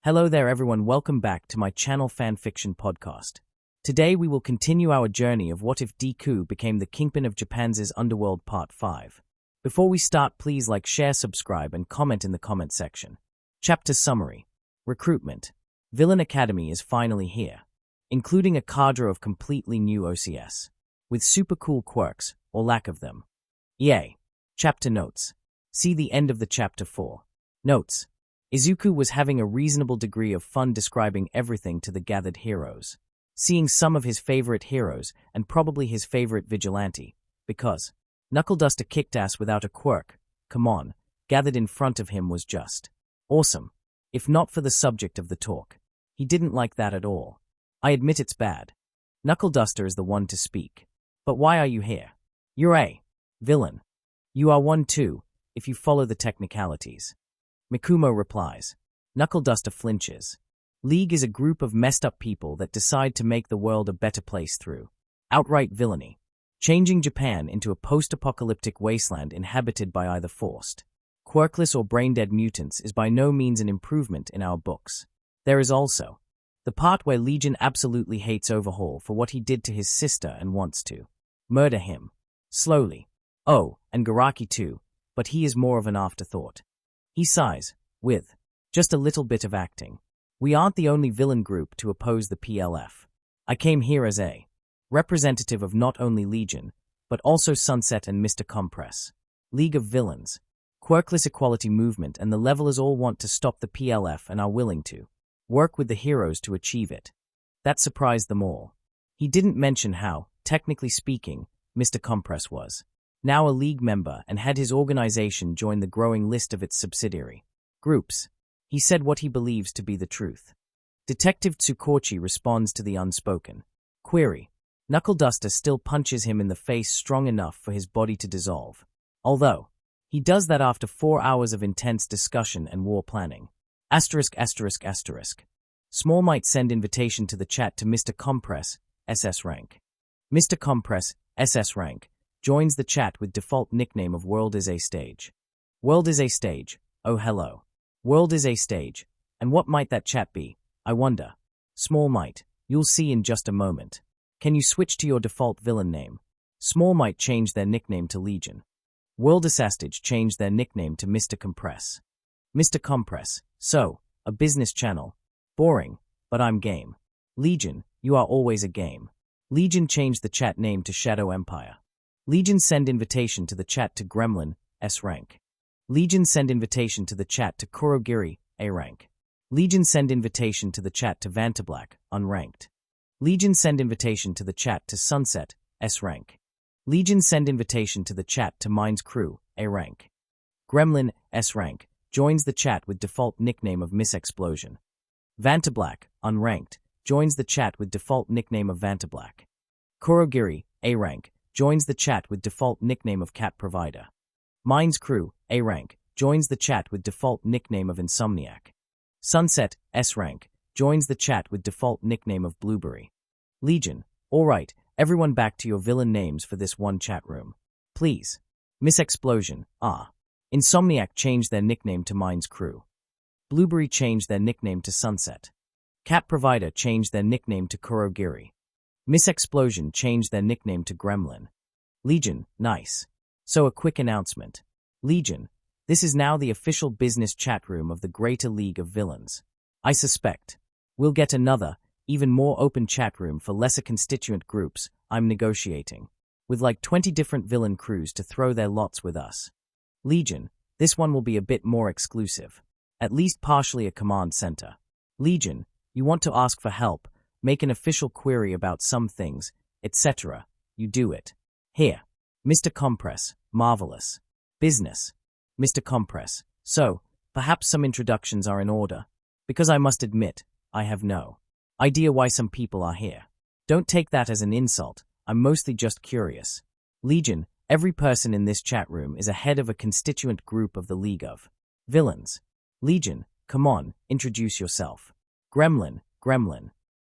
Hello there everyone, welcome back to my channel Fanfiction podcast. Today we will continue our journey of what if Deku became the Kingpin of Japan's Underworld Part 5. Before we start, please like, share, subscribe, and comment in the comment section. Chapter Summary. Recruitment. Villain Academy is finally here, including a cadre of completely new OCS, with super cool quirks, or lack of them. Yay. Chapter Notes. See the end of the chapter 4. Notes. Izuku was having a reasonable degree of fun describing everything to the gathered heroes, seeing some of his favorite heroes and probably his favorite vigilante, because Knuckle Duster kicked ass without a quirk, come on, gathered in front of him was just awesome. If not for the subject of the talk, he didn't like that at all. I admit it's bad. Knuckle Duster is the one to speak. But why are you here? You're a villain. You are one too, if you follow the technicalities. Mikumo replies. Knuckle Duster flinches. League is a group of messed up people that decide to make the world a better place through outright villainy, changing Japan into a post-apocalyptic wasteland inhabited by either forced, quirkless or brain-dead mutants is by no means an improvement in our books. There is also the part where Legion absolutely hates Overhaul for what he did to his sister and wants to murder him. Slowly. Oh, and Garaki too, but he is more of an afterthought. He sighs, with just a little bit of acting. We aren't the only villain group to oppose the PLF. I came here as a representative of not only Legion, but also Sunset and Mr. Compress. League of Villains, quirkless equality movement, and the levelers all want to stop the PLF and are willing to work with the heroes to achieve it. That surprised them all. He didn't mention how, technically speaking, Mr. Compress was now a League member and had his organization join the growing list of its subsidiary groups. He said what he believes to be the truth. Detective Tsukochi responds to the unspoken query. Knuckle Duster still punches him in the face strong enough for his body to dissolve, although he does that after 4 hours of intense discussion and war planning. Small might send invitation to the chat to Mr. Compress, SS rank. Mr. Compress, SS rank, joins the chat with default nickname of World is a Stage. World is a Stage, oh hello. World is a Stage, and what might that chat be, I wonder? Small might, you'll see in just a moment. Can you switch to your default villain name? Small might change their nickname to Legion. World is a Stage changed their nickname to Mr. Compress. Mr. Compress, so, a business channel. Boring, but I'm game. Legion, you are always a game. Legion changed the chat name to Shadow Empire. Legion send invitation to the chat to Gremlin, S rank. Legion send invitation to the chat to Kurogiri, A rank. Legion send invitation to the chat to Vantablack, unranked. Legion send invitation to the chat to Sunset, S rank. Legion send invitation to the chat to Mine's Crew, A rank. Gremlin, S rank, joins the chat with default nickname of Miss Explosion. Vantablack, unranked, joins the chat with default nickname of Vantablack. Kurogiri, A rank, joins the chat with default nickname of Cat Provider. Mine's Crew, A rank, joins the chat with default nickname of Insomniac. Sunset, S rank, joins the chat with default nickname of Blueberry. Legion, alright, everyone back to your villain names for this one chat room. Please. Miss Explosion, Insomniac changed their nickname to Mine's Crew. Blueberry changed their nickname to Sunset. Cat Provider changed their nickname to Kurogiri. Miss Explosion changed their nickname to Gremlin. Legion, nice. So a quick announcement. Legion, this is now the official business chat room of the Greater League of Villains. I suspect we'll get another, even more open chat room for lesser constituent groups. I'm negotiating with like 20 different villain crews to throw their lots with us. Legion, this one will be a bit more exclusive. At least partially a command center. Legion, you want to ask for help, make an official query about some things, etc. You do it. Here. Mr. Compress, marvelous. Business. Mr. Compress, so, perhaps some introductions are in order, because I must admit, I have no idea why some people are here. Don't take that as an insult, I'm mostly just curious. Legion, every person in this chat room is a head of a constituent group of the League of Villains. Legion, come on, introduce yourself. Gremlin,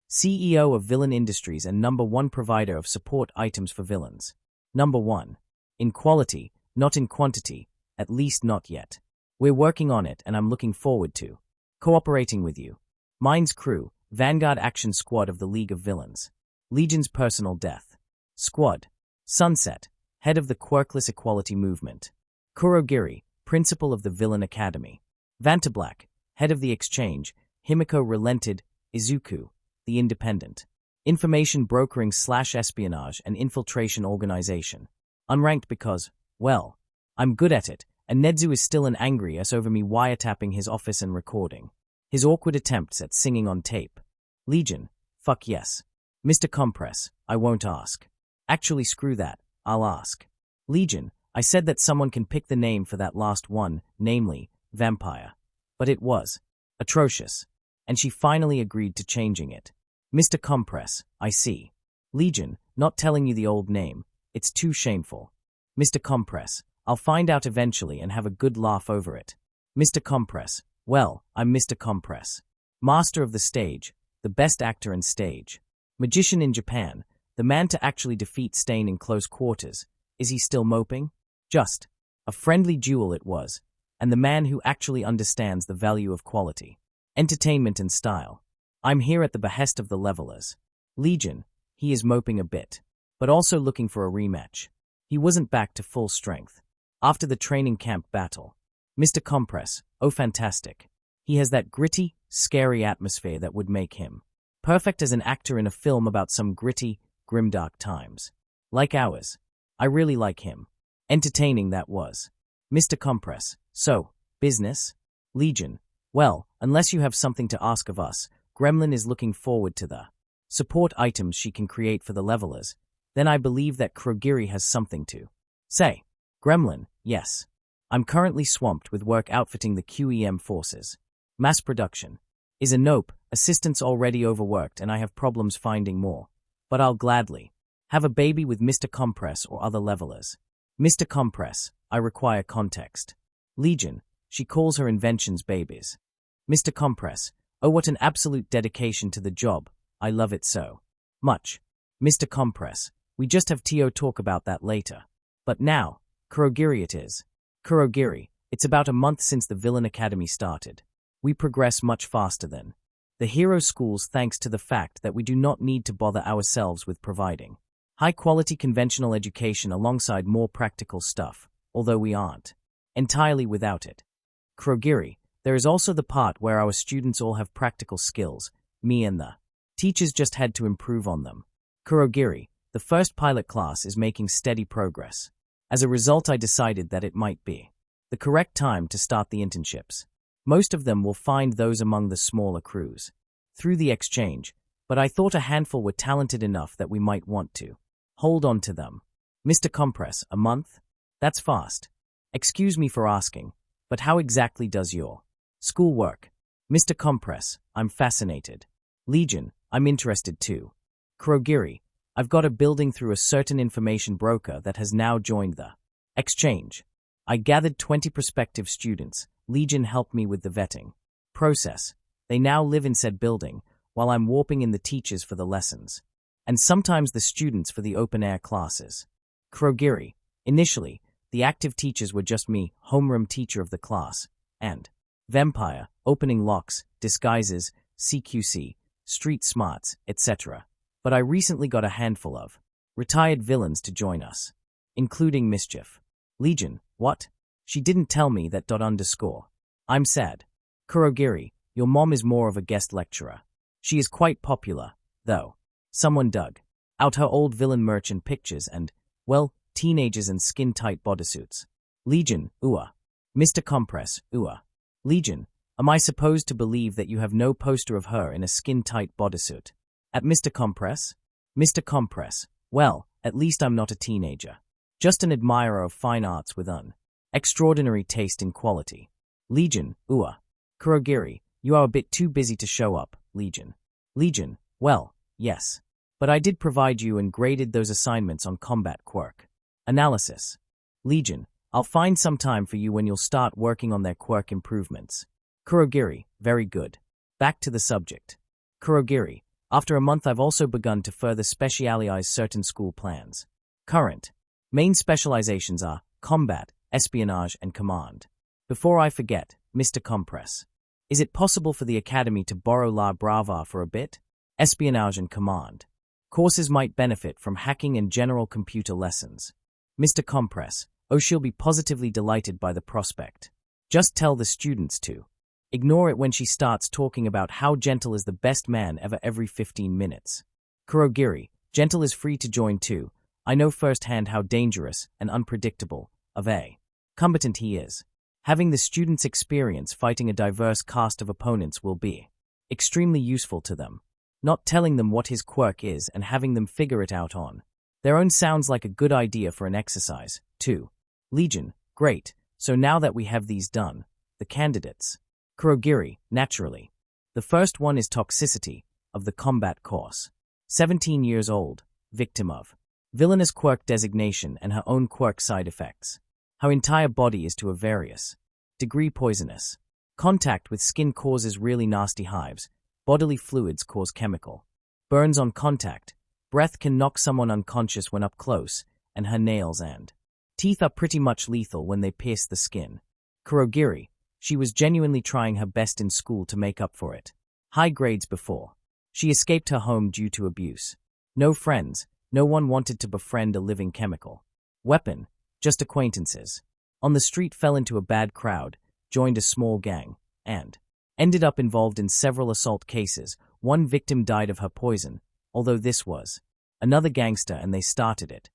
CEO of Villain Industries and #1 provider of support items for villains. #1. In quality, not in quantity, at least not yet. We're working on it and I'm looking forward to cooperating with you. Mine's crew, Vanguard Action Squad of the League of Villains. Legion's Personal Death. Squad. Sunset, head of the Quirkless Equality Movement. Kurogiri, principal of the Villain Academy. Vantablack, head of the Exchange. Himiko Relented. Izuku, the Independent. Information brokering / espionage and infiltration organization. Unranked because, well, I'm good at it, and Nedzu is still an angry ass over me wiretapping his office and recording his awkward attempts at singing on tape. Legion, fuck yes. Mr. Compress, I won't ask. Actually, screw that, I'll ask. Legion, I said that someone can pick the name for that last one, namely, vampire. But it was atrocious. And she finally agreed to changing it. Mr. Compress, I see. Legion, not telling you the old name. It's too shameful. Mr. Compress, I'll find out eventually and have a good laugh over it. Mr. Compress, well, I'm Mr. Compress. Master of the stage, the best actor in stage. Magician in Japan, the man to actually defeat Stain in close quarters. Is he still moping? Just a friendly duel it was, and the man who actually understands the value of quality, entertainment and style. I'm here at the behest of the levelers. Legion, he is moping a bit, but also looking for a rematch. He wasn't back to full strength after the training camp battle. Mr. Compress, oh fantastic. He has that gritty, scary atmosphere that would make him perfect as an actor in a film about some gritty, grimdark times. Like ours. I really like him. Entertaining that was. Mr. Compress, so, business? Legion, well, unless you have something to ask of us, Gremlin is looking forward to the support items she can create for the levelers. Then I believe that Kurogiri has something to say. Gremlin, yes. I'm currently swamped with work outfitting the QEM forces. Mass production is a nope, assistants already overworked and I have problems finding more. But I'll gladly have a baby with Mr. Compress or other levelers. Mr. Compress, I require context. Legion, she calls her inventions babies. Mr. Compress, oh what an absolute dedication to the job, I love it so much. Mr. Compress, we just have Tio talk about that later. But now, Kurogiri it is. Kurogiri, it's about a month since the Villain Academy started. We progress much faster than the hero schools thanks to the fact that we do not need to bother ourselves with providing high-quality conventional education alongside more practical stuff, although we aren't entirely without it. Kurogiri, there is also the part where our students all have practical skills, me and the teachers just had to improve on them. Kurogiri, the first pilot class is making steady progress. As a result, I decided that it might be the correct time to start the internships. Most of them will find those among the smaller crews through the exchange, but I thought a handful were talented enough that we might want to hold on to them. Mr. Compress, a month? That's fast. Excuse me for asking, but how exactly does your school work? Mr. Compress, I'm fascinated. Legion, I'm interested too. Kurogiri, I've got a building through a certain information broker that has now joined the exchange. I gathered 20 prospective students. Legion helped me with the vetting process. They now live in said building, while I'm warping in the teachers for the lessons, and sometimes the students for the open-air classes. Kurogiri, initially, the active teachers were just me, homeroom teacher of the class, and vampire, opening locks, disguises, CQC, street smarts, etc. But I recently got a handful of retired villains to join us, including Mischief. Legion, what? She didn't tell me that ... I'm sad. Kurogiri, your mom is more of a guest lecturer. She is quite popular, though. Someone dug out her old villain merchant pictures and, well, teenagers in skin-tight bodysuits. Legion, Mr. Compress, Legion, am I supposed to believe that you have no poster of her in a skin-tight bodysuit? At Mr. Compress? Mr. Compress, well, at least I'm not a teenager. Just an admirer of fine arts with an extraordinary taste in quality. Legion, Kurogiri, you are a bit too busy to show up, Legion. Legion, well, yes. But I did provide you and graded those assignments on combat quirk analysis. Legion, I'll find some time for you when you'll start working on their quirk improvements. Kurogiri, very good. Back to the subject. Kurogiri, after a month I've also begun to further specialize certain school plans. Current main specializations are combat, espionage, and command. Before I forget, Mr. Compress. Is it possible for the Academy to borrow La Brava for a bit? Espionage and command. Courses might benefit from hacking and general computer lessons. Mr. Compress. Oh, she'll be positively delighted by the prospect. Just tell the students to. Ignore it when she starts talking about how Gentle is the best man ever every 15 minutes. Kurogiri, Gentle is free to join too. I know firsthand how dangerous and unpredictable of a combatant he is. Having the students experience fighting a diverse cast of opponents will be extremely useful to them. Not telling them what his quirk is and having them figure it out on their own sounds like a good idea for an exercise, too. Legion, great. So now that we have these done, the candidates. Kurogiri, naturally. The first one is Toxicity, of the combat course. 17 years old, victim of villainous quirk designation and her own quirk side effects. Her entire body is to a various degree poisonous. Contact with skin causes really nasty hives. Bodily fluids cause chemical burns on contact. Breath can knock someone unconscious when up close, and her nails and teeth are pretty much lethal when they pierce the skin. Kurogiri, she was genuinely trying her best in school to make up for it. High grades before. She escaped her home due to abuse. No friends, no one wanted to befriend a living chemical weapon, just acquaintances. On the street fell into a bad crowd, joined a small gang, and ended up involved in several assault cases. One victim died of her poison, although this was another gangster and they started it.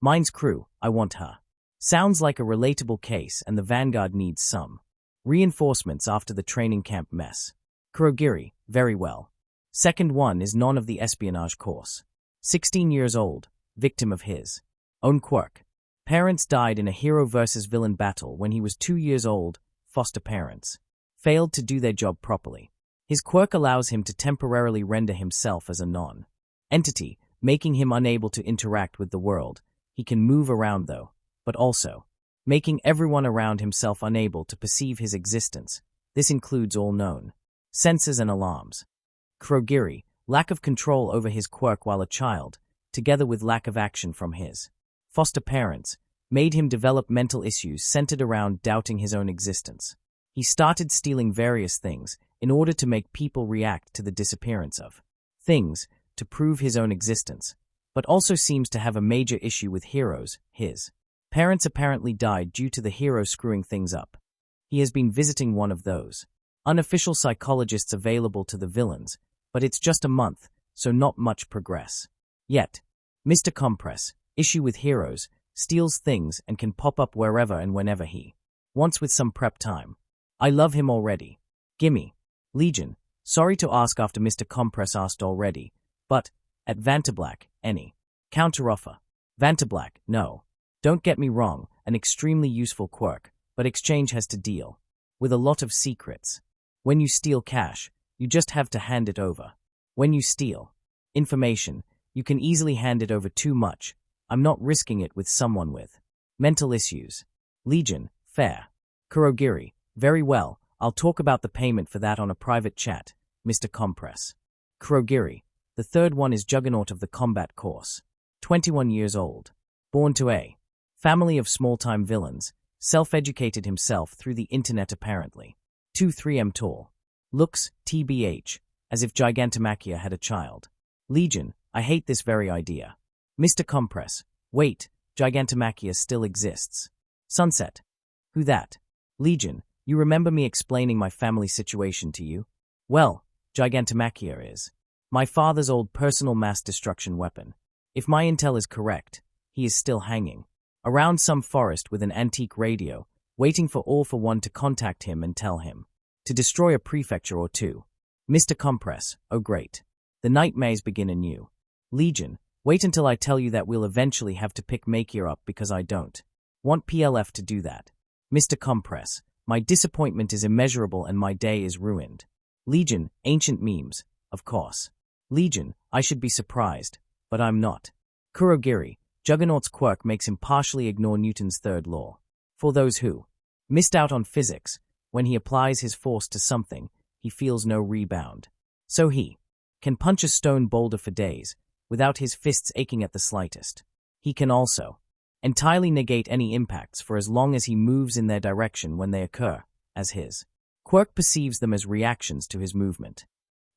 Mine's crew, I want her. Sounds like a relatable case and the Vanguard needs some reinforcements after the training camp mess. Kurogiri, very well. Second one is none of the espionage course. 16 years old, victim of his own quirk. Parents died in a hero versus villain battle when he was 2 years old. Foster parents failed to do their job properly. His quirk allows him to temporarily render himself as a non-entity, making him unable to interact with the world. He can move around though, but also making everyone around himself unable to perceive his existence. This includes all known senses and alarms. Kurogiri, lack of control over his quirk while a child, together with lack of action from his foster parents, made him develop mental issues centered around doubting his own existence. He started stealing various things in order to make people react to the disappearance of things to prove his own existence, but also seems to have a major issue with heroes. His parents apparently died due to the hero screwing things up. He has been visiting one of those unofficial psychologists available to the villains, but it's just a month, so not much progress yet. Mr. Compress, issue with heroes, steals things and can pop up wherever and whenever he wants with some prep time. I love him already. Gimme. Legion, sorry to ask after Mr. Compress asked already, but at Vantablack, any counteroffer? Vantablack, no. Don't get me wrong, an extremely useful quirk, but Exchange has to deal with a lot of secrets. When you steal cash, you just have to hand it over. When you steal information, you can easily hand it over too much. I'm not risking it with someone with mental issues. Legion, fair. Kurogiri, very well, I'll talk about the payment for that on a private chat, Mr. Compress. Kurogiri, the third one is Juggernaut of the combat course. 21 years old. Born to a family of small-time villains, self-educated himself through the internet apparently. 2-3 tall. Looks, TBH, as if Gigantomachia had a child. Legion, I hate this very idea. Mr. Compress, wait, Gigantomachia still exists. Sunset. Who that? Legion, you remember me explaining my family situation to you? Well, Gigantomachia is my father's old personal mass destruction weapon. If my intel is correct, he is still hanging around some forest with an antique radio, waiting for All for One to contact him and tell him to destroy a prefecture or two. Mr. Compress, oh great. The nightmares begin anew. Legion, wait until I tell you that we'll eventually have to pick Makir up because I don't want PLF to do that. Mr. Compress, my disappointment is immeasurable and my day is ruined. Legion, ancient memes, of course. Legion, I should be surprised, but I'm not. Kurogiri, Juggernaut's quirk makes him partially ignore Newton's third law. For those who missed out on physics, when he applies his force to something, he feels no rebound. So he can punch a stone boulder for days, without his fists aching at the slightest. He can also entirely negate any impacts for as long as he moves in their direction when they occur, as his quirk Quirk perceives them as reactions to his movement.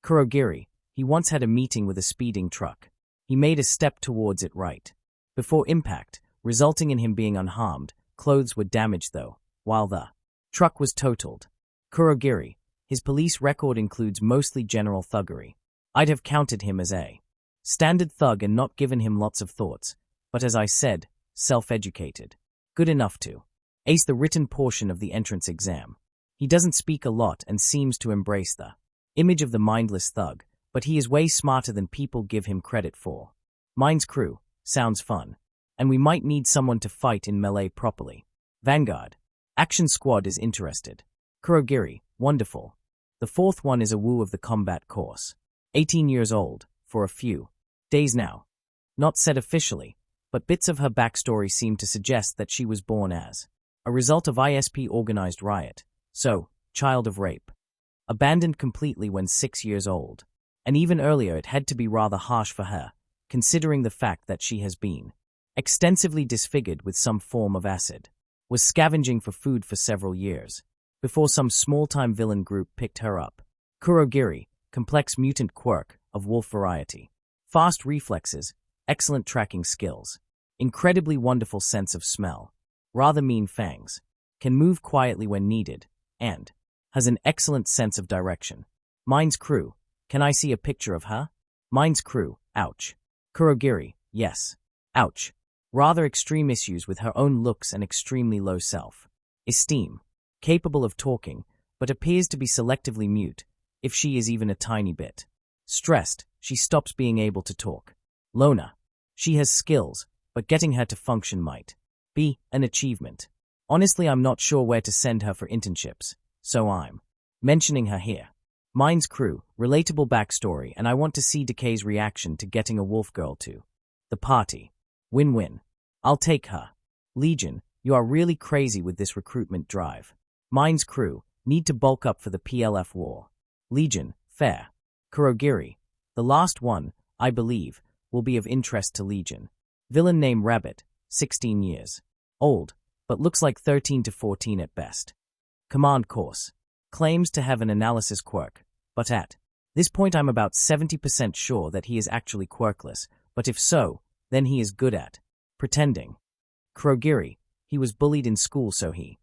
Kurogiri, he once had a meeting with a speeding truck. He made a step towards it right before impact, resulting in him being unharmed. Clothes were damaged though, while the truck was totaled. Kurogiri, his police record includes mostly general thuggery. I'd have counted him as a standard thug and not given him lots of thoughts, but as I said, self-educated. Good enough to ace the written portion of the entrance exam. He doesn't speak a lot and seems to embrace the image of the mindless thug, but he is way smarter than people give him credit for. Mine's crew, sounds fun. And we might need someone to fight in melee properly. Vanguard, Action Squad is interested. Kurogiri, wonderful. The fourth one is a woo of the combat course. 18 years old, for a few days now. Not said officially, but bits of her backstory seem to suggest that she was born as a result of ISP organized riot, so, child of rape. Abandoned completely when 6 years old. And even earlier it had to be rather harsh for her, considering the fact that she has been extensively disfigured with some form of acid, was scavenging for food for several years, before some small-time villain group picked her up. Kurogiri, complex mutant quirk of wolf variety. Fast reflexes, excellent tracking skills, incredibly wonderful sense of smell, rather mean fangs, can move quietly when needed, and has an excellent sense of direction. Mine's crew, can I see a picture of her? Mine's crew, ouch. Kurogiri, yes. Ouch. Rather extreme issues with her own looks and extremely low self-esteem. Capable of talking, but appears to be selectively mute, if she is even a tiny bit stressed, she stops being able to talk. Lona. She has skills, but getting her to function might be an achievement. Honestly, I'm not sure where to send her for internships, so I'm mentioning her here. Mine's crew, relatable backstory, and I want to see Decay's reaction to getting a wolf girl to the party. Win-win. I'll take her. Legion, you are really crazy with this recruitment drive. Mine's crew, need to bulk up for the PLF war. Legion, fair. Kurogiri, the last one, I believe, will be of interest to Legion. Villain named Rabbit, 16 years old, but looks like 13 to 14 at best. Command course. Claims to have an analysis quirk, but at this point I'm about 70% sure that he is actually quirkless, but if so, then he is good at pretending. Kurogiri, he was bullied in school so he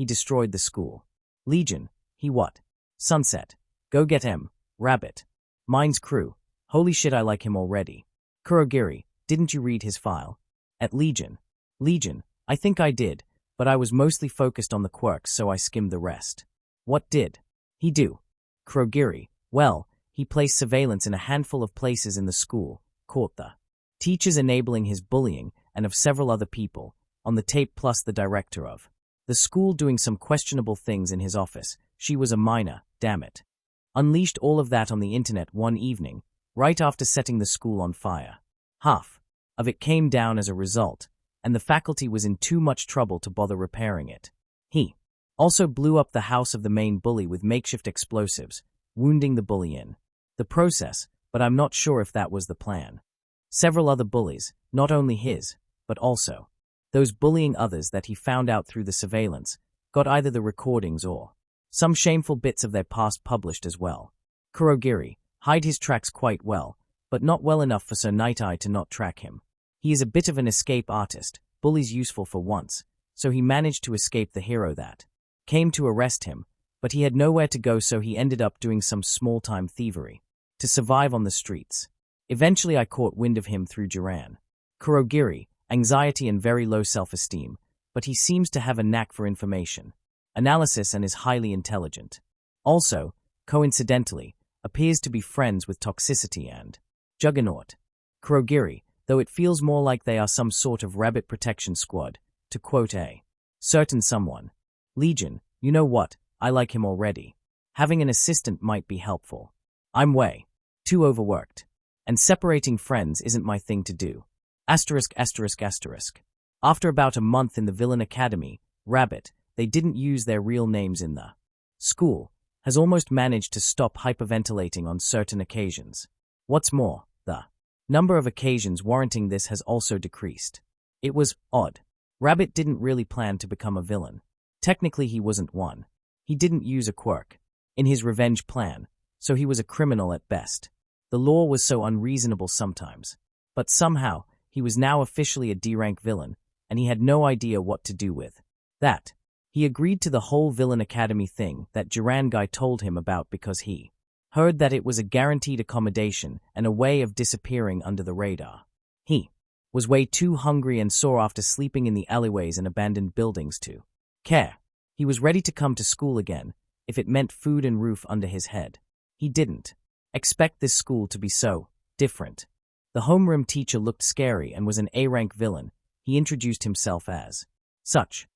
destroyed the school. Legion, he what? Sunset. Go get him, Rabbit. Mine's crew, holy shit I like him already. Kurogiri, didn't you read his file? At Legion. Legion, I think I did, but I was mostly focused on the quirks so I skimmed the rest. What did he do? Kurogiri, well, he placed surveillance in a handful of places in the school, caught the teachers enabling his bullying and of several other people, on the tape plus the director of the school doing some questionable things in his office. She was a minor, damn it. Unleashed all of that on the internet one evening, right after setting the school on fire. Half of it came down as a result, and the faculty was in too much trouble to bother repairing it. He also blew up the house of the main bully with makeshift explosives, wounding the bully in the process, but I'm not sure if that was the plan. Several other bullies, not only his, but also those bullying others that he found out through the surveillance, got either the recordings or some shameful bits of their past published as well. Kurogiri, hide his tracks quite well, but not well enough for Sir Night Eye to not track him. He is a bit of an escape artist, bullies useful for once, so he managed to escape the hero that came to arrest him, but he had nowhere to go so he ended up doing some small-time thievery to survive on the streets. Eventually I caught wind of him through Duran. Kurogiri, anxiety and very low self-esteem, but he seems to have a knack for information analysis and is highly intelligent. Also, coincidentally, appears to be friends with Toxicity and Juggernaut. Kurogiri, though it feels more like they are some sort of rabbit protection squad, to quote a certain someone. Legion, you know what, I like him already. Having an assistant might be helpful. I'm way too overworked. And separating friends isn't my thing to do. Asterisk. After about a month in the Villain Academy, Rabbit, they didn't use their real names in the school, has almost managed to stop hyperventilating on certain occasions. What's more, the number of occasions warranting this has also decreased. It was odd. Rabbit didn't really plan to become a villain. Technically he wasn't one. He didn't use a quirk in his revenge plan, so he was a criminal at best. The law was so unreasonable sometimes. But somehow, he was now officially a D-rank villain, and he had no idea what to do with that. He agreed to the whole Villain Academy thing that Duran guy told him about because he heard that it was a guaranteed accommodation and a way of disappearing under the radar. He was way too hungry and sore after sleeping in the alleyways and abandoned buildings to care. He was ready to come to school again, if it meant food and roof under his head. He didn't expect this school to be so different. The homeroom teacher looked scary and was an A-rank villain. He introduced himself as such.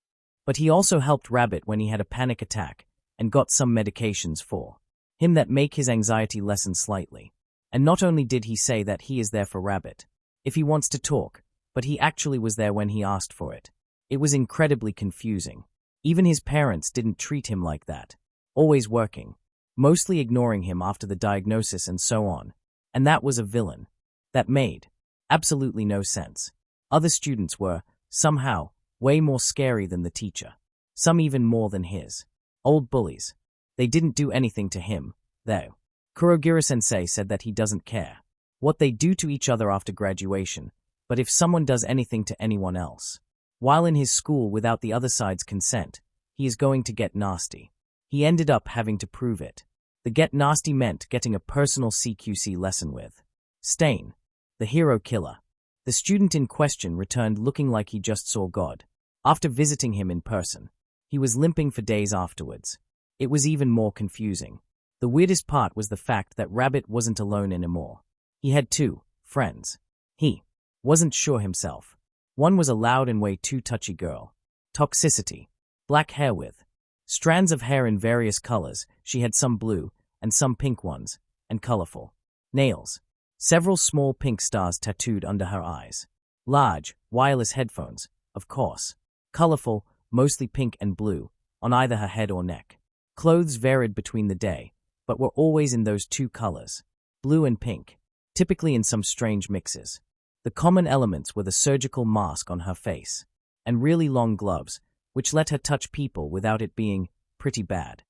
But he also helped Rabbit when he had a panic attack and got some medications for him that make his anxiety lessen slightly. And not only did he say that he is there for Rabbit if he wants to talk, but he actually was there when he asked for it. It was incredibly confusing. Even his parents didn't treat him like that. Always working, mostly ignoring him after the diagnosis and so on. And that was a villain. That made absolutely no sense. Other students were, somehow, way more scary than the teacher. Some even more than his old bullies. They didn't do anything to him, though. Kurogiri-sensei said that he doesn't care what they do to each other after graduation, but if someone does anything to anyone else, while in his school without the other side's consent, he is going to get nasty. He ended up having to prove it. The get nasty meant getting a personal CQC lesson with Stain, the hero killer. The student in question returned looking like he just saw God. After visiting him in person, he was limping for days afterwards. It was even more confusing. The weirdest part was the fact that Rabbit wasn't alone anymore. He had two friends. He wasn't sure himself. One was a loud and way too touchy girl. Toxicity. Black hair with strands of hair in various colors. She had some blue and some pink ones, and colorful nails. Several small pink stars tattooed under her eyes. Large, wireless headphones, of course. Colorful, mostly pink and blue, on either her head or neck. Clothes varied between the day, but were always in those two colors, blue and pink, typically in some strange mixes. The common elements were the surgical mask on her face, and really long gloves, which let her touch people without it being pretty bad.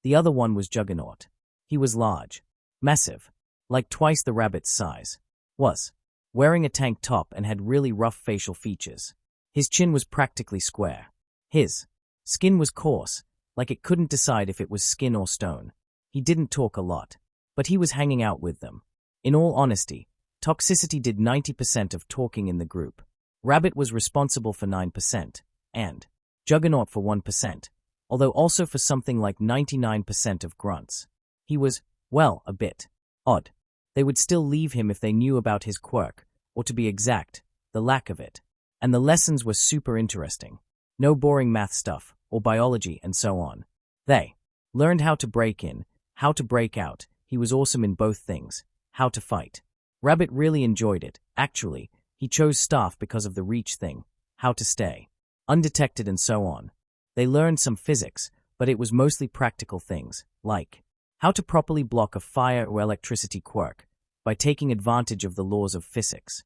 The other one was Juggernaut. He was large, massive, like twice the Rabbit's size, was wearing a tank top and had really rough facial features. His chin was practically square. His skin was coarse, like it couldn't decide if it was skin or stone. He didn't talk a lot, but he was hanging out with them. In all honesty, Toxicity did 90% of talking in the group. Rabbit was responsible for 9%, and Juggernaut for 1%, although also for something like 99% of grunts. He was, well, a bit odd. They would still leave him if they knew about his quirk, or to be exact, the lack of it. And the lessons were super interesting. No boring math stuff, or biology, and so on. They learned how to break in, how to break out. He was awesome in both things. How to fight. Rabbit really enjoyed it. Actually, he chose staff because of the reach thing, how to stay undetected and so on. They learned some physics, but it was mostly practical things, like how to properly block a fire or electricity quirk by taking advantage of the laws of physics.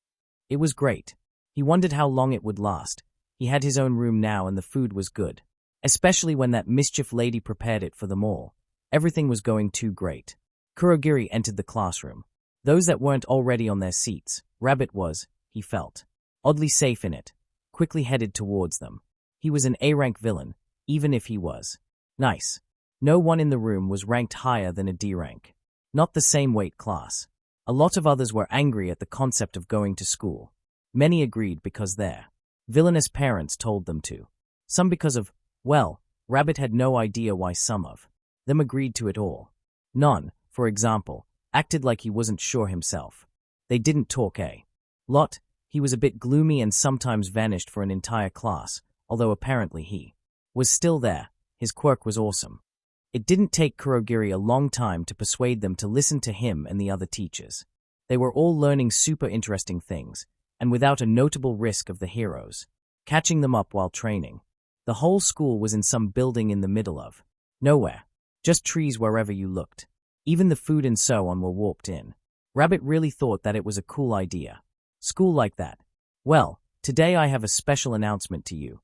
It was great. He wondered how long it would last. He had his own room now and the food was good, especially when that mischief lady prepared it for them all. Everything was going too great. Kurogiri entered the classroom. Those that weren't already on their seats, Rabbit was, he felt, oddly safe in it, quickly headed towards them. He was an A-rank villain, even if he was nice. No one in the room was ranked higher than a D rank. Not the same weight class. A lot of others were angry at the concept of going to school. Many agreed because their villainous parents told them to. Some because of, well, Rabbit had no idea why some of them agreed to it all. None, for example, acted like he wasn't sure himself. They didn't talk a lot. He was a bit gloomy and sometimes vanished for an entire class, although apparently he was still there. His quirk was awesome. It didn't take Kurogiri a long time to persuade them to listen to him and the other teachers. They were all learning super interesting things, and without a notable risk of the heroes catching them up while training. The whole school was in some building in the middle of nowhere. Just trees wherever you looked. Even the food and so on were warped in. Rabbit really thought that it was a cool idea. School like that. Well, today I have a special announcement to you.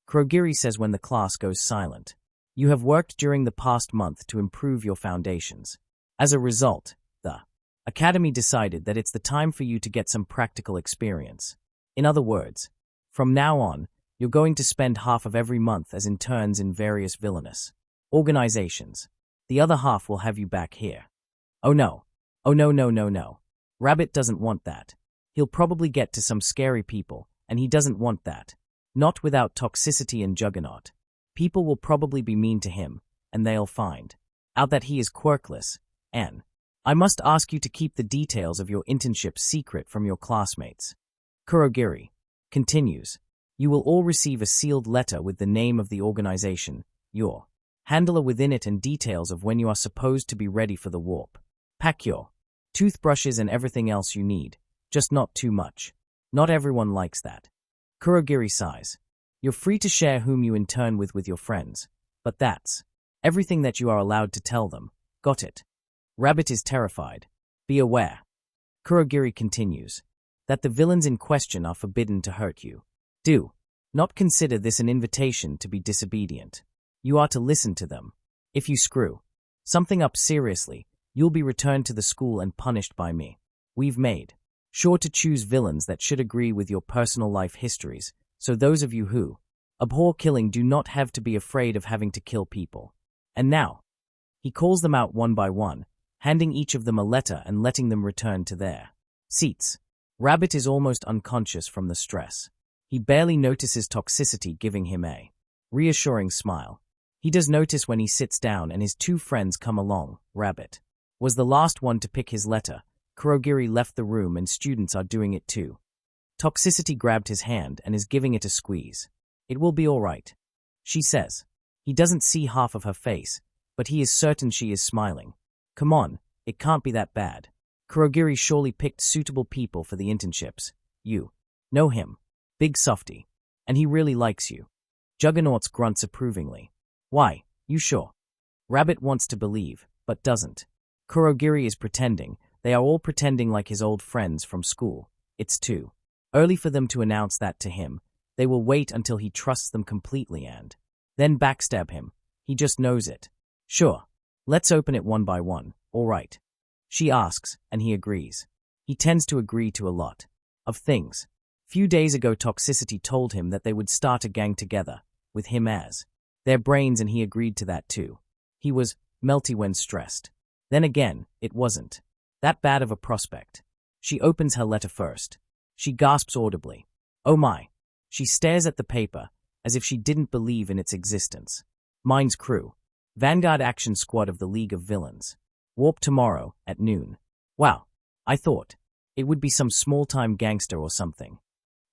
Kurogiri says when the class goes silent. You have worked during the past month to improve your foundations. As a result, the Academy decided that it's the time for you to get some practical experience. In other words, from now on, you're going to spend half of every month as interns in various villainous organizations. The other half will have you back here. Oh no. Oh no no no no. Rabbit doesn't want that. He'll probably get to some scary people, and he doesn't want that. Not without toxicity and juggernaut. People will probably be mean to him, and they'll find out that he is quirkless, and I must ask you to keep the details of your internship secret from your classmates. Kurogiri continues. You will all receive a sealed letter with the name of the organization, your handler within it, and details of when you are supposed to be ready for the warp. Pack your toothbrushes and everything else you need, just not too much. Not everyone likes that. Kurogiri sighs. You're free to share whom you intern with your friends, but that's everything that you are allowed to tell them. Got it? Rabbit is terrified. Be aware. Kurogiri continues. That the villains in question are forbidden to hurt you. Do not consider this an invitation to be disobedient. You are to listen to them. If you screw something up seriously, you'll be returned to the school and punished by me. We've made sure to choose villains that should agree with your personal life histories, so those of you who abhor killing do not have to be afraid of having to kill people. And now, he calls them out one by one, handing each of them a letter and letting them return to their seats. Rabbit is almost unconscious from the stress. He barely notices toxicity giving him a reassuring smile. He does notice when he sits down and his two friends come along. Rabbit was the last one to pick his letter. Kurogiri left the room and students are doing it too. Toxicity grabbed his hand and is giving it a squeeze. It will be all right, she says. He doesn't see half of her face, but he is certain she is smiling. Come on, it can't be that bad. Kurogiri surely picked suitable people for the internships. You know him. Big softy. And he really likes you. Juggernaut grunts approvingly. Why, you sure? Rabbit wants to believe, but doesn't. Kurogiri is pretending. They are all pretending like his old friends from school. It's too early for them to announce that to him. They will wait until he trusts them completely and then backstab him. He just knows it. Sure. Let's open it one by one, all right? She asks, and he agrees. He tends to agree to a lot of things. Few days ago, Toxicity told him that they would start a gang together, with him as their brains, and he agreed to that too. He was melty when stressed. Then again, it wasn't that bad of a prospect. She opens her letter first. She gasps audibly. Oh my. She stares at the paper, as if she didn't believe in its existence. Mine's crew. Vanguard Action Squad of the League of Villains. Warp tomorrow, at noon. Wow. I thought it would be some small-time gangster or something.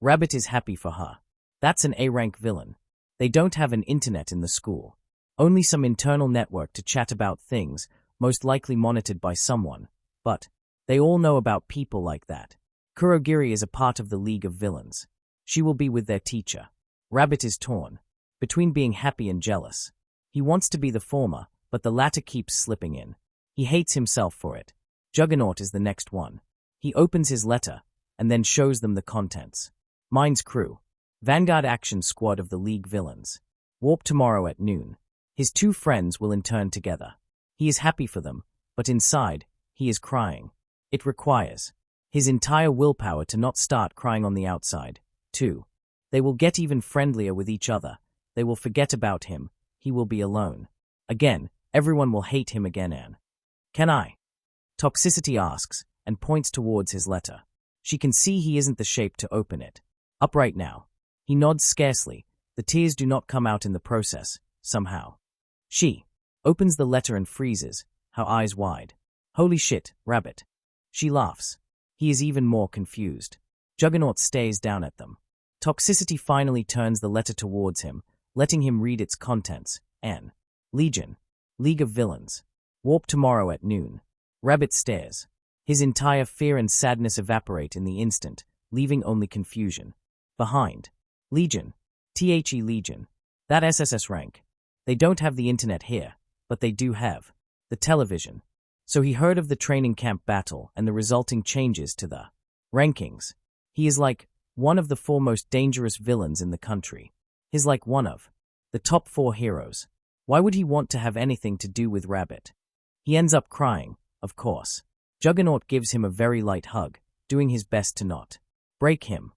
Rabbit is happy for her. That's an A-rank villain. They don't have an internet in the school. Only some internal network to chat about things, most likely monitored by someone. But they all know about people like that. Kurogiri is a part of the League of Villains. She will be with their teacher. Rabbit is torn between being happy and jealous. He wants to be the former, but the latter keeps slipping in. He hates himself for it. Juggernaut is the next one. He opens his letter, and then shows them the contents. Mine's crew. Vanguard Action Squad of the League Villains. Warp tomorrow at noon. His two friends will intern together. He is happy for them, but inside, he is crying. It requires his entire willpower to not start crying on the outside, too. They will get even friendlier with each other. They will forget about him. He will be alone. Again, everyone will hate him again, Anne. Can I? Toxicity asks, and points towards his letter. She can see he isn't the shape to open it. Upright now. He nods scarcely. The tears do not come out in the process, somehow. She opens the letter and freezes, her eyes wide. Holy shit, Rabbit. She laughs. He is even more confused. Juggernaut stares down at them. Toxicity finally turns the letter towards him, letting him read its contents. N. Legion. League of Villains. Warp tomorrow at noon. Rabbit stares. His entire fear and sadness evaporate in the instant, leaving only confusion. Behind. Legion. The Legion. That SSS rank. They don't have the internet here, but they do have the television. So he heard of the training camp battle and the resulting changes to the rankings. He is like one of the 4 most dangerous villains in the country. He's like one of the top 4 heroes. Why would he want to have anything to do with Rabbit? He ends up crying, of course. Juggernaut gives him a very light hug, doing his best to not break him.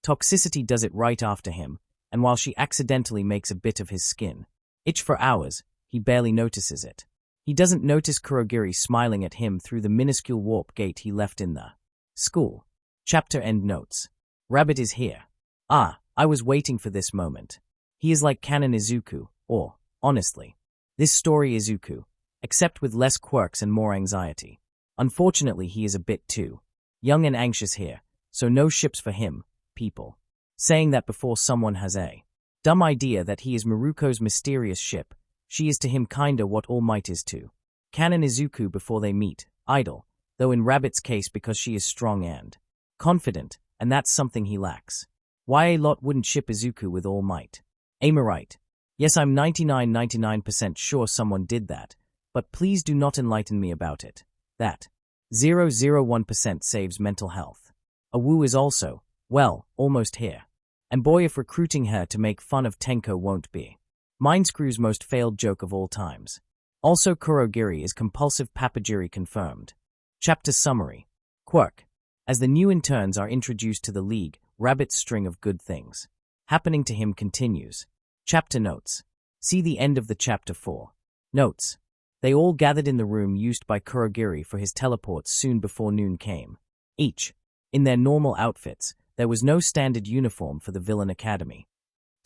Toxicity does it right after him, and while she accidentally makes a bit of his skin itch for hours, he barely notices it. He doesn't notice Kurogiri smiling at him through the minuscule warp gate he left in the school. Chapter end notes. Rabbit is here. Ah, I was waiting for this moment. He is like canon Izuku, or, honestly, this story Izuku, except with less quirks and more anxiety. Unfortunately, he is a bit too young and anxious here, so no ships for him, people. Saying that before someone has a dumb idea that he is Miruko's mysterious ship, she is to him kinda what All Might is to canon Izuku before they meet, idle, though in Rabbit's case because she is strong and confident, and that's something he lacks. Why a lot wouldn't ship Izuku with All Might? Right. Yes, I'm 99% sure someone did that, but please do not enlighten me about it. That 001% saves mental health. Awu is also, well, almost here. And boy, if recruiting her to make fun of Tenko won't be Mindscrew's most failed joke of all times. Also, Kurogiri is compulsive papagiri confirmed. Chapter summary. Quirk. As the new interns are introduced to the League, Rabbit's string of good things happening to him continues. Chapter notes. See the end of the chapter 4. Notes. They all gathered in the room used by Kurogiri for his teleports soon before noon came. Each in their normal outfits. There was no standard uniform for the Villain Academy.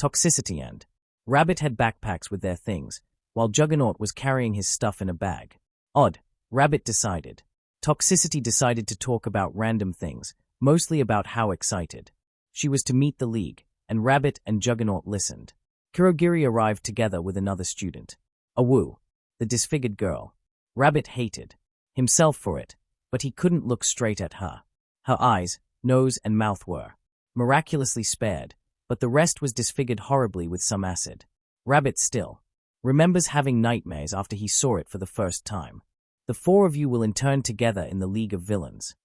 Toxicity and Rabbit had backpacks with their things, while Juggernaut was carrying his stuff in a bag. Odd, Rabbit decided. Toxicity decided to talk about random things, mostly about how excited she was to meet the League, and Rabbit and Juggernaut listened. Kurogiri arrived together with another student. Awu, the disfigured girl. Rabbit hated himself for it, but he couldn't look straight at her. Her eyes, nose and mouth were miraculously spared, but the rest was disfigured horribly with some acid. Rabbit still remembers having nightmares after he saw it for the first time. The four of you will intern together in the League of Villains.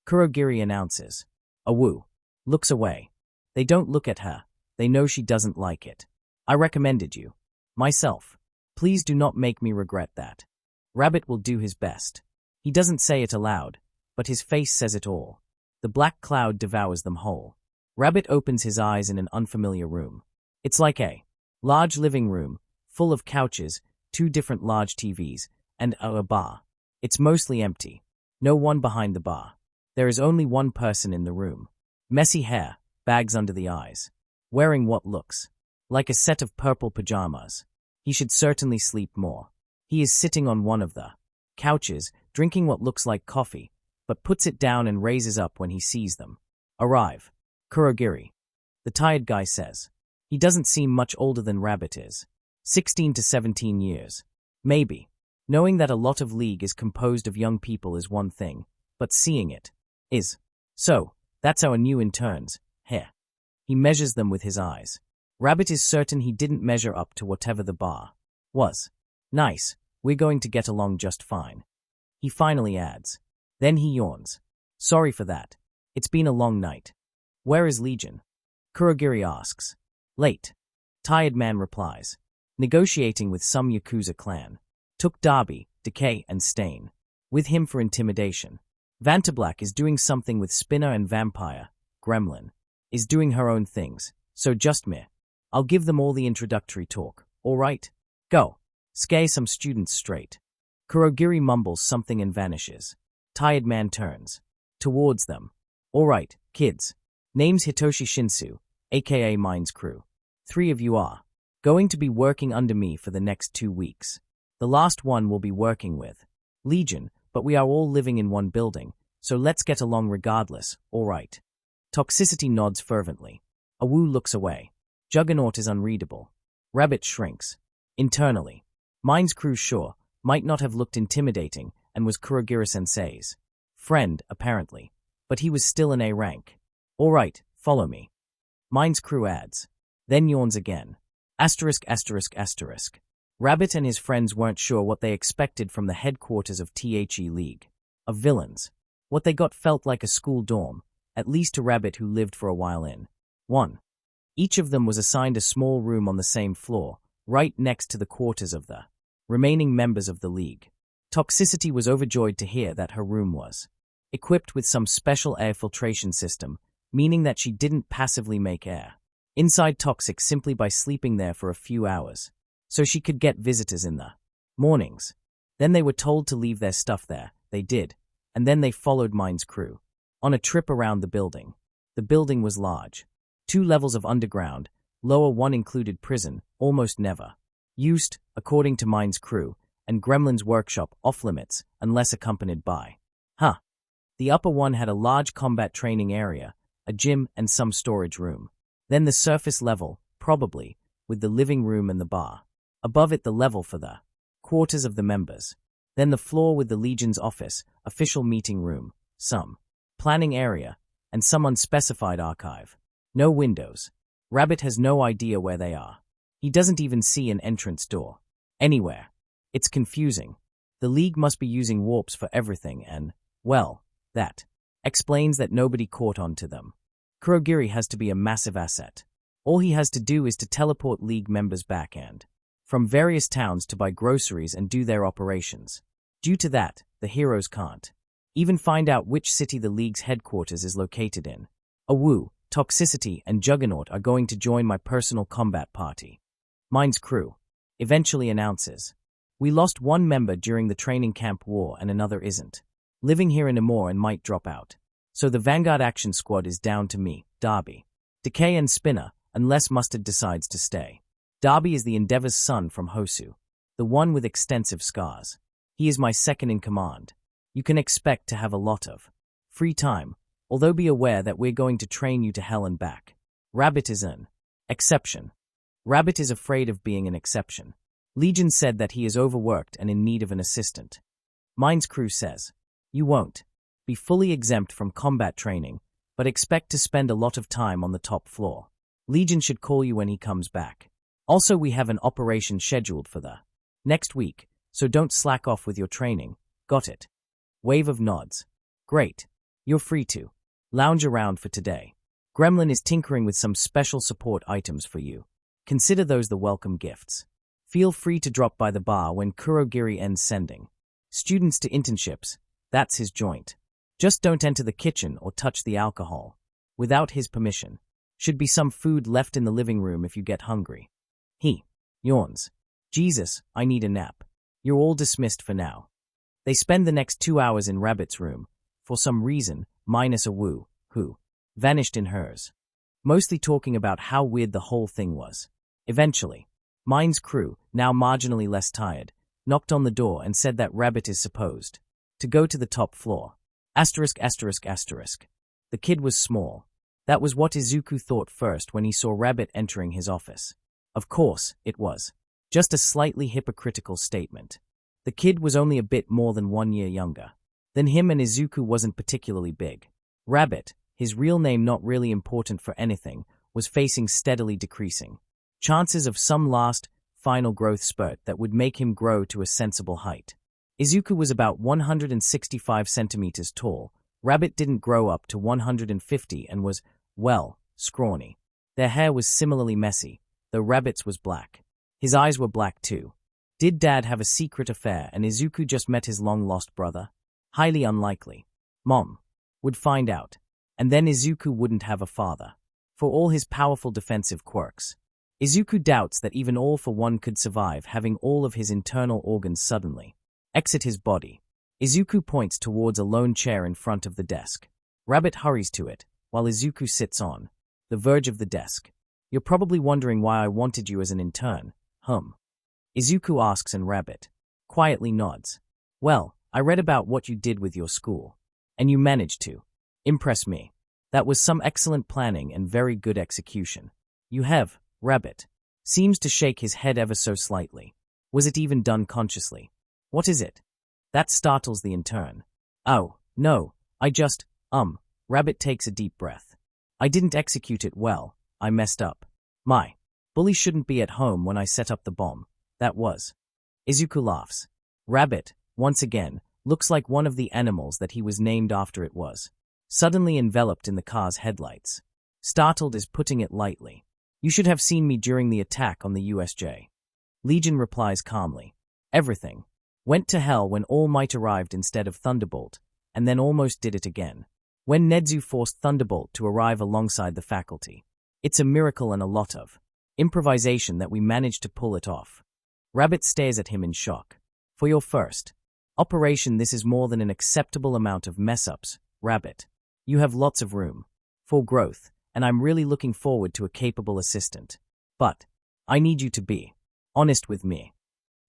Kurogiri announces. Awu looks away. They don't look at her. They know she doesn't like it. I recommended you. Myself. Please do not make me regret that. Rabbit will do his best. He doesn't say it aloud, but his face says it all. The black cloud devours them whole. Rabbit opens his eyes in an unfamiliar room. It's like a large living room, full of couches, 2 different large TVs, and a bar. It's mostly empty. No one behind the bar. There is only one person in the room. Messy hair, bags under the eyes. Wearing what looks like a set of purple pajamas. He should certainly sleep more. He is sitting on one of the couches, drinking what looks like coffee, but puts it down and raises up when he sees them arrive. Kurogiri. The tired guy says. He doesn't seem much older than Rabbit is. 16 to 17 years. Maybe. Knowing that a lot of League is composed of young people is one thing, but seeing it is. So, that's our new interns, here. He measures them with his eyes. Rabbit is certain he didn't measure up to whatever the bar was. Nice, we're going to get along just fine. He finally adds. Then he yawns. Sorry for that. It's been a long night. Where is Legion? Kurogiri asks. Late. Tired man replies. Negotiating with some yakuza clan. Took Darby, Decay, and Stain with him for intimidation. Vantablack is doing something with Spinner and Vampire. Gremlin is doing her own things. So just me. I'll give them all the introductory talk. All right? Go. Scare some students straight. Kurogiri mumbles something and vanishes. Tired man turns towards them. All right, kids. Name's Hitoshi Shinsu, aka Mind's Crew. 3 of you are going to be working under me for the next 2 weeks. The last one will be working with Legion, but we are all living in one building, so let's get along regardless, all right? Toxicity nods fervently. Awu looks away. Juggernaut is unreadable. Rabbit shrinks. Internally. Mind's Crew sure might not have looked intimidating and was Kurogiri-sensei's friend, apparently, but he was still in A rank. All right, follow me. Mind's Crew adds. Then yawns again. Asterisk. Rabbit and his friends weren't sure what they expected from the headquarters of The League of Villains. What they got felt like a school dorm, at least to Rabbit who lived for a while in one. Each of them was assigned a small room on the same floor, right next to the quarters of the remaining members of the League. Toxicity was overjoyed to hear that her room was equipped with some special air filtration system, meaning that she didn't passively make air inside toxic simply by sleeping there for a few hours, so she could get visitors in the mornings. Then they were told to leave their stuff there. They did, and then they followed Mine's crew on a trip around the building. The building was large. 2 levels of underground, lower one included prison, almost never used, according to Mine's crew, and Gremlin's workshop off-limits, unless accompanied by. The upper one had a large combat training area, a gym, and some storage room. Then the surface level, probably, with the living room and the bar. Above it the level for the quarters of the members. Then the floor with the Legion's office, official meeting room, some planning area, and some unspecified archive. No windows. Rabbit has no idea where they are. He doesn't even see an entrance door anywhere. It's confusing. The League must be using warps for everything and, well, that explains that nobody caught on to them. Kurogiri has to be a massive asset. All he has to do is to teleport League members back and from various towns to buy groceries and do their operations. Due to that, the heroes can't even find out which city the League's headquarters is located in. Awu, Toxicity, and Juggernaut are going to join my personal combat party. Mine's crew eventually announces. We lost one member during the training camp war and another isn't living here anymore and might drop out. So the Vanguard Action Squad is down to me, Darby, Decay, and Spinner, unless Mustard decides to stay. Darby is the Endeavor's son from Hosu, the one with extensive scars. He is my second in command. You can expect to have a lot of free time, although be aware that we're going to train you to hell and back. Rabbit is an exception. Rabbit is afraid of being an exception. Legion said that he is overworked and in need of an assistant. Mine's crew says, you won't be fully exempt from combat training, but expect to spend a lot of time on the top floor. Legion should call you when he comes back. Also, we have an operation scheduled for the next week, so don't slack off with your training. Got it? Wave of nods. Great. You're free to lounge around for today. Gremlin is tinkering with some special support items for you. Consider those the welcome gifts. Feel free to drop by the bar when Kurogiri ends sending students to internships. That's his joint. Just don't enter the kitchen or touch the alcohol without his permission. Should be some food left in the living room if you get hungry. He yawns. Jesus, I need a nap. You're all dismissed for now. They spend the next 2 hours in Rabbit's room, for some reason, minus Awu, who vanished in hers. Mostly talking about how weird the whole thing was. Eventually, Mine's crew, now marginally less tired, knocked on the door and said that Rabbit is supposed to go to the top floor. ******. The kid was small. That was what Izuku thought first when he saw Rabbit entering his office. Of course, it was just a slightly hypocritical statement. The kid was only a bit more than 1 year younger than him, and Izuku wasn't particularly big. Rabbit, his real name not really important for anything, was facing steadily decreasing chances of some last, final growth spurt that would make him grow to a sensible height. Izuku was about 165 centimeters tall. Rabbit didn't grow up to 150 and was, well, scrawny. Their hair was similarly messy, though Rabbit's was black. His eyes were black too. Did Dad have a secret affair and Izuku just met his long-lost brother? Highly unlikely. Mom would find out, and then Izuku wouldn't have a father. For all his powerful defensive quirks, Izuku doubts that even All for One could survive having all of his internal organs suddenly exit his body. Izuku points towards a lone chair in front of the desk. Rabbit hurries to it, while Izuku sits on the verge of the desk. You're probably wondering why I wanted you as an intern, Izuku asks, and Rabbit quietly nods. Well, I read about what you did with your school, and you managed to impress me. That was some excellent planning and very good execution. You have. Rabbit seems to shake his head ever so slightly. Was it even done consciously? What is it? That startles the intern. Oh, no, I just, Rabbit takes a deep breath. I didn't execute it well, I messed up. My bully shouldn't be at home when I set up the bomb. That was. Izuku laughs. Rabbit, once again, looks like one of the animals that he was named after. It was suddenly enveloped in the car's headlights. Startled is putting it lightly. You should have seen me during the attack on the USJ. Legion replies calmly. Everything. Went to hell when All Might arrived instead of Thunderbolt, and then almost did it again. When Nedzu forced Thunderbolt to arrive alongside the faculty. It's a miracle and a lot of improvisation that we managed to pull it off. Rabbit stares at him in shock. For your first operation, this is more than an acceptable amount of mess-ups, Rabbit. You have lots of room for growth, and I'm really looking forward to a capable assistant. But I need you to be honest with me.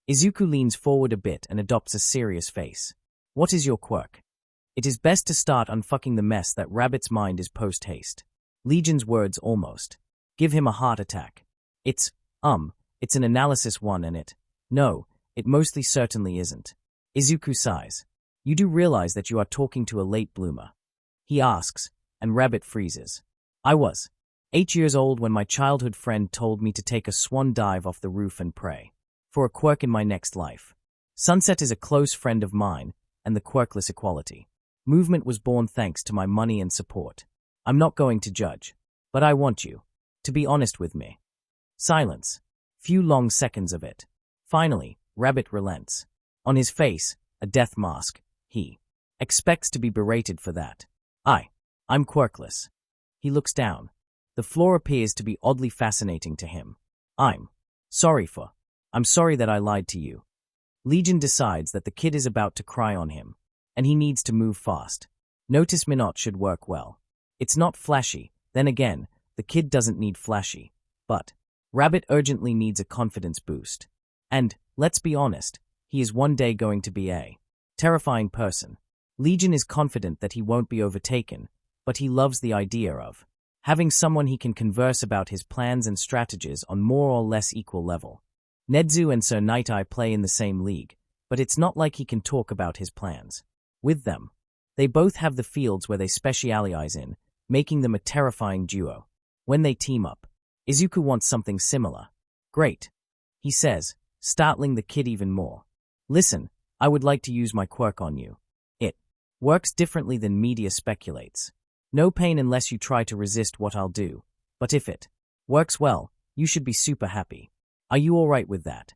Izuku leans forward a bit and adopts a serious face. What is your quirk? It is best to start unfucking the mess that Rabbit's mind is post-haste. Legion's words almost give him a heart attack. It's an analysis one and no, it mostly certainly isn't. Izuku sighs. You do realize that you are talking to a late bloomer? He asks, and Rabbit freezes. I was 8 years old when my childhood friend told me to take a swan dive off the roof and pray for a quirk in my next life. Sunset is a close friend of mine, and the quirkless equality movement was born thanks to my money and support. I'm not going to judge, but I want you to be honest with me. Silence. Few long seconds of it. Finally, Rabbit relents. On his face, a death mask. He expects to be berated for that. I'm quirkless. He looks down. The floor appears to be oddly fascinating to him. I'm sorry that I lied to you. Legion decides that the kid is about to cry on him, and he needs to move fast. Notice Minot should work well. It's not flashy, then again, the kid doesn't need flashy. But Rabbit urgently needs a confidence boost. And, let's be honest, he is one day going to be a terrifying person. Legion is confident that he won't be overtaken, but he loves the idea of having someone he can converse about his plans and strategies on more or less equal level. Nedzu and Sir Night-Eye play in the same league, but it's not like he can talk about his plans with them. They both have the fields where they specialize in, making them a terrifying duo. When they team up, Izuku wants something similar. Great, he says, startling the kid even more. Listen, I would like to use my quirk on you. It works differently than media speculates. No pain unless you try to resist what I'll do, but if it works well, you should be super happy. Are you alright with that?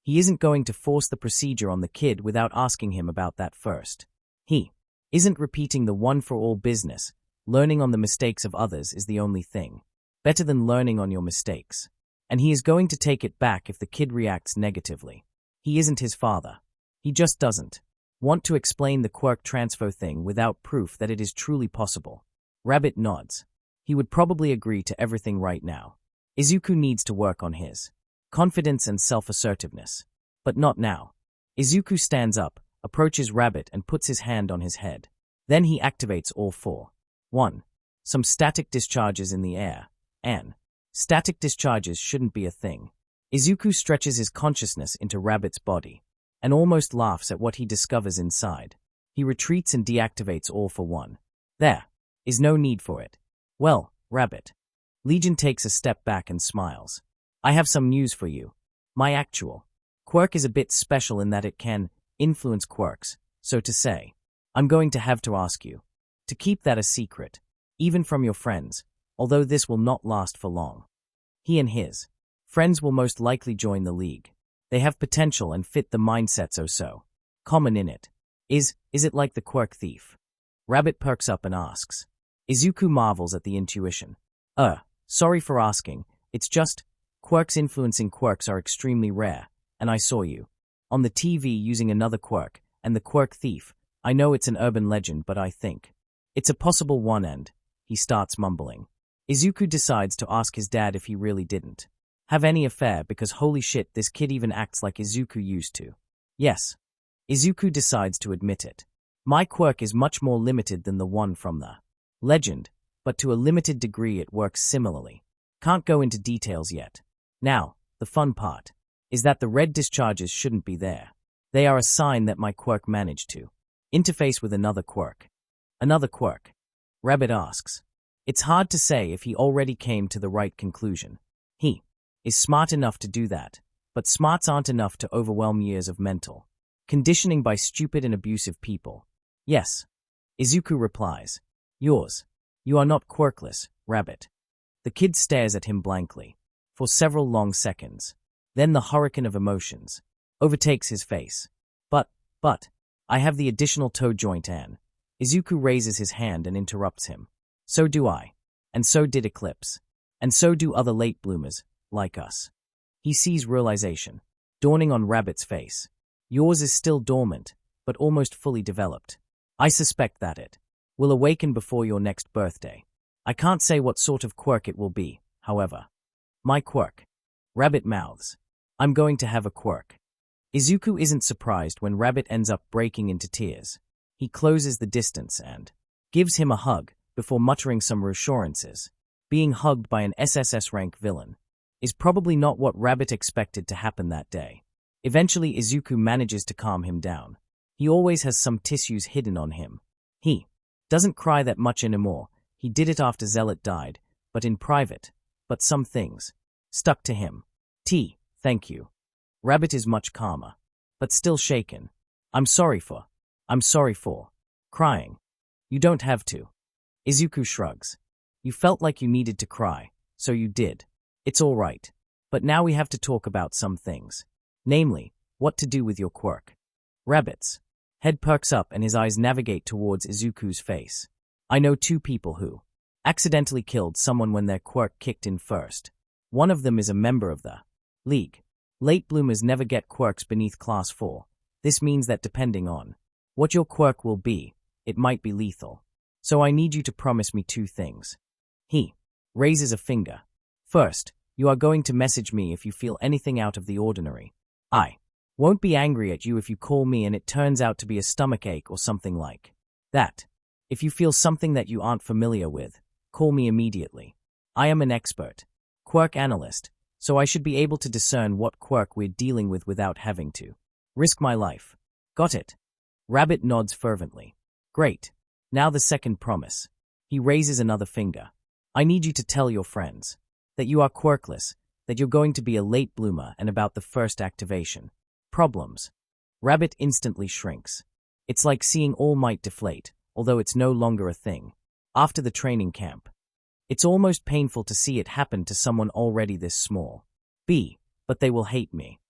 He isn't going to force the procedure on the kid without asking him about that first. He isn't repeating the one-for-all business. Learning on the mistakes of others is the only thing better than learning on your mistakes. And he is going to take it back if the kid reacts negatively. He isn't his father. He just doesn't want to explain the quirk transfer thing without proof that it is truly possible. Rabbit nods. He would probably agree to everything right now. Izuku needs to work on his confidence and self-assertiveness. But not now. Izuku stands up, approaches Rabbit and puts his hand on his head. Then he activates all four. 1. Some static discharges in the air. And static discharges shouldn't be a thing. Izuku stretches his consciousness into Rabbit's body and almost laughs at what he discovers inside. He retreats and deactivates all for 1. There is no need for it. Well, Rabbit. Legion takes a step back and smiles. I have some news for you. My actual quirk is a bit special in that it can influence quirks, so to say. I'm going to have to ask you to keep that a secret, even from your friends, although this will not last for long. He and his friends will most likely join the league. They have potential and fit the mindset so common in it. Is it like the quirk thief? Rabbit perks up and asks. Izuku marvels at the intuition. Sorry for asking, it's just, quirks influencing quirks are extremely rare, and I saw you on the TV using another quirk, and the quirk thief. I know it's an urban legend, but I think it's a possible one and he starts mumbling. Izuku decides to ask his dad if he really didn't have any affair because holy shit, this kid even acts like Izuku used to. Yes. Izuku decides to admit it. My quirk is much more limited than the one from the legend, but to a limited degree it works similarly. Can't go into details yet. Now, the fun part is that the red discharges shouldn't be there. They are a sign that my quirk managed to interface with another quirk. Another quirk? Rabbit asks. It's hard to say if he already came to the right conclusion. He is smart enough to do that, but smarts aren't enough to overwhelm years of mental conditioning by stupid and abusive people. Yes. Izuku replies. Yours. You are not quirkless, Rabbit. The kid stares at him blankly for several long seconds. Then the hurricane of emotions overtakes his face. But, I have the additional toe joint and Izuku raises his hand and interrupts him. So do I. And so did Eclipse. And so do other late bloomers, like us. He sees realization dawning on Rabbit's face. Yours is still dormant, but almost fully developed. I suspect that it will awaken before your next birthday. I can't say what sort of quirk it will be, however. My quirk. Rabbit mouths. I'm going to have a quirk. Izuku isn't surprised when Rabbit ends up breaking into tears. He closes the distance and gives him a hug before muttering some reassurances. Being hugged by an SSS rank villain is probably not what Rabbit expected to happen that day. Eventually, Izuku manages to calm him down. He always has some tissues hidden on him. He doesn't cry that much anymore. He did it after Zealot died, but in private. But some things stuck to him. Thank you. Rabbit is much calmer, but still shaken. I'm sorry for crying. You don't have to. Izuku shrugs. You felt like you needed to cry, so you did. It's all right. But now we have to talk about some things. Namely, what to do with your quirk. Rabbit's head perks up and his eyes navigate towards Izuku's face. I know 2 people who accidentally killed someone when their quirk kicked in first. One of them is a member of the League. Late bloomers never get quirks beneath Class 4. This means that depending on what your quirk will be, it might be lethal. So I need you to promise me 2 things. He raises a finger. First, you are going to message me if you feel anything out of the ordinary. I won't be angry at you if you call me and it turns out to be a stomachache or something like that. If you feel something that you aren't familiar with, call me immediately. I am an expert quirk analyst, so I should be able to discern what quirk we're dealing with without having to risk my life. Got it? Rabbit nods fervently. Great. Now the second promise. He raises another finger. I need you to tell your friends that you are quirkless, that you're going to be a late bloomer, and about the first activation. Problems. Rabbit instantly shrinks. It's like seeing All Might deflate, although it's no longer a thing. After the training camp. It's almost painful to see it happen to someone already this small. But they will hate me.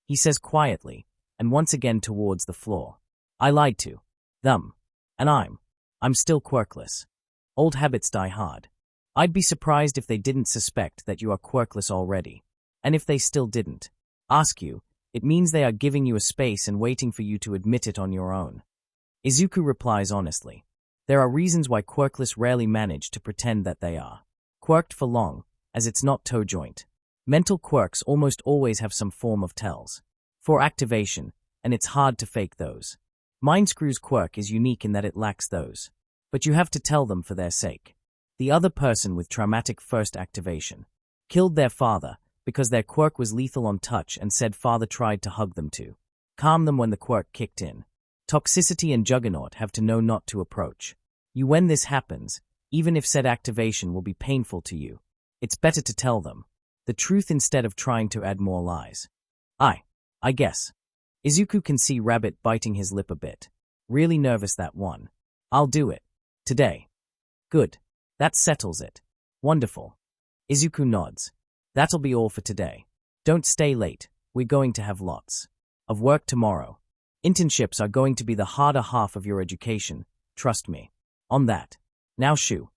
He says quietly, and once again towards the floor. I lied to them. And I'm still quirkless. Old habits die hard. I'd be surprised if they didn't suspect that you are quirkless already. And if they still didn't ask you, it means they are giving you a space and waiting for you to admit it on your own. Izuku replies honestly. There are reasons why quirkless rarely manage to pretend that they are quirked for long, as it's not toe joint. Mental quirks almost always have some form of tells for activation, and it's hard to fake those. Mindscrew's quirk is unique in that it lacks those, but you have to tell them for their sake. The other person with traumatic first activation killed their father because their quirk was lethal on touch and said father tried to hug them to calm them when the quirk kicked in. Toxicity and Juggernaut have to know not to approach you when this happens, even if said activation will be painful to you. It's better to tell them the truth instead of trying to add more lies. I guess. Izuku can see Rabbit biting his lip a bit. Really nervous that one. I'll do it. Today. Good. That settles it. Wonderful. Izuku nods. That'll be all for today. Don't stay late. We're going to have lots of work tomorrow. Internships are going to be the harder half of your education. Trust me. On that. Now shoo.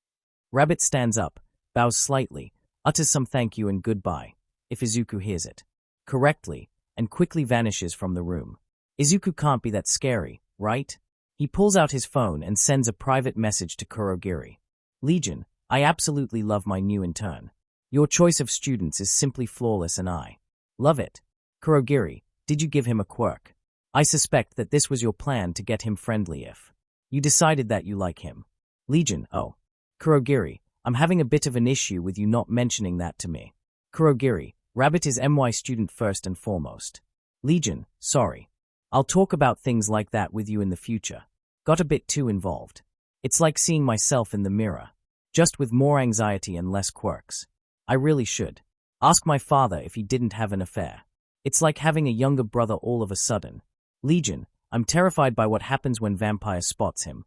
Rabbit stands up, bows slightly, utters some thank you and goodbye, if Izuku hears it correctly, and quickly vanishes from the room. Izuku can't be that scary, right? He pulls out his phone and sends a private message to Kurogiri. Legion, I absolutely love my new intern. Your choice of students is simply flawless and I love it. Kurogiri, did you give him a quirk? I suspect that this was your plan to get him friendly if you decided that you like him. Legion, oh. Kurogiri, I'm having a bit of an issue with you not mentioning that to me. Kurogiri, Rabbit is MY student first and foremost. Legion, sorry. I'll talk about things like that with you in the future. Got a bit too involved. It's like seeing myself in the mirror, just with more anxiety and less quirks. I really should ask my father if he didn't have an affair. It's like having a younger brother all of a sudden. Legion, I'm terrified by what happens when Vampire spots him.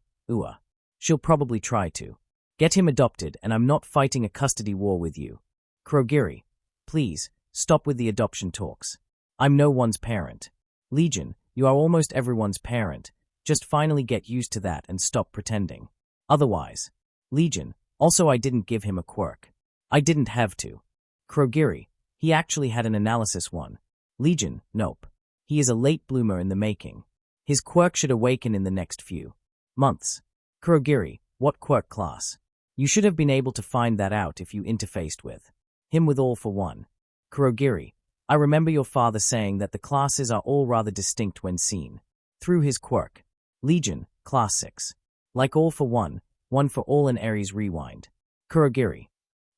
She'll probably try to get him adopted, and I'm not fighting a custody war with you. Kurogiri, please, Stop with the adoption talks. I'm no one's parent. Legion, you are almost everyone's parent. Just finally get used to that and stop pretending. Otherwise. Legion, also I didn't give him a quirk. I didn't have to. Kurogiri, he actually had an analysis one. Legion, nope. He is a late bloomer in the making. His quirk should awaken in the next few months. Kurogiri, what quirk class? You should have been able to find that out if you interfaced with him with all for one. Kurogiri, I remember your father saying that the classes are all rather distinct when seen through his quirk. Legion, class 6. Like all for one for all and Aries rewind. Kurogiri.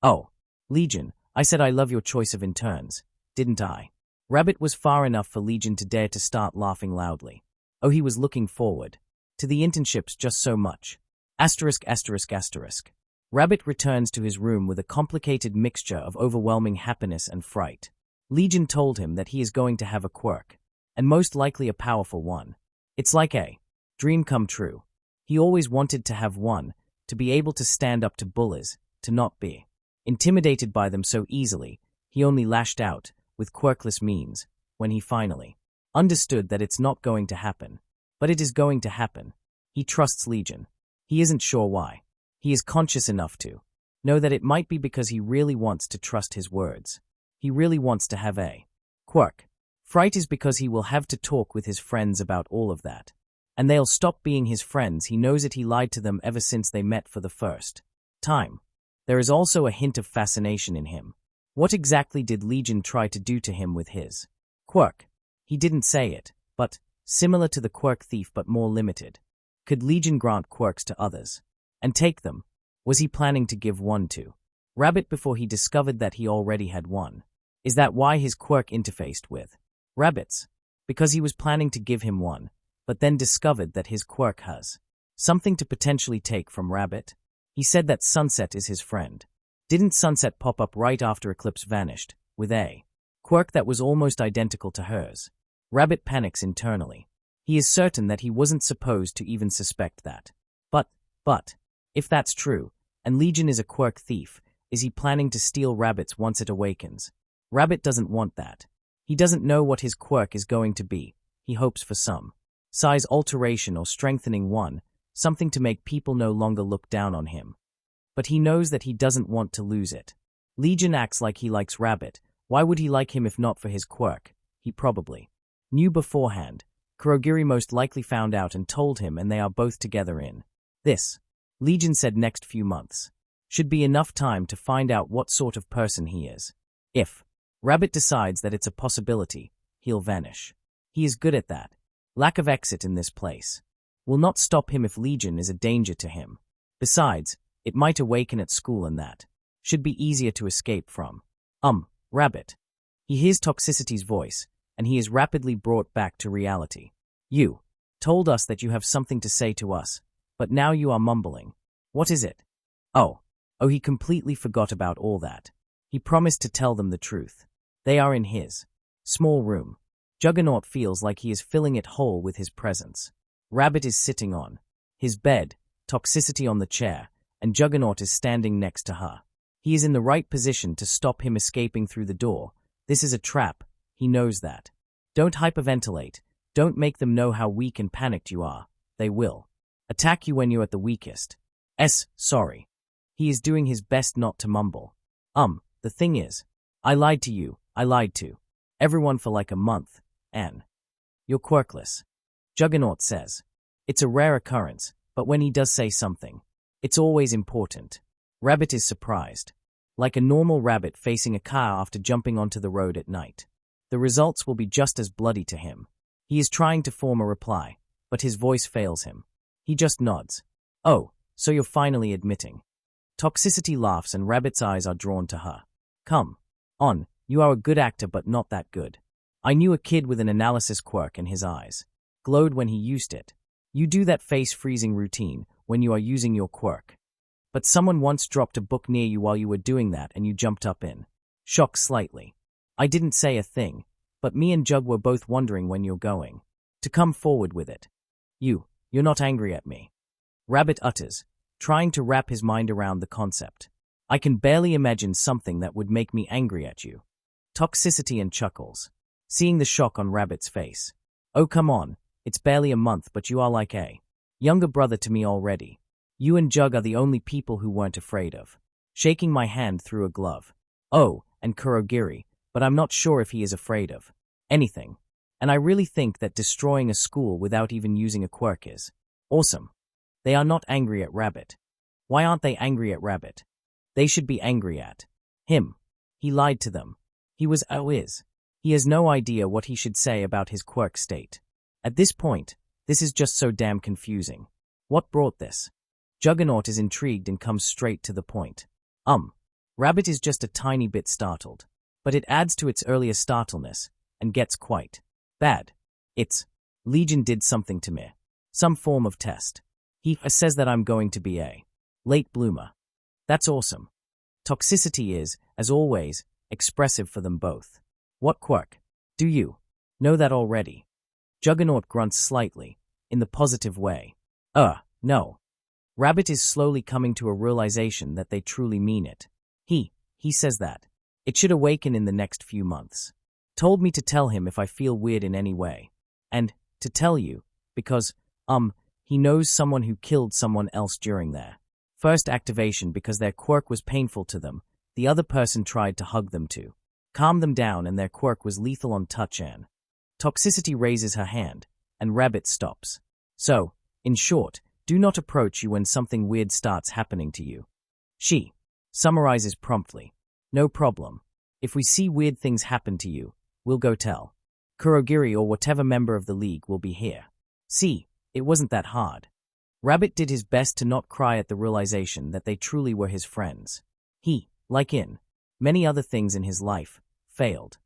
Oh, Legion, I said I love your choice of interns, didn't I? Rabbit was far enough for Legion to dare to start laughing loudly. Oh, he was looking forward to the internships just so much. Asterisk. Rabbit returns to his room with a complicated mixture of overwhelming happiness and fright. Legion told him that he is going to have a quirk, and most likely a powerful one. It's like a dream come true. He always wanted to have one, to be able to stand up to bullies, to not be intimidated by them so easily. He only lashed out, with quirkless means, when he finally understood that it's not going to happen. But it is going to happen. He trusts Legion. He isn't sure why. He is conscious enough to know that it might be because he really wants to trust his words. He really wants to have a quirk. Fright is because he will have to talk with his friends about all of that. And they'll stop being his friends. He knows it. He lied to them ever since they met for the first time. There is also a hint of fascination in him. What exactly did Legion try to do to him with his quirk? He didn't say it, but similar to the quirk thief but more limited. Could Legion grant quirks to others and take them? Was he planning to give one to Rabbit before he discovered that he already had one? Is that why his quirk interfaced with Rabbit's? Because he was planning to give him one, but then discovered that his quirk has something to potentially take from Rabbit? He said that Sunset is his friend. Didn't Sunset pop up right after Eclipse vanished, with a quirk that was almost identical to hers? Rabbit panics internally. He is certain that he wasn't supposed to even suspect that. But, if that's true, and Legion is a quirk thief, is he planning to steal Rabbit's once it awakens? Rabbit doesn't want that. He doesn't know what his quirk is going to be. He hopes for some size alteration or strengthening one, something to make people no longer look down on him. But he knows that he doesn't want to lose it. Legion acts like he likes Rabbit. Why would he like him if not for his quirk? He probably knew beforehand. Kurogiri most likely found out and told him, and they are both together in this. Legion said next few months should be enough time to find out what sort of person he is. If Rabbit decides that it's a possibility, he'll vanish. He is good at that. Lack of exit in this place will not stop him if Legion is a danger to him. Besides, it might awaken at school and that should be easier to escape from. Rabbit. He hears Toxicity's voice, and he is rapidly brought back to reality. You told us that you have something to say to us, but now you are mumbling. What is it? Oh, he completely forgot about all that. He promised to tell them the truth. They are in his small room. Juggernaut feels like he is filling it whole with his presence. Rabbit is sitting on his bed, Toxicity on the chair, and Juggernaut is standing next to her. He is in the right position to stop him escaping through the door. This is a trap. He knows that. Don't hyperventilate. Don't make them know how weak and panicked you are. They will attack you when you're at the weakest. Sorry. He is doing his best not to mumble. The thing is, I lied to you. I lied to everyone for like a month, and you're quirkless. Juggernaut says. It's a rare occurrence, but when he does say something, it's always important. Rabbit is surprised. Like a normal rabbit facing a car after jumping onto the road at night. The results will be just as bloody to him. He is trying to form a reply, but his voice fails him. He just nods. Oh, so you're finally admitting. Toxicity laughs and Rabbit's eyes are drawn to her. Come on, you are a good actor but not that good. I knew a kid with an analysis quirk and his eyes glowed when he used it. You do that face-freezing routine when you are using your quirk. But someone once dropped a book near you while you were doing that and you jumped up in shock slightly. I didn't say a thing, but me and Jug were both wondering when you're going to come forward with it. You're not angry at me. Rabbit utters, trying to wrap his mind around the concept. I can barely imagine something that would make me angry at you. Toxicity and chuckles. Seeing the shock on Rabbit's face. Oh come on, it's barely a month but you are like a younger brother to me already. You and Jug are the only people who weren't afraid of shaking my hand through a glove. Oh, and Kurogiri, but I'm not sure if he is afraid of anything. And I really think that destroying a school without even using a quirk is awesome. They are not angry at Rabbit. Why aren't they angry at Rabbit? They should be angry at him. He lied to them. He has no idea what he should say about his quirk state. At this point, this is just so damn confusing. What brought this? Juggernaut is intrigued and comes straight to the point. Rabbit is just a tiny bit startled, but it adds to its earlier startleness and gets quite bad. It's Legion did something to me. Some form of test. He says that I'm going to be a late bloomer. That's awesome. Toxicity is, as always, expressive for them both. What quirk? Do you know that already? Juggernaut grunts slightly, in the positive way. No. Rabbit is slowly coming to a realization that they truly mean it. He says that it should awaken in the next few months. Told me to tell him if I feel weird in any way. And to tell you, because, he knows someone who killed someone else during their first activation because their quirk was painful to them. The other person tried to hug them to calm them down and their quirk was lethal on touch and Toxicity raises her hand, and Rabbit stops. So, in short, do not approach you when something weird starts happening to you. She summarizes promptly. No problem. If we see weird things happen to you, we'll go tell Kurogiri or whatever member of the league will be here. See, it wasn't that hard. Rabbit did his best to not cry at the realization that they truly were his friends. He, like in many other things in his life, failed.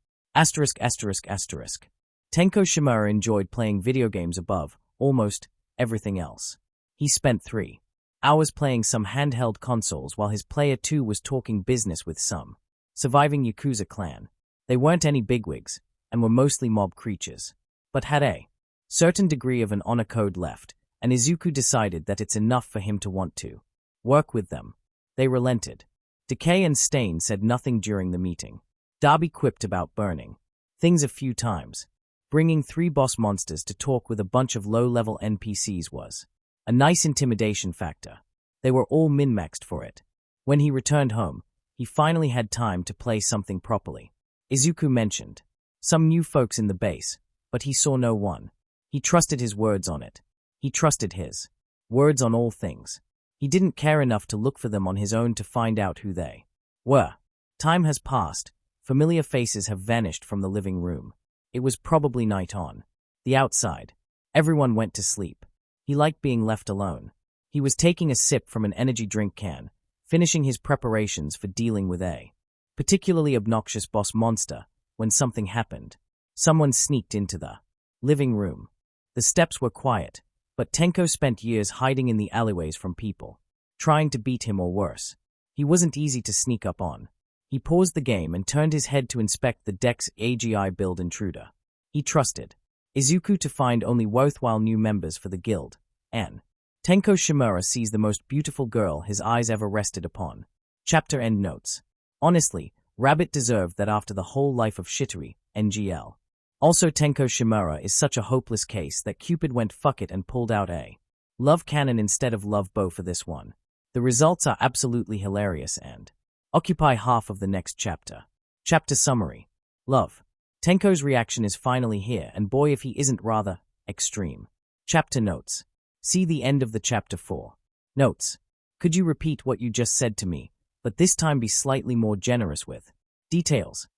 Tenko Shimura enjoyed playing video games above almost everything else. He spent 3 hours playing some handheld consoles while his player 2 was talking business with some surviving yakuza clan. They weren't any bigwigs, and were mostly mob creatures, but had a certain degree of an honor code left, and Izuku decided that it's enough for him to want to work with them. They relented. Decay and Stain said nothing during the meeting. Darby quipped about burning things a few times. Bringing 3 boss monsters to talk with a bunch of low-level NPCs was a nice intimidation factor. They were all min-maxed for it. When he returned home, he finally had time to play something properly. Izuku mentioned some new folks in the base, but he saw no one. He trusted his words on it. He trusted his words on all things. He didn't care enough to look for them on his own to find out who they were. Time has passed. Familiar faces have vanished from the living room. It was probably night on the outside. Everyone went to sleep. He liked being left alone. He was taking a sip from an energy drink can, finishing his preparations for dealing with a particularly obnoxious boss monster, when something happened. Someone sneaked into the living room. The steps were quiet, but Tenko spent years hiding in the alleyways from people, trying to beat him or worse. He wasn't easy to sneak up on. He paused the game and turned his head to inspect the deck's AGI build intruder. He trusted Izuku to find only worthwhile new members for the guild, and Tenko Shimura sees the most beautiful girl his eyes ever rested upon. Chapter end notes. Honestly, Rabbit deserved that after the whole life of Shitoi, NGL. Also Tenko Shimura is such a hopeless case that Cupid went fuck it and pulled out a love cannon instead of love bow for this one. The results are absolutely hilarious and occupy half of the next chapter. Chapter summary. Love. Tenko's reaction is finally here, and boy if he isn't rather extreme. Chapter notes. See the end of the chapter 4. Notes. Could you repeat what you just said to me, but this time be slightly more generous with details?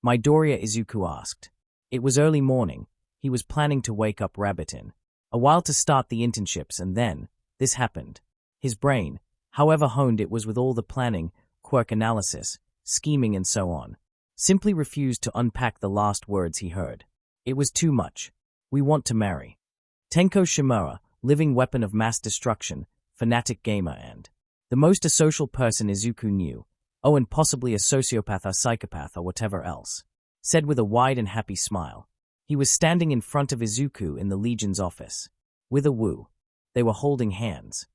Midoriya Izuku asked. It was early morning. He was planning to wake up Rabbit in a while to start the internships, and then this happened. His brain, however honed it was with all the planning, quirk analysis, scheming and so on, simply refused to unpack the last words he heard. It was too much. We want to marry. Tenko Shimura, living weapon of mass destruction, fanatic gamer and the most asocial person Izuku knew, oh and possibly a sociopath or psychopath or whatever else, said with a wide and happy smile. He was standing in front of Izuku in the Legion's office. With a woo. They were holding hands.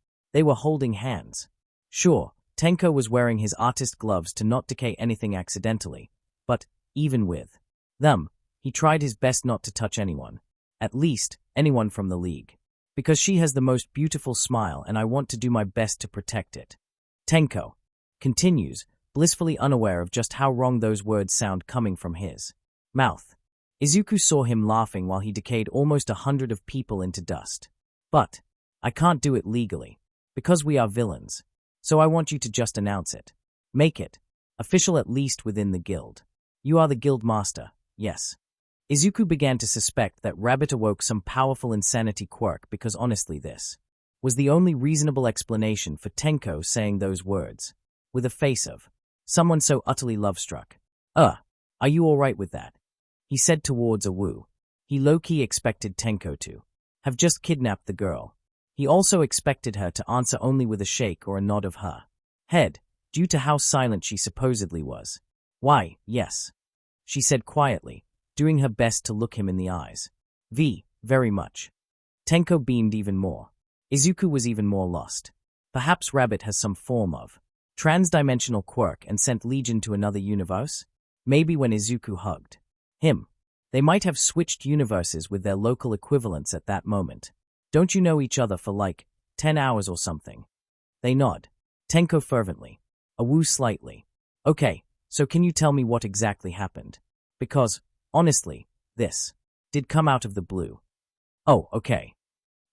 Sure, Tenko was wearing his artist gloves to not decay anything accidentally, but Even with them, he tried his best not to touch anyone. At least, anyone from the league. Because she has the most beautiful smile and I want to do my best to protect it. Tenko continues, blissfully unaware of just how wrong those words sound coming from his mouth. Izuku saw him laughing while he decayed almost 100 of people into dust. But I can't do it legally. Because we are villains. So I want you to just announce it. Make it official, at least within the guild. You are the guild master, yes. Izuku began to suspect that Rabbit awoke some powerful insanity quirk because honestly this was the only reasonable explanation for Tenko saying those words, with a face of someone so utterly love-struck. Are you alright with that? He said towards Awu. He low-key expected Tenko to have just kidnapped the girl. He also expected her to answer only with a shake or a nod of her head, due to how silent she supposedly was. Why, yes, she said quietly, doing her best to look him in the eyes. Very much. Tenko beamed even more. Izuku was even more lost. Perhaps Rabbit has some form of trans-dimensional quirk and sent Legion to another universe? Maybe when Izuku hugged him, they might have switched universes with their local equivalents at that moment. Don't you know each other for like 10 hours or something? They nod. Tenko fervently. Awu slightly. Okay, so can you tell me what exactly happened? Because, honestly, this did come out of the blue. Oh, okay.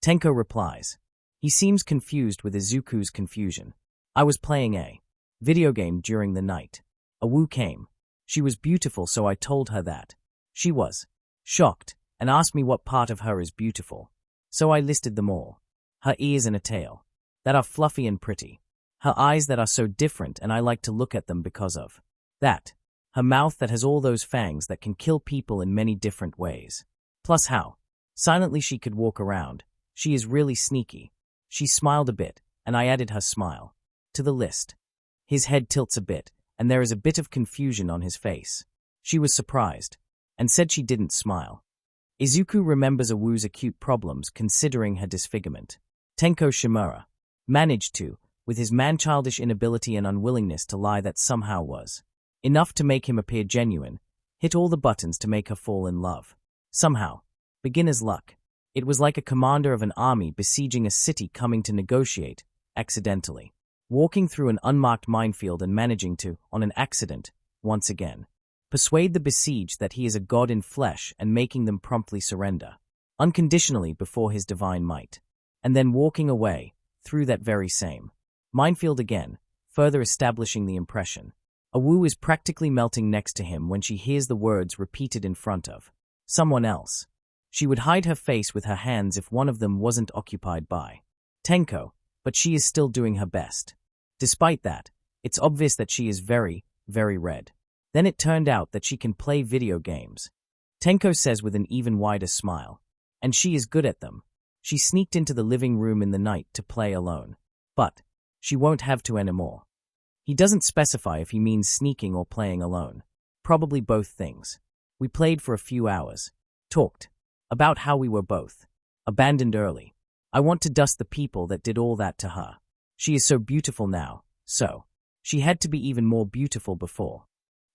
Tenko replies. He seems confused with Izuku's confusion. I was playing a video game during the night. Awu came. She was beautiful, so I told her that. She was shocked and asked me what part of her is beautiful. So I listed them all. Her ears and a tail that are fluffy and pretty. Her eyes that are so different and I like to look at them because of that. Her mouth that has all those fangs that can kill people in many different ways. Plus how silently she could walk around. She is really sneaky. She smiled a bit, and I added her smile to the list. His head tilts a bit, and there is a bit of confusion on his face. She was surprised, and said she didn't smile. Izuku remembers Awu's acute problems considering her disfigurement. Tenko Shimura managed to, with his man-childish inability and unwillingness to lie that somehow was enough to make him appear genuine, hit all the buttons to make her fall in love. Somehow. Beginner's luck. It was like a commander of an army besieging a city coming to negotiate, accidentally. Walking through an unmarked minefield and managing to, on an accident, once again, persuade the besieged that he is a god in flesh and making them promptly surrender, unconditionally before his divine might. And then walking away, through that very same minefield again, further establishing the impression. Awu is practically melting next to him when she hears the words repeated in front of someone else. She would hide her face with her hands if one of them wasn't occupied by Tenko, but she is still doing her best. Despite that, it's obvious that she is very, very red. Then it turned out that she can play video games. Tenko says with an even wider smile. And she is good at them. She sneaked into the living room in the night to play alone. But she won't have to anymore. He doesn't specify if he means sneaking or playing alone. Probably both things. We played for a few hours. Talked about how we were both abandoned early. I want to dust the people that did all that to her. She is so beautiful now, so she had to be even more beautiful before.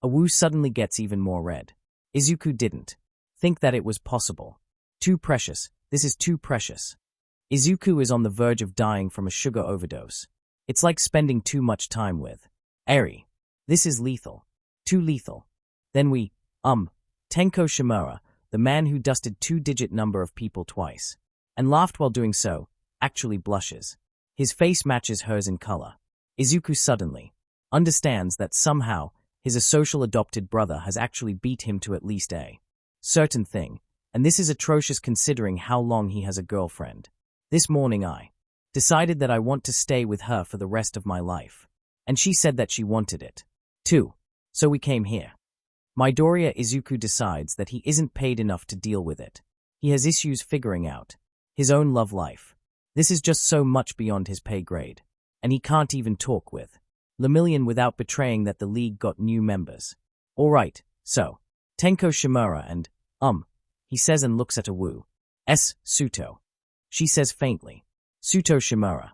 Awu suddenly gets even more red. Izuku didn't think that it was possible. Too precious, this is too precious. Izuku is on the verge of dying from a sugar overdose. It's like spending too much time with Eri. This is lethal. Too lethal. Then Tenko Shimura, the man who dusted two-digit number of people twice, and laughed while doing so, actually blushes. His face matches hers in color. Izuku suddenly understands that somehow his asocial adopted brother has actually beat him to at least a certain thing, and this is atrocious considering how long he has a girlfriend. This morning I decided that I want to stay with her for the rest of my life, and she said that she wanted it too, so we came here. Midoriya Izuku decides that he isn't paid enough to deal with it. He has issues figuring out his own love life. This is just so much beyond his pay grade, and he can't even talk with Lemillion without betraying that the league got new members. Alright, so, Tenko Shimura and, he says and looks at Awu. Suto. She says faintly. Suto Shimura.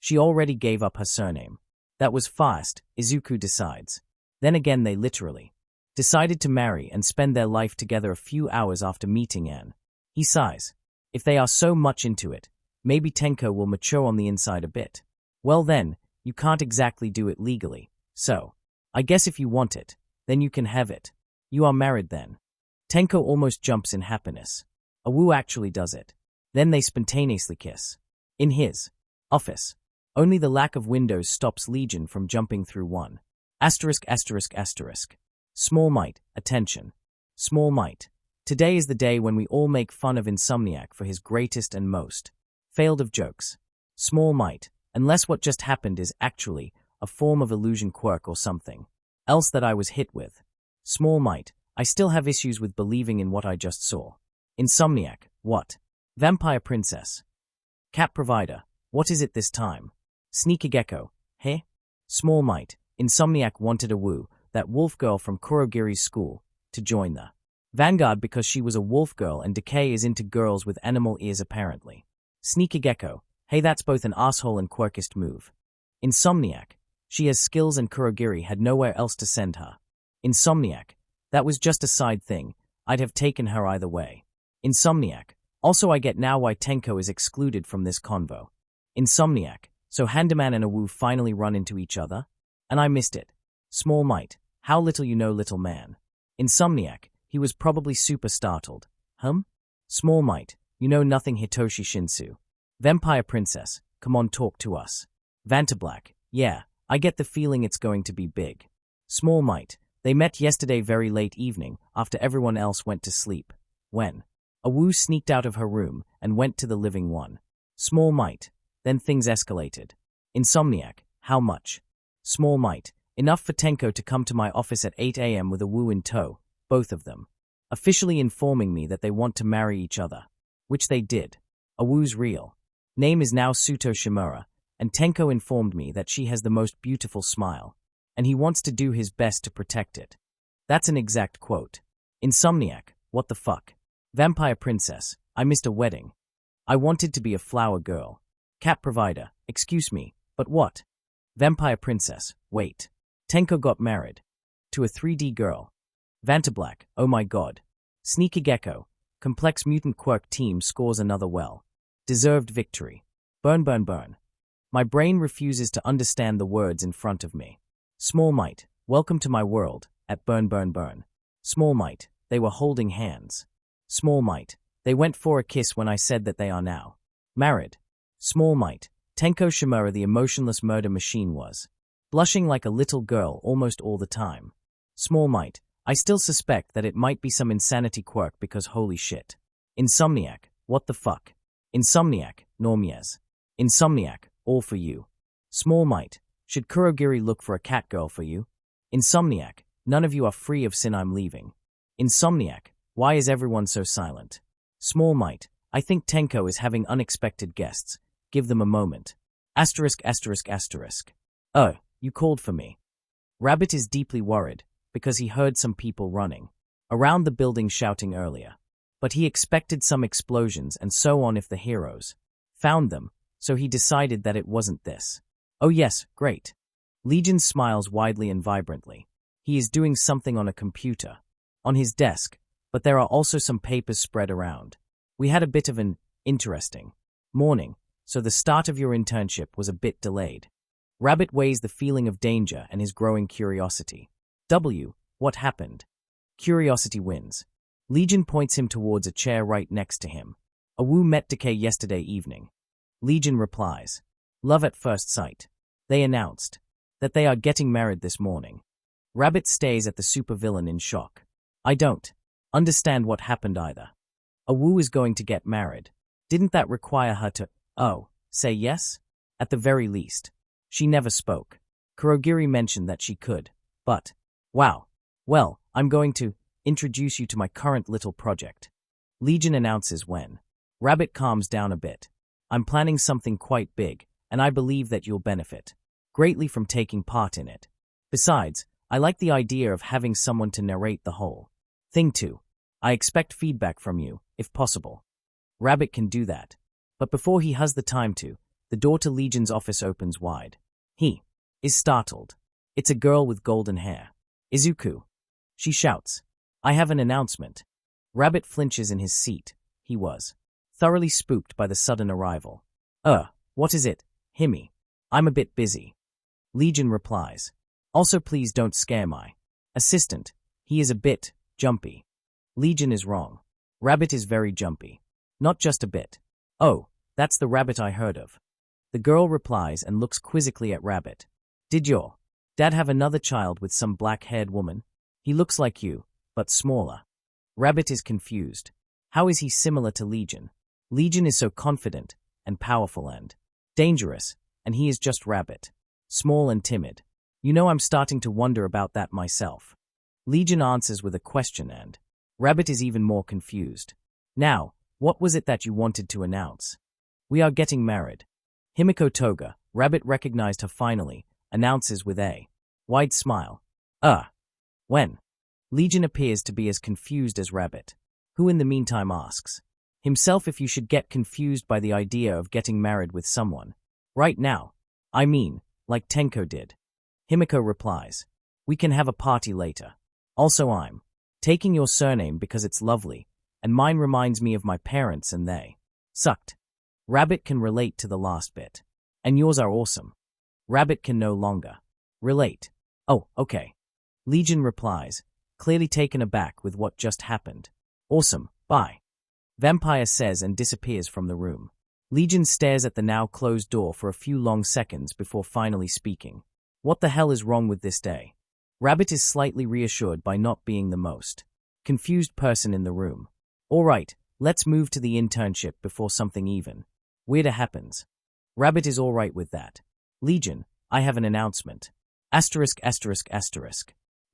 She already gave up her surname. That was fast, Izuku decides. Then again they literally decided to marry and spend their life together a few hours after meeting Anne. He sighs. If they are so much into it, maybe Tenko will mature on the inside a bit. Well then, you can't exactly do it legally, so I guess if you want it, then you can have it. You are married then. Tenko almost jumps in happiness. Awu actually does it. Then they spontaneously kiss. In his office. Only the lack of windows stops Legion from jumping through one. Asterisk asterisk asterisk. Small Might, attention. Small Might. Today is the day when we all make fun of Insomniac for his greatest and most failed of jokes. Small Might, unless what just happened is actually a form of illusion quirk or something else that I was hit with. Small Might, I still have issues with believing in what I just saw. Insomniac, what? Vampire Princess. Cat Provider, what is it this time? Sneaky Gecko, hey? Small Might, Insomniac wanted Awu, that wolf girl from Kurogiri's school, to join the Vanguard because she was a wolf girl and Decay is into girls with animal ears apparently. Sneaky Gecko, hey, that's both an asshole and quirkist move. Insomniac, she has skills and Kurogiri had nowhere else to send her. Insomniac, that was just a side thing, I'd have taken her either way. Insomniac, also I get now why Tenko is excluded from this convo. Insomniac, so Handaman and Awu finally run into each other? And I missed it. Small Might, how little you know, little man. Insomniac, he was probably super startled. Small Might, you know nothing, Hitoshi Shinsu. Vampire Princess, come on, talk to us. Vantablack, yeah, I get the feeling it's going to be big. Small Might, they met yesterday very late evening after everyone else went to sleep. When Awu sneaked out of her room and went to the living one. Small Might, then things escalated. Insomniac, how much? Small Might, enough for Tenko to come to my office at 8 a.m. with Awu in tow, both of them, officially informing me that they want to marry each other. Which they did. Awu's real name is now Suto Shimura, and Tenko informed me that she has the most beautiful smile, and he wants to do his best to protect it. That's an exact quote. Insomniac, what the fuck? Vampire Princess, I missed a wedding. I wanted to be a flower girl. Cat Provider, excuse me, but what? Vampire Princess, wait. Tenko got married. To a 3D girl. Vantablack, oh my god. Sneaky Gecko, Complex Mutant Quirk team scores another well-deserved victory. Burn, burn, burn. My brain refuses to understand the words in front of me. Small Might, welcome to my world, at burn, burn, burn. Small Might, they were holding hands. Small Might, they went for a kiss when I said that they are now married. Small Might, Tenko Shimura the emotionless murder machine was blushing like a little girl almost all the time. Small Might, I still suspect that it might be some insanity quirk because holy shit. Insomniac, what the fuck? Insomniac, Normies. Insomniac, all for you. Small Might, should Kurogiri look for a cat girl for you? Insomniac, none of you are free of sin, I'm leaving. Insomniac, why is everyone so silent? Small Might, I think Tenko is having unexpected guests. Give them a moment. Asterisk asterisk asterisk. Oh, you called for me. Rabbit is deeply worried, because he heard some people running around the building shouting earlier. But he expected some explosions and so on if the heroes found them, so he decided that it wasn't this. Oh yes, great. Legion smiles widely and vibrantly. He is doing something on a computer, on his desk, but there are also some papers spread around. We had a bit of an interesting morning, so the start of your internship was a bit delayed. Rabbit weighs the feeling of danger and his growing curiosity. What happened? Curiosity wins. Legion points him towards a chair right next to him. Awu met Decay yesterday evening. Legion replies, love at first sight. They announced that they are getting married this morning. Rabbit stays at the supervillain in shock. I don't understand what happened either. Awu is going to get married. Didn't that require her to, say yes? At the very least. She never spoke. Kurogiri mentioned that she could, but wow. Well, I'm going to introduce you to my current little project. Legion announces when Rabbit calms down a bit. I'm planning something quite big, and I believe that you'll benefit greatly from taking part in it. Besides, I like the idea of having someone to narrate the whole thing to. I expect feedback from you, if possible. Rabbit can do that. But before he has the time to, the door to Legion's office opens wide. He is startled. It's a girl with golden hair. Izuku. She shouts, I have an announcement. Rabbit flinches in his seat. He was thoroughly spooked by the sudden arrival. What is it, Himi? I'm a bit busy. Legion replies. Also please don't scare my assistant. He is a bit jumpy. Legion is wrong. Rabbit is very jumpy. Not just a bit. Oh, that's the rabbit I heard of. The girl replies and looks quizzically at Rabbit. Did your dad have another child with some black-haired woman? He looks like you, but smaller. Rabbit is confused. How is he similar to Legion? Legion is so confident and powerful and dangerous, and he is just Rabbit. Small and timid. You know, I'm starting to wonder about that myself. Legion answers with a question and Rabbit is even more confused. Now, what was it that you wanted to announce? We are getting married. Himiko Toga, Rabbit recognized her finally, announces with a wide smile. When? Legion appears to be as confused as Rabbit, who in the meantime asks himself if you should get confused by the idea of getting married with someone. Right now. I mean, like Tenko did. Himiko replies. We can have a party later. Also I'm taking your surname because it's lovely, and mine reminds me of my parents and they sucked. Rabbit can relate to the last bit. And yours are awesome. Rabbit can no longer relate. Oh, okay. Legion replies, clearly taken aback with what just happened. Awesome, bye. Vampire says and disappears from the room. Legion stares at the now closed door for a few long seconds before finally speaking. What the hell is wrong with this day? Rabbit is slightly reassured by not being the most confused person in the room. All right, let's move to the internship before something even weirder happens. Rabbit is all right with that. Legion, I have an announcement. Asterisk.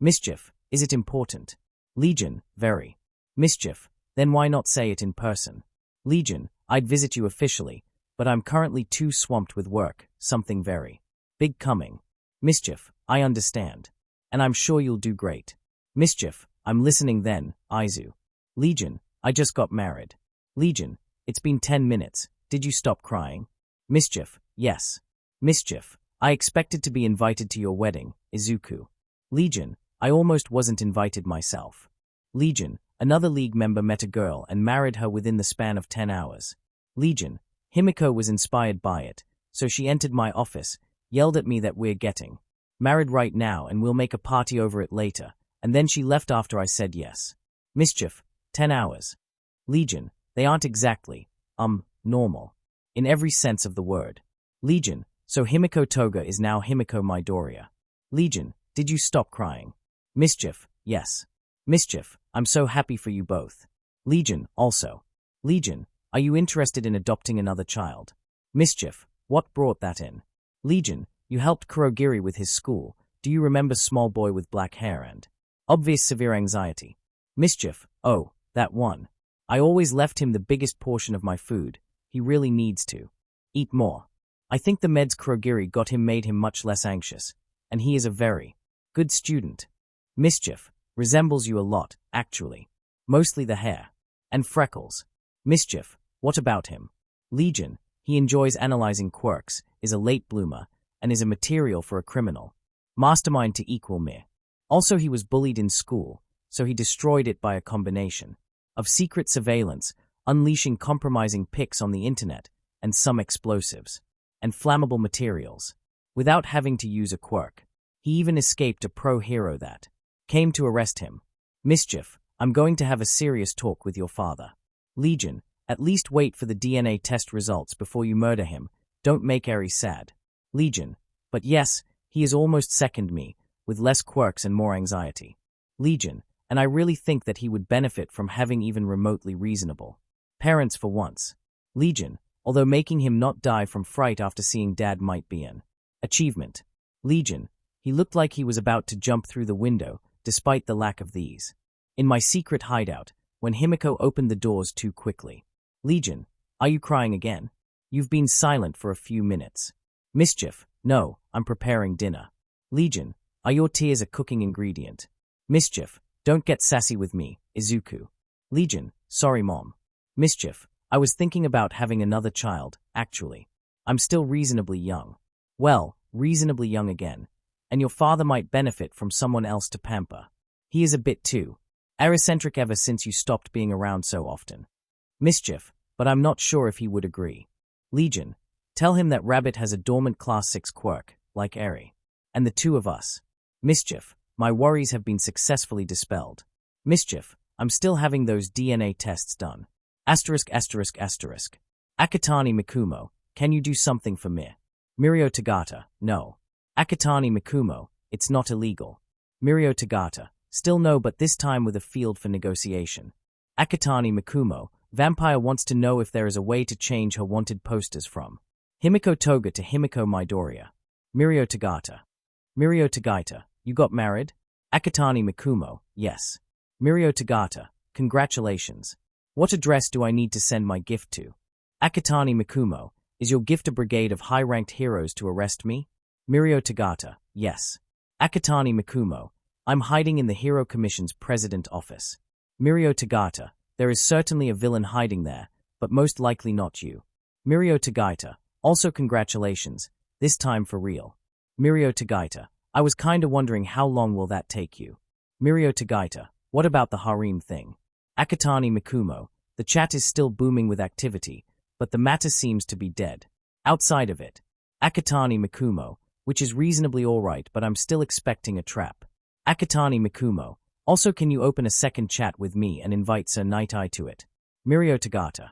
Mischief, is it important? Legion, very. Mischief, then why not say it in person? Legion, I'd visit you officially, but I'm currently too swamped with work, something very big coming. Mischief, I understand. And I'm sure you'll do great. Mischief, I'm listening then, Izu. Legion, I just got married. Legion, it's been 10 minutes, did you stop crying? Mischief, yes. Mischief, I expected to be invited to your wedding, Izuku. Legion, I almost wasn't invited myself. Legion, another League member met a girl and married her within the span of 10 hours. Legion, Himiko was inspired by it, so she entered my office, yelled at me that we're getting married right now and we'll make a party over it later, and then she left after I said yes. Mischief, 10 hours. Legion, they aren't exactly, normal. In every sense of the word. Legion, so Himiko Toga is now Himiko Midoriya. Legion, did you stop crying? Mischief, yes. Mischief, I'm so happy for you both. Legion, also. Legion, are you interested in adopting another child? Mischief, what brought that in? Legion, you helped Kurogiri with his school. Do you remember small boy with black hair and obvious severe anxiety? Mischief, oh, that one. I always left him the biggest portion of my food. He really needs to eat more. I think the meds Kurogiri got him made him much less anxious, and he is a very good student. Mischief, resembles you a lot, actually. Mostly the hair. And freckles. Mischief, what about him? Legion, he enjoys analyzing quirks, is a late bloomer, and is a material for a criminal mastermind to equal me. Also he was bullied in school, so he destroyed it by a combination of secret surveillance, unleashing compromising pics on the internet, and some explosives and flammable materials, without having to use a quirk. He even escaped a pro-hero that came to arrest him. Mischief, I'm going to have a serious talk with your father. Legion, at least wait for the DNA test results before you murder him. Don't make Eri sad. Legion, but yes, he is almost second me, with less quirks and more anxiety. Legion, and I really think that he would benefit from having even remotely reasonable parents for once. Legion, although making him not die from fright after seeing dad might be an achievement. Legion, he looked like he was about to jump through the window, despite the lack of these. In my secret hideout, when Himiko opened the doors too quickly. Legion, are you crying again? You've been silent for a few minutes. Mischief, no, I'm preparing dinner. Legion, are your tears a cooking ingredient? Mischief, don't get sassy with me, Izuku. Legion, sorry mom. Mischief, I was thinking about having another child, actually. I'm still reasonably young. Well, reasonably young again. And your father might benefit from someone else to pamper. He is a bit too eccentric ever since you stopped being around so often. Mischief, but I'm not sure if he would agree. Legion, tell him that Rabbit has a dormant Class 6 quirk, like Eri. And the two of us. Mischief, my worries have been successfully dispelled. Mischief, I'm still having those DNA tests done. Akatani Mikumo, can you do something for me? Mirio Tagata, no. Akatani Mikumo, it's not illegal. Mirio Tagata, still no, but this time with a field for negotiation. Akatani Mikumo, Vampire wants to know if there is a way to change her wanted posters from Himiko Toga to Himiko Midoriya. Mirio Tagata. Mirio Tagata, you got married? Akatani Mikumo, yes. Mirio Tagata, congratulations. What address do I need to send my gift to? Akatani Mikumo, is your gift a brigade of high-ranked heroes to arrest me? Mirio Tagata, yes. Akatani Mikumo, I'm hiding in the Hero Commission's president office. Mirio Tagata, there is certainly a villain hiding there, but most likely not you. Mirio Tagata, also congratulations, this time for real. Mirio Tagata, I was kinda wondering how long will that take you. Mirio Tagata, what about the harem thing? Akatani Mikumo, the chat is still booming with activity, but the matter seems to be dead. Outside of it. Akatani Mikumo, which is reasonably alright, but I'm still expecting a trap. Akatani Mikumo, also can you open a second chat with me and invite Sir Night Eye to it? Mirio Tagata.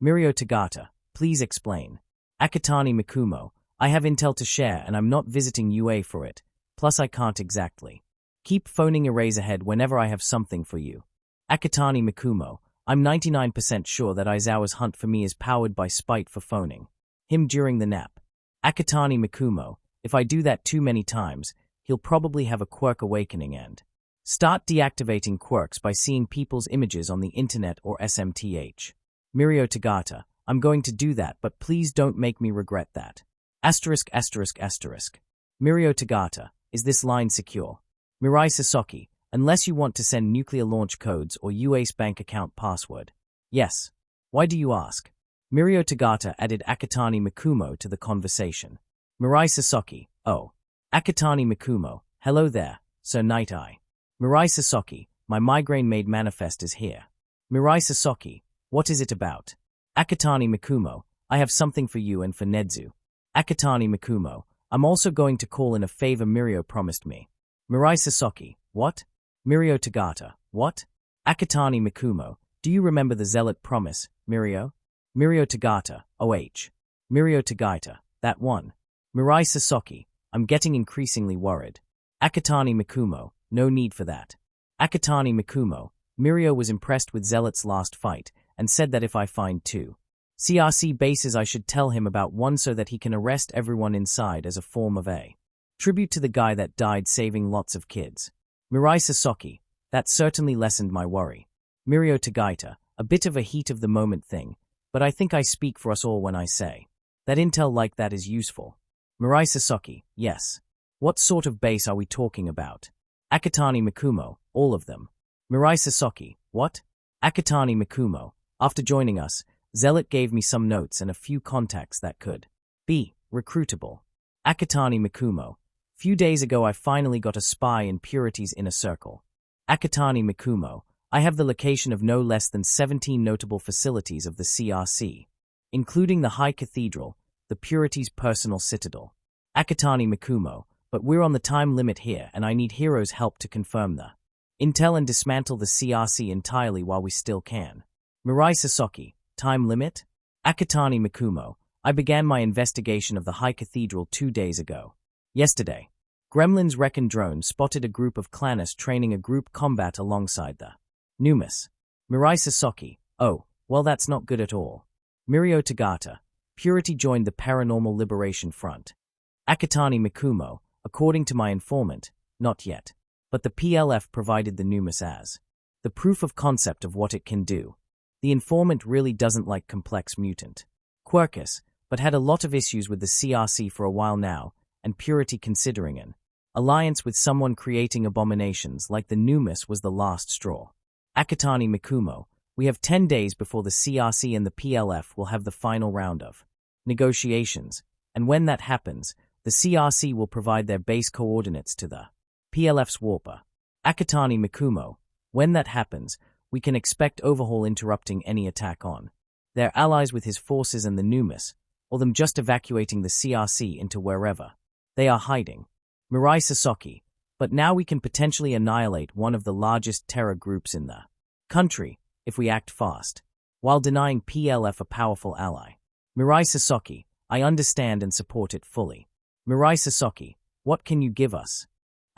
Mirio Tagata, please explain. Akatani Mikumo, I have intel to share and I'm not visiting UA for it, plus I can't exactly. Keep phoning Eraserhead whenever I have something for you. Akatani Mikumo, I'm 99% sure that Aizawa's hunt for me is powered by spite for phoning him during the nap. Akatani Mikumo, if I do that too many times, he'll probably have a quirk awakening and start deactivating quirks by seeing people's images on the internet or SMTH. Mirio Tagata, I'm going to do that, but please don't make me regret that. Mirio Tagata, is this line secure? Mirai Sasaki, unless you want to send nuclear launch codes or UA's bank account password. Yes. Why do you ask? Mirio Tagata added Akatani Mikumo to the conversation. Mirai Sasaki, oh. Akatani Mikumo, hello there, Sir Night Eye. Mirai Sasaki, my migraine made manifest is here. Mirai Sasaki, what is it about? Akatani Mikumo, I have something for you and for Nedzu. Akatani Mikumo, I'm also going to call in a favor Mirio promised me. Mirai Sasaki, what? Mirio Tagata, what? Akatani Mikumo, do you remember the zealot promise, Mirio? Mirio Tagata, OH. Mirio Tagata, that one. Mirai Sasaki, I'm getting increasingly worried. Akatani Mikumo, no need for that. Akatani Mikumo, Mirio was impressed with Zealot's last fight, and said that if I find 2 CRC bases I should tell him about one so that he can arrest everyone inside as a form of a tribute to the guy that died saving lots of kids. Mirai Sasaki, that certainly lessened my worry. Mirio Tagata, a bit of a heat-of-the-moment thing, but I think I speak for us all when I say that intel like that is useful. Mirai Sasaki, yes. What sort of base are we talking about? Akatani Mikumo, all of them. Mirai Sasaki, what? Akatani Mikumo, after joining us, Zealot gave me some notes and a few contacts that could be recruitable. Akatani Mikumo, few days ago I finally got a spy in Purity's inner circle. Akatani Mikumo, I have the location of no less than 17 notable facilities of the CRC, including the High Cathedral, the Purity's personal citadel. Akatani Mikumo, but we're on the time limit here and I need Hero's help to confirm the intel and dismantle the CRC entirely while we still can. Mirai Sasaki, time limit? Akatani Mikumo, I began my investigation of the High Cathedral 2 days ago. Yesterday, Gremlin's Recon drone spotted a group of clanners training a group combat alongside the Numus. Mirai Sasaki, oh, well that's not good at all. Mirio Tagata, Purity joined the Paranormal Liberation Front. Akatani Mikumo, according to my informant, not yet. But the PLF provided the Numus as the proof of concept of what it can do. The informant really doesn't like complex mutant Quirkus, but had a lot of issues with the CRC for a while now, and Purity considering an alliance with someone creating abominations like the Numus was the last straw. Akatani Mikumo, we have 10 days before the CRC and the PLF will have the final round of negotiations, and when that happens, the CRC will provide their base coordinates to the PLF's warper. Akatani Mikumo, when that happens, we can expect Overhaul interrupting any attack on their allies with his forces and the Numas, or them just evacuating the CRC into wherever they are hiding. Mirai Sasaki, but now we can potentially annihilate one of the largest terror groups in the country if we act fast, while denying PLF a powerful ally. Mirai Sasaki, I understand and support it fully. Mirai Sasaki, what can you give us?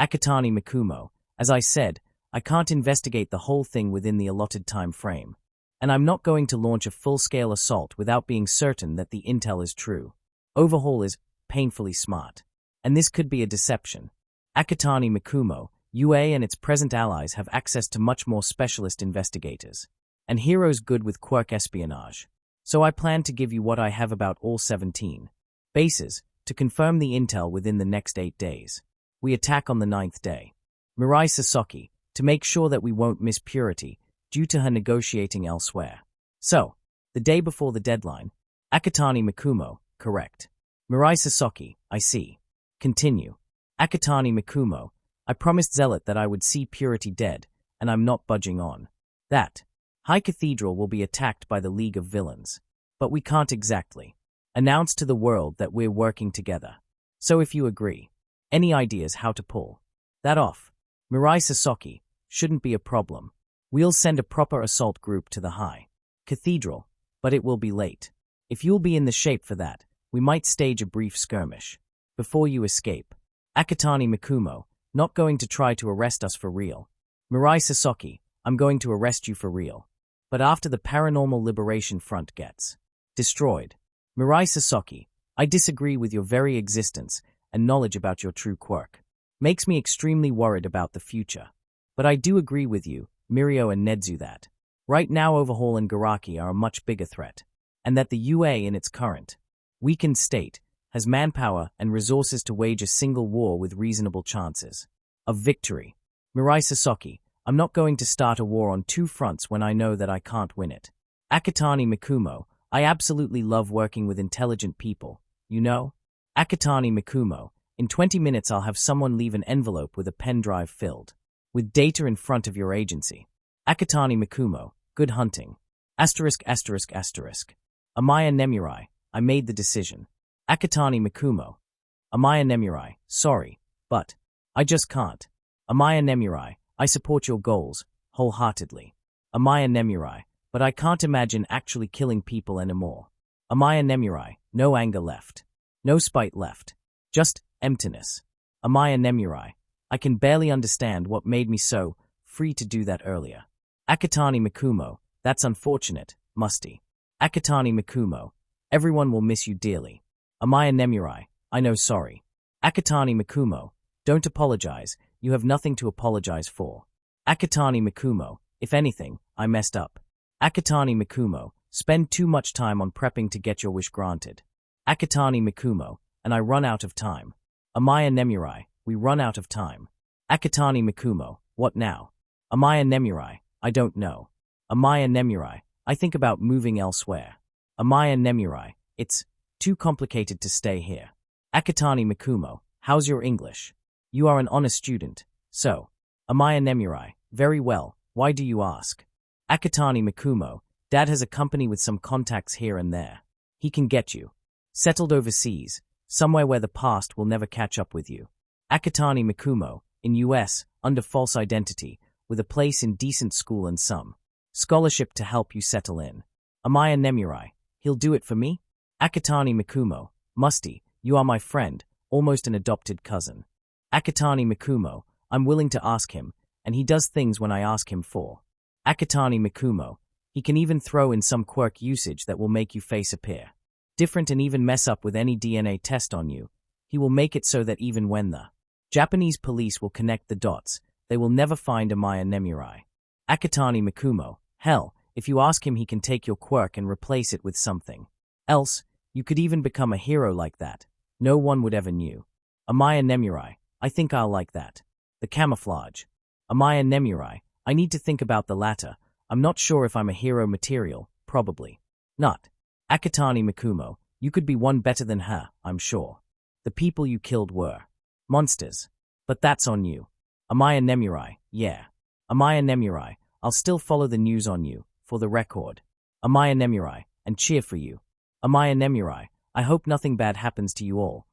Akatani Mikumo, as I said, I can't investigate the whole thing within the allotted time frame, and I'm not going to launch a full-scale assault without being certain that the intel is true. Overhaul is painfully smart, and this could be a deception. Akatani Mikumo, UA and its present allies have access to much more specialist investigators, and heroes good with quirk espionage. So I plan to give you what I have about all 17 bases to confirm the intel within the next 8 days. We attack on the 9th day. Mirai Sasaki, to make sure that we won't miss Purity due to her negotiating elsewhere. So, the day before the deadline. Akatani Mikumo, correct. Mirai Sasaki, I see. Continue. Akatani Mikumo, I promised Zealot that I would see Purity dead, and I'm not budging on that. High Cathedral will be attacked by the League of Villains, but we can't exactly announce to the world that we're working together. So if you agree, any ideas how to pull that off? Mirai Sasaki, shouldn't be a problem. We'll send a proper assault group to the High Cathedral, but it will be late. If you'll be in the shape for that, we might stage a brief skirmish before you escape. Akatani Mikumo, not going to try to arrest us for real. Mirai Sasaki, I'm going to arrest you for real. But after the Paranormal Liberation Front gets destroyed. Mirai Sasaki, I disagree with your very existence and knowledge about your true quirk. Makes me extremely worried about the future. But I do agree with you, Mirio and Nedzu, that right now Overhaul and Garaki are a much bigger threat, and that the UA in its current weakened state has manpower and resources to wage a single war with reasonable chances of victory. Mirai Sasaki, I'm not going to start a war on 2 fronts when I know that I can't win it. Akatani Mikumo, I absolutely love working with intelligent people, you know? Akatani Mikumo, in 20 minutes I'll have someone leave an envelope with a pen drive filled with data in front of your agency. Akatani Mikumo, good hunting. Asterisk. Amaya Nemurai, I made the decision. Akatani Mikumo. Amaya Nemurai, sorry, but I just can't. Amaya Nemurai, I support your goals, wholeheartedly. Amaya Nemurai, but I can't imagine actually killing people anymore. Amaya Nemurai, no anger left. No spite left. Just emptiness. Amaya Nemurai, I can barely understand what made me so free to do that earlier. Akatani Mikumo, that's unfortunate, musty. Akatani Mikumo, everyone will miss you dearly. Amaya Nemurai, I know, sorry. Akatani Mikumo, don't apologize, you have nothing to apologize for. Akatani Mikumo, if anything, I messed up. Akatani Mikumo, spend too much time on prepping to get your wish granted. Akatani Mikumo, and I run out of time. Amaya Nemurai, we run out of time. Akatani Mikumo, what now? Amaya Nemurai, I don't know. Amaya Nemurai, I think about moving elsewhere. Amaya Nemurai, it's too complicated to stay here. Akatani Mikumo, how's your English? You are an honest student, so. Amaya Nemurai, very well, why do you ask? Akatani Mikumo, Dad has a company with some contacts here and there. He can get you settled overseas, somewhere where the past will never catch up with you. Akatani Mikumo, in US, under false identity, with a place in decent school and some scholarship to help you settle in. Amaya Nemurai, he'll do it for me? Akatani Mikumo, Musty, you are my friend, almost an adopted cousin. Akatani Mikumo, I'm willing to ask him, and he does things when I ask him for. Akatani Mikumo, he can even throw in some quirk usage that will make you face appear different and even mess up with any DNA test on you. He will make it so that even when the Japanese police will connect the dots, they will never find Amaya Nemurai. Akatani Mikumo, hell, if you ask him he can take your quirk and replace it with something else, you could even become a hero like that. No one would ever knew. Amaya Nemurai, I think I'll like that. The camouflage. Amaya Nemurai, I need to think about the latter. I'm not sure if I'm a hero material, probably not. Akatani Mikumo, you could be one better than her, I'm sure. The people you killed were monsters. But that's on you. Amaya Nemurai, yeah. Amaya Nemurai, I'll still follow the news on you, for the record. Amaya Nemurai, and cheer for you. Amaya Nemurai, I hope nothing bad happens to you all.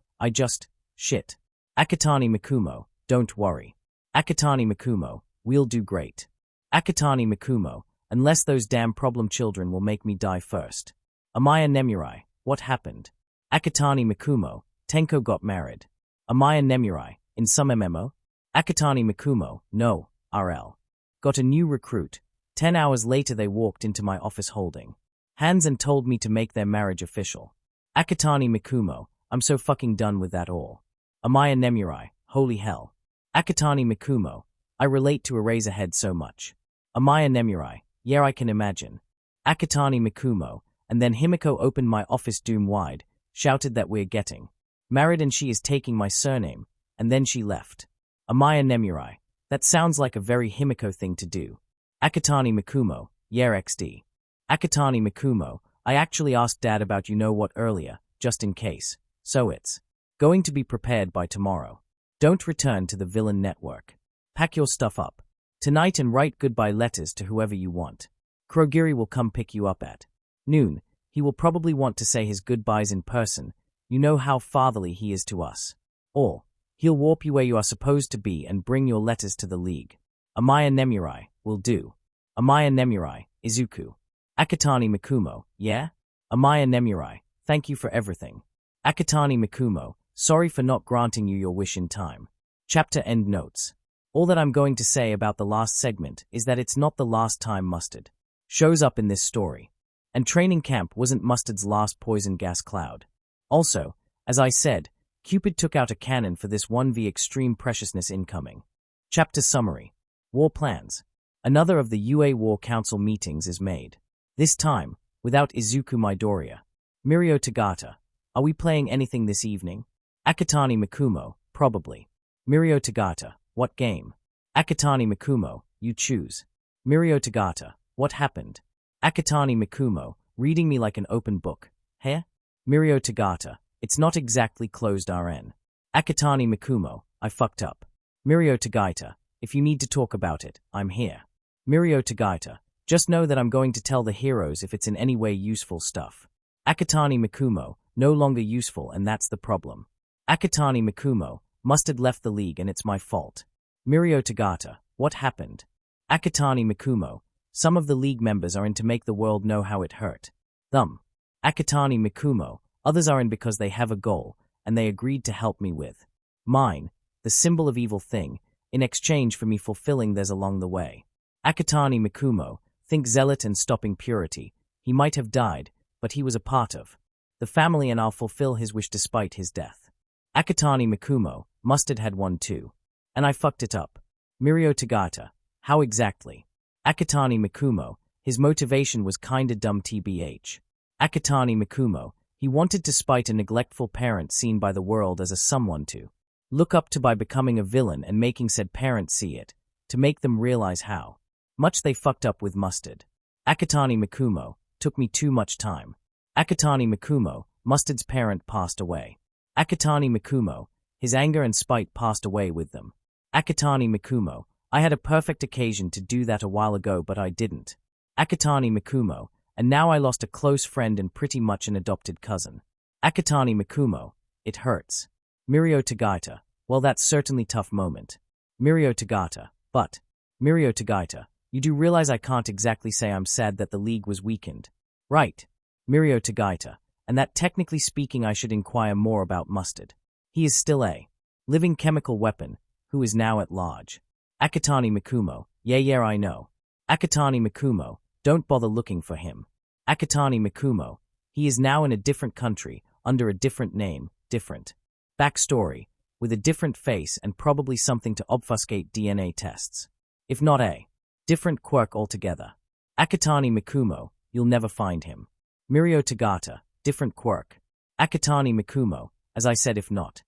Shit. Akatani Mikumo, don't worry. Akatani Mikumo, we'll do great. Akatani Mikumo, unless those damn problem children will make me die first. Amaya Nemurai, what happened? Akatani Mikumo, Tenko got married. Amaya Nemurai, in some MMO? Akatani Mikumo, no, RL. Got a new recruit. 10 hours later they walked into my office holding hands and told me to make their marriage official. Akatani Mikumo, I'm so fucking done with that all. Amaya Nemurai, holy hell. Akatani Mikumo, I relate to Eraserhead so much. Amaya Nemurai, yeah I can imagine. Akatani Mikumo, and then Himiko opened my office doom wide, shouted that we're getting married and she is taking my surname, and then she left. Amaya Nemurai, that sounds like a very Himiko thing to do. Akatani Mikumo, yeah XD. Akatani Mikumo, I actually asked Dad about you know what earlier, just in case, so it's going to be prepared by tomorrow. Don't return to the villain network. Pack your stuff up tonight and write goodbye letters to whoever you want. Kurogiri will come pick you up at noon. He will probably want to say his goodbyes in person. You know how fatherly he is to us. Or he'll warp you where you are supposed to be and bring your letters to the League. Amaya Nemurai, will do. Amaya Nemurai, Izuku. Akatani Mikumo, yeah? Amaya Nemurai, thank you for everything. Akatani Mikumo, sorry for not granting you your wish in time. Chapter end notes. All that I'm going to say about the last segment is that it's not the last time Mustard shows up in this story. And training camp wasn't Mustard's last poison gas cloud. Also, as I said, Cupid took out a cannon for this 1v extreme preciousness incoming. Chapter summary. War plans. Another of the UA War Council meetings is made. This time, without Izuku Midoriya. Mirio Tagata. Are we playing anything this evening? Akatani Mikumo, probably. Mirio Tagata. What game? Akatani Mikumo, you choose. Mirio Tagata. What happened? Akatani Mikumo, reading me like an open book. Heh? Mirio Tagata. It's not exactly closed RN. Akatani Mikumo, I fucked up. Mirio Tagata. If you need to talk about it, I'm here. Mirio Tagata. Just know that I'm going to tell the heroes if it's in any way useful stuff. Akatani Mikumo, no longer useful and that's the problem. Akatani Mikumo, Mustard left the League and it's my fault. Mirio Tagata, what happened? Akatani Mikumo, some of the League members are in to make the world know how it hurt them. Akatani Mikumo, others are in because they have a goal, and they agreed to help me with mine, the symbol of evil thing, in exchange for me fulfilling theirs along the way. Akatani Mikumo, think zealot and stopping purity. He might have died, but he was a part of the family and I'll fulfill his wish despite his death. Akatani Mikumo, Mustard had one too. And I fucked it up. Mirio Tagata, how exactly? Akatani Mikumo, his motivation was kinda dumb tbh. Akatani Mikumo, he wanted to spite a neglectful parent seen by the world as a someone to look up to by becoming a villain and making said parents see it, to make them realize how much they fucked up with Mustard. Akatani Mikumo, took me too much time. Akatani Mikumo, Mustard's parent passed away. Akatani Mikumo, his anger and spite passed away with them. Akatani Mikumo, I had a perfect occasion to do that a while ago but I didn't. Akatani Mikumo, and now I lost a close friend and pretty much an adopted cousin. Akatani Mikumo, it hurts. Mirio Tagata, well that's certainly tough moment. Mirio Tagata, but, Mirio Tagata, you do realize I can't exactly say I'm sad that the League was weakened. Right. Mirio Tagata, and that technically speaking I should inquire more about Mustard. He is still a living chemical weapon, who is now at large. Akatani Mikumo, yeah I know. Akatani Mikumo, don't bother looking for him. Akatani Mikumo, he is now in a different country, under a different name, different backstory, with a different face and probably something to obfuscate DNA tests. If not a different quirk altogether. Akatani Mikumo, you'll never find him. Mirio Tagata, different quirk. Akatani Mikumo, as I said if not.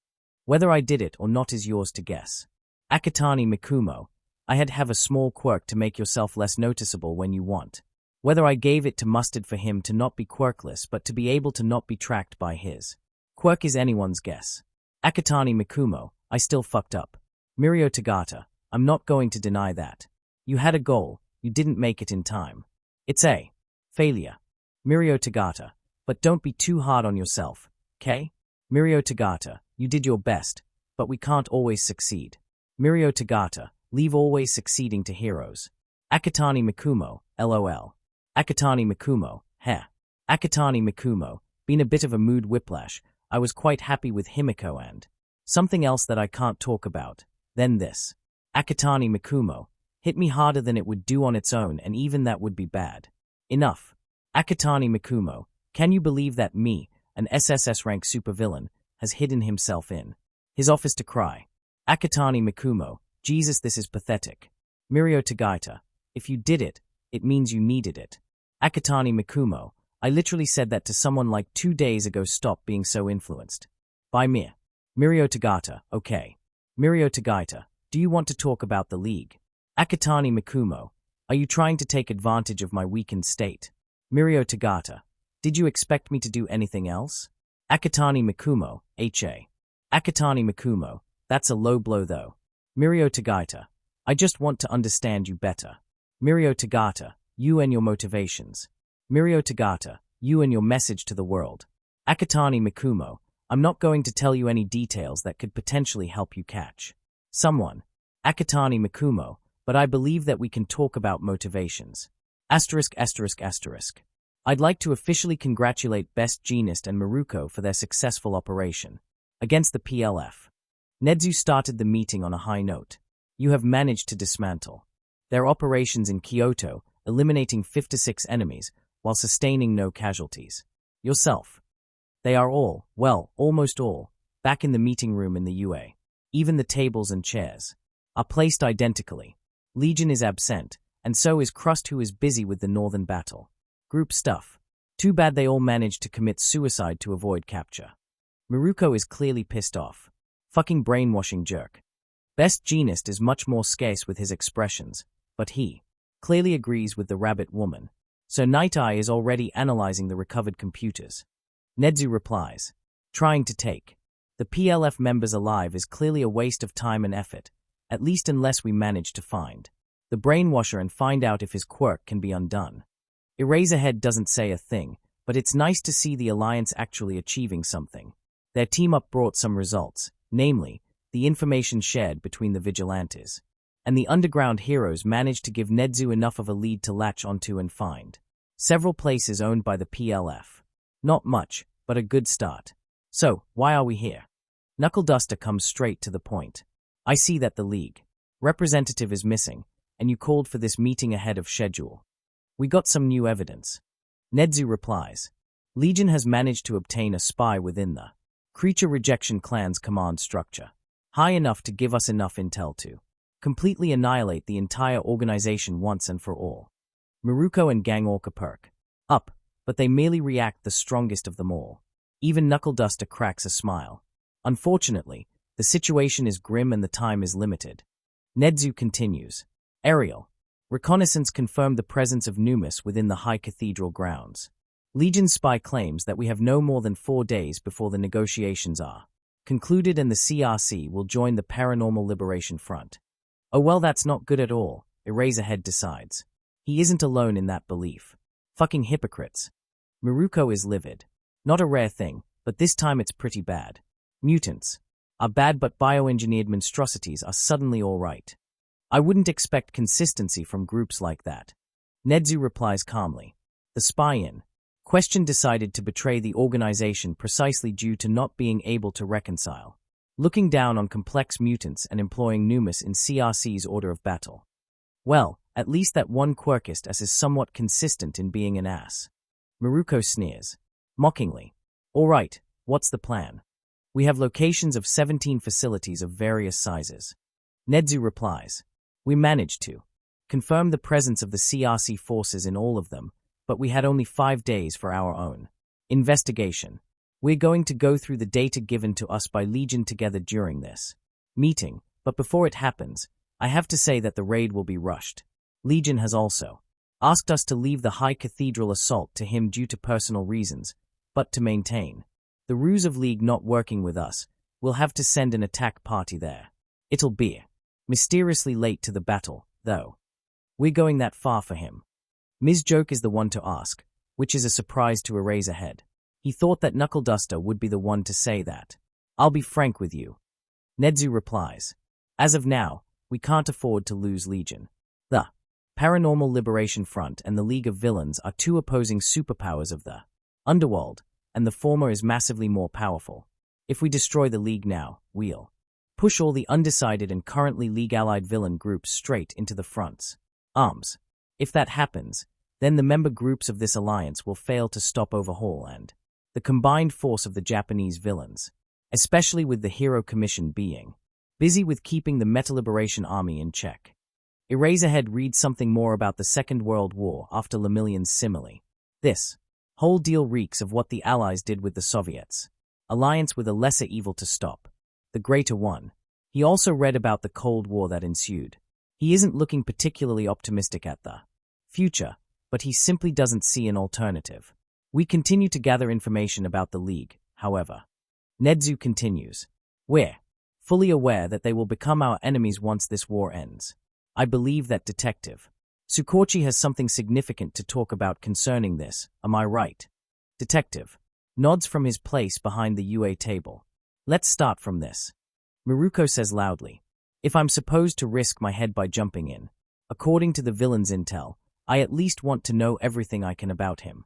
Whether I did it or not is yours to guess. Akatani Mikumo, I had have a small quirk to make yourself less noticeable when you want. Whether I gave it to Mustard for him to not be quirkless but to be able to not be tracked by his quirk is anyone's guess. Akatani Mikumo, I still fucked up. Mirio Tagata, I'm not going to deny that. You had a goal, you didn't make it in time. It's a failure. Mirio Tagata, but don't be too hard on yourself, okay? Mirio Tagata, you did your best, but we can't always succeed. Mirio Tagata, leave always succeeding to heroes. Akatani Mikumo, LOL. Akatani Mikumo, heh. Akatani Mikumo, been a bit of a mood whiplash. I was quite happy with Himiko and something else that I can't talk about. Then this. Akatani Mikumo, hit me harder than it would do on its own, and even that would be bad. Enough. Akatani Mikumo, can you believe that me, an SSS rank supervillain, has hidden himself in his office to cry? Akatani Mikumo, Jesus, this is pathetic. Mirio Tagata, if you did it, it means you needed it. Akatani Mikumo, I literally said that to someone like 2 days ago. Stop being so influenced by me. Mirio Tagata, okay. Mirio Tagata, do you want to talk about the league? Akatani Mikumo, are you trying to take advantage of my weakened state? Mirio Tagata, did you expect me to do anything else? Akatani Mikumo, HA. Akatani Mikumo, that's a low blow though. Mirio Tagata, I just want to understand you better. Mirio Tagata, you and your motivations. Mirio Tagata, you and your message to the world. Akatani Mikumo, I'm not going to tell you any details that could potentially help you catch someone. Akatani Mikumo, but I believe that we can talk about motivations. Asterisk. I'd like to officially congratulate Best Jeanist and Maruko for their successful operation against the PLF. Nedzu started the meeting on a high note. You have managed to dismantle their operations in Kyoto, eliminating 56 enemies while sustaining no casualties. Yourself. They are all, well, almost all, back in the meeting room in the UA. Even the tables and chairs are placed identically. Legion is absent, and so is Crust, who is busy with the northern battle group stuff. Too bad they all managed to commit suicide to avoid capture. Maruko is clearly pissed off. Fucking brainwashing jerk. Best Jeanist is much more scarce with his expressions, but he clearly agrees with the rabbit woman. So Night Eye is already analyzing the recovered computers. Nedzu replies, trying to take the PLF members alive is clearly a waste of time and effort, at least unless we manage to find the brainwasher and find out if his quirk can be undone. Eraserhead doesn't say a thing, but it's nice to see the Alliance actually achieving something. Their team-up brought some results, namely, the information shared between the vigilantes. And the underground heroes managed to give Nedzu enough of a lead to latch onto and find several places owned by the PLF. Not much, but a good start. So, why are we here? Knuckle Duster comes straight to the point. I see that the League representative is missing, and you called for this meeting ahead of schedule. We got some new evidence. Nedzu replies. Legion has managed to obtain a spy within the Creature Rejection Clan's command structure, high enough to give us enough intel to completely annihilate the entire organization once and for all. Maruko and Gang Orca perk up, but they merely react the strongest of them all. Even Knuckle Duster cracks a smile. Unfortunately, the situation is grim and the time is limited. Nedzu continues. Ariel. Reconnaissance confirmed the presence of Numis within the High Cathedral grounds. Legion spy claims that we have no more than 4 days before the negotiations are concluded and the CRC will join the Paranormal Liberation Front. Oh well, that's not good at all, Eraserhead decides. He isn't alone in that belief. Fucking hypocrites. Maruko is livid. Not a rare thing, but this time it's pretty bad. Mutants are bad, but bioengineered monstrosities are suddenly alright. I wouldn't expect consistency from groups like that. Nedzu replies calmly. The spy-in question decided to betray the organization precisely due to not being able to reconcile looking down on complex mutants and employing Numis in CRC's order of battle. Well, at least that one quirkist as is somewhat consistent in being an ass. Maruko sneers. Mockingly. Alright, what's the plan? We have locations of 17 facilities of various sizes. Nedzu replies. We managed to confirm the presence of the CRC forces in all of them, but we had only 5 days for our own investigation. We're going to go through the data given to us by Legion together during this meeting, but before it happens, I have to say that the raid will be rushed. Legion has also asked us to leave the High Cathedral assault to him due to personal reasons, but to maintain the ruse of League not working with us, we'll have to send an attack party there. It'll be Mysteriously late to the battle, though. We're going that far for him. Ms. Joke is the one to ask, which is a surprise to Eraserhead. He thought that Knuckle Duster would be the one to say that. I'll be frank with you. Nedzu replies. As of now, we can't afford to lose Legion. The Paranormal Liberation Front and the League of Villains are two opposing superpowers of the Underworld, and the former is massively more powerful. If we destroy the League now, we'll push all the undecided and currently League-allied villain groups straight into the front's arms. If that happens, then the member groups of this alliance will fail to stop Overhaul and the combined force of the Japanese villains, especially with the Hero Commission being busy with keeping the Meta Liberation Army in check. Eraserhead reads something more about the Second World War after Lemillion's simile. This whole deal reeks of what the Allies did with the Soviets. Alliance with a lesser evil to stop the greater one. He also read about the Cold War that ensued. He isn't looking particularly optimistic at the future, but he simply doesn't see an alternative. We continue to gather information about the League, however. Nedzu continues. We're fully aware that they will become our enemies once this war ends. I believe that Detective Tsukochi has something significant to talk about concerning this, am I right? Detective nods from his place behind the UA table. Let's start from this. Miruko says loudly. If I'm supposed to risk my head by jumping in, according to the villain's intel, I at least want to know everything I can about him.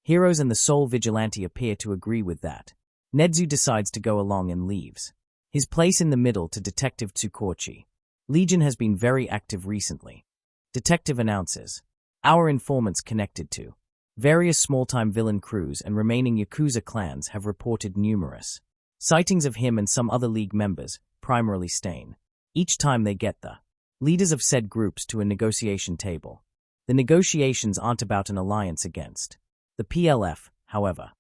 Heroes and the Soul Vigilante appear to agree with that. Nedzu decides to go along and leaves his place in the middle to Detective Tsukochi. Legion has been very active recently. Detective announces. Our informants connected to various small-time villain crews and remaining yakuza clans have reported numerous sightings of him and some other League members, primarily Stain. Each time they get the leaders of said groups to a negotiation table. The negotiations aren't about an alliance against the PLF, however.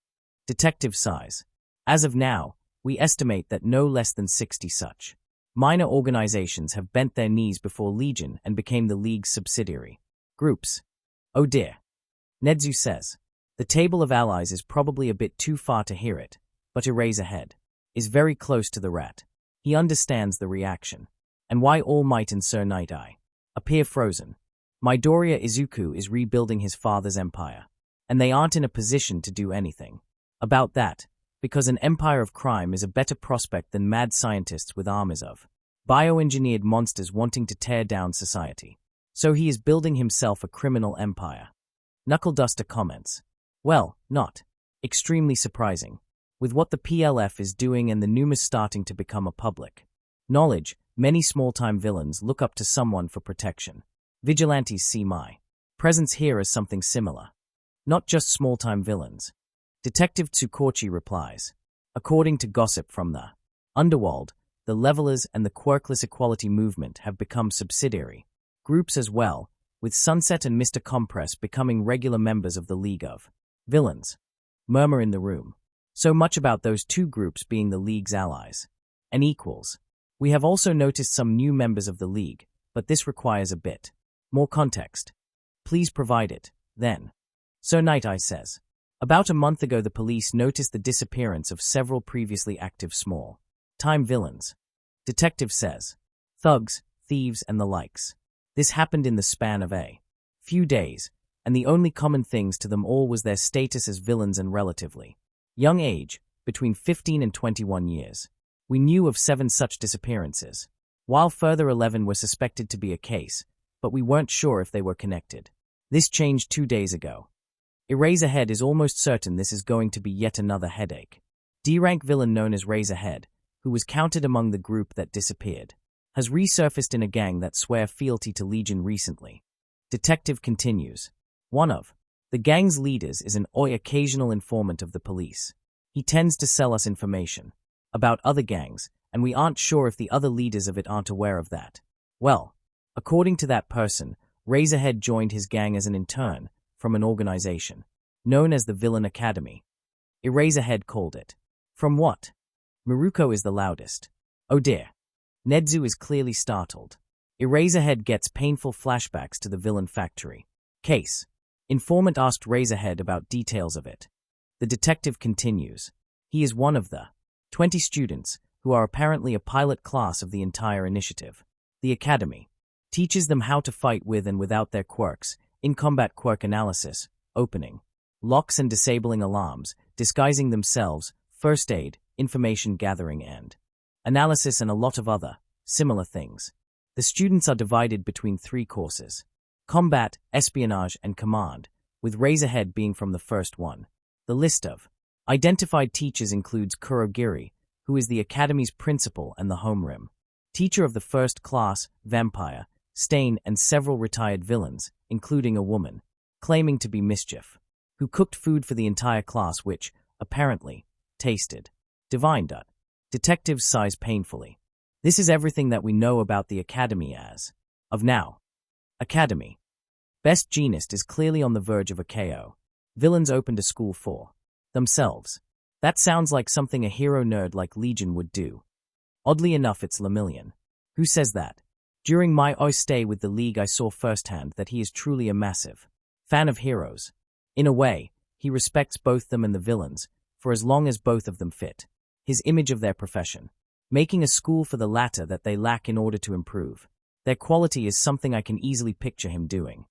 Detective sighs. As of now, we estimate that no less than 60 such minor organizations have bent their knees before Legion and became the League's subsidiary groups. Oh dear. Nedzu says. The table of allies is probably a bit too far to hear it, but Eraserhead is very close to the rat. He understands the reaction, and why All Might and Sir Night Eye appear frozen. Midoriya Izuku is rebuilding his father's empire, and they aren't in a position to do anything about that, because an empire of crime is a better prospect than mad scientists with armies of bioengineered monsters wanting to tear down society. So he is building himself a criminal empire. Knuckle Duster comments. Well, not extremely surprising. With what the PLF is doing and the Numas starting to become a public knowledge, many small-time villains look up to someone for protection. Vigilantes see my presence here as something similar. Not just small-time villains. Detective Tsukochi replies. According to gossip from the Underworld, the Levelers and the Quirkless Equality Movement have become subsidiary groups as well, with Sunset and Mr. Compress becoming regular members of the League of Villains. Murmur in the room. So much about those two groups being the League's allies and equals. We have also noticed some new members of the League, but this requires a bit more context. Please provide it, then. Sir Night Eye says. About a month ago the police noticed the disappearance of several previously active small-time villains. Detective says. Thugs, thieves, and the likes. This happened in the span of a few days, and the only common things to them all was their status as villains and relatively young age, between 15 and 21 years. We knew of 7 such disappearances, while further 11 were suspected to be a case, but we weren't sure if they were connected. This changed 2 days ago. Eraserhead is almost certain this is going to be yet another headache. D-rank villain known as Razorhead, who was counted among the group that disappeared, has resurfaced in a gang that swear fealty to Legion recently. Detective continues. One of the gang's leaders is an occasional informant of the police. He tends to sell us information about other gangs, and we aren't sure if the other leaders of it aren't aware of that. Well, according to that person, Razorhead joined his gang as an intern from an organization known as the Villain Academy. Eraserhead called it. From what? Miruko is the loudest. Oh dear. Nedzu is clearly startled. Eraserhead gets painful flashbacks to the Villain Factory case. Informant asked Razorhead about details of it. The detective continues. He is one of the 20 students who are apparently a pilot class of the entire initiative. The Academy teaches them how to fight with and without their quirks, in-combat quirk analysis, opening locks and disabling alarms, disguising themselves, first aid, information gathering and analysis, and a lot of other similar things. The students are divided between 3 courses: combat, espionage, and command, with Razorhead being from the first one. The list of identified teachers includes Kurogiri, who is the Academy's principal and the homeroom teacher of the first class, Vampire, Stain, and several retired villains, including a woman claiming to be Mischief, who cooked food for the entire class which, apparently, tasted divine. Detectives sighs painfully. This is everything that we know about the Academy as of now. Academy. Best Jeanist is clearly on the verge of a KO. Villains opened a school for themselves. That sounds like something a hero nerd like Legion would do. Oddly enough, it's Lemillion who says that. During my stay with the League, I saw firsthand that he is truly a massive fan of heroes. In a way, he respects both them and the villains, for as long as both of them fit his image of their profession, making a school for the latter that they lack in order to improve their quality is something I can easily picture him doing.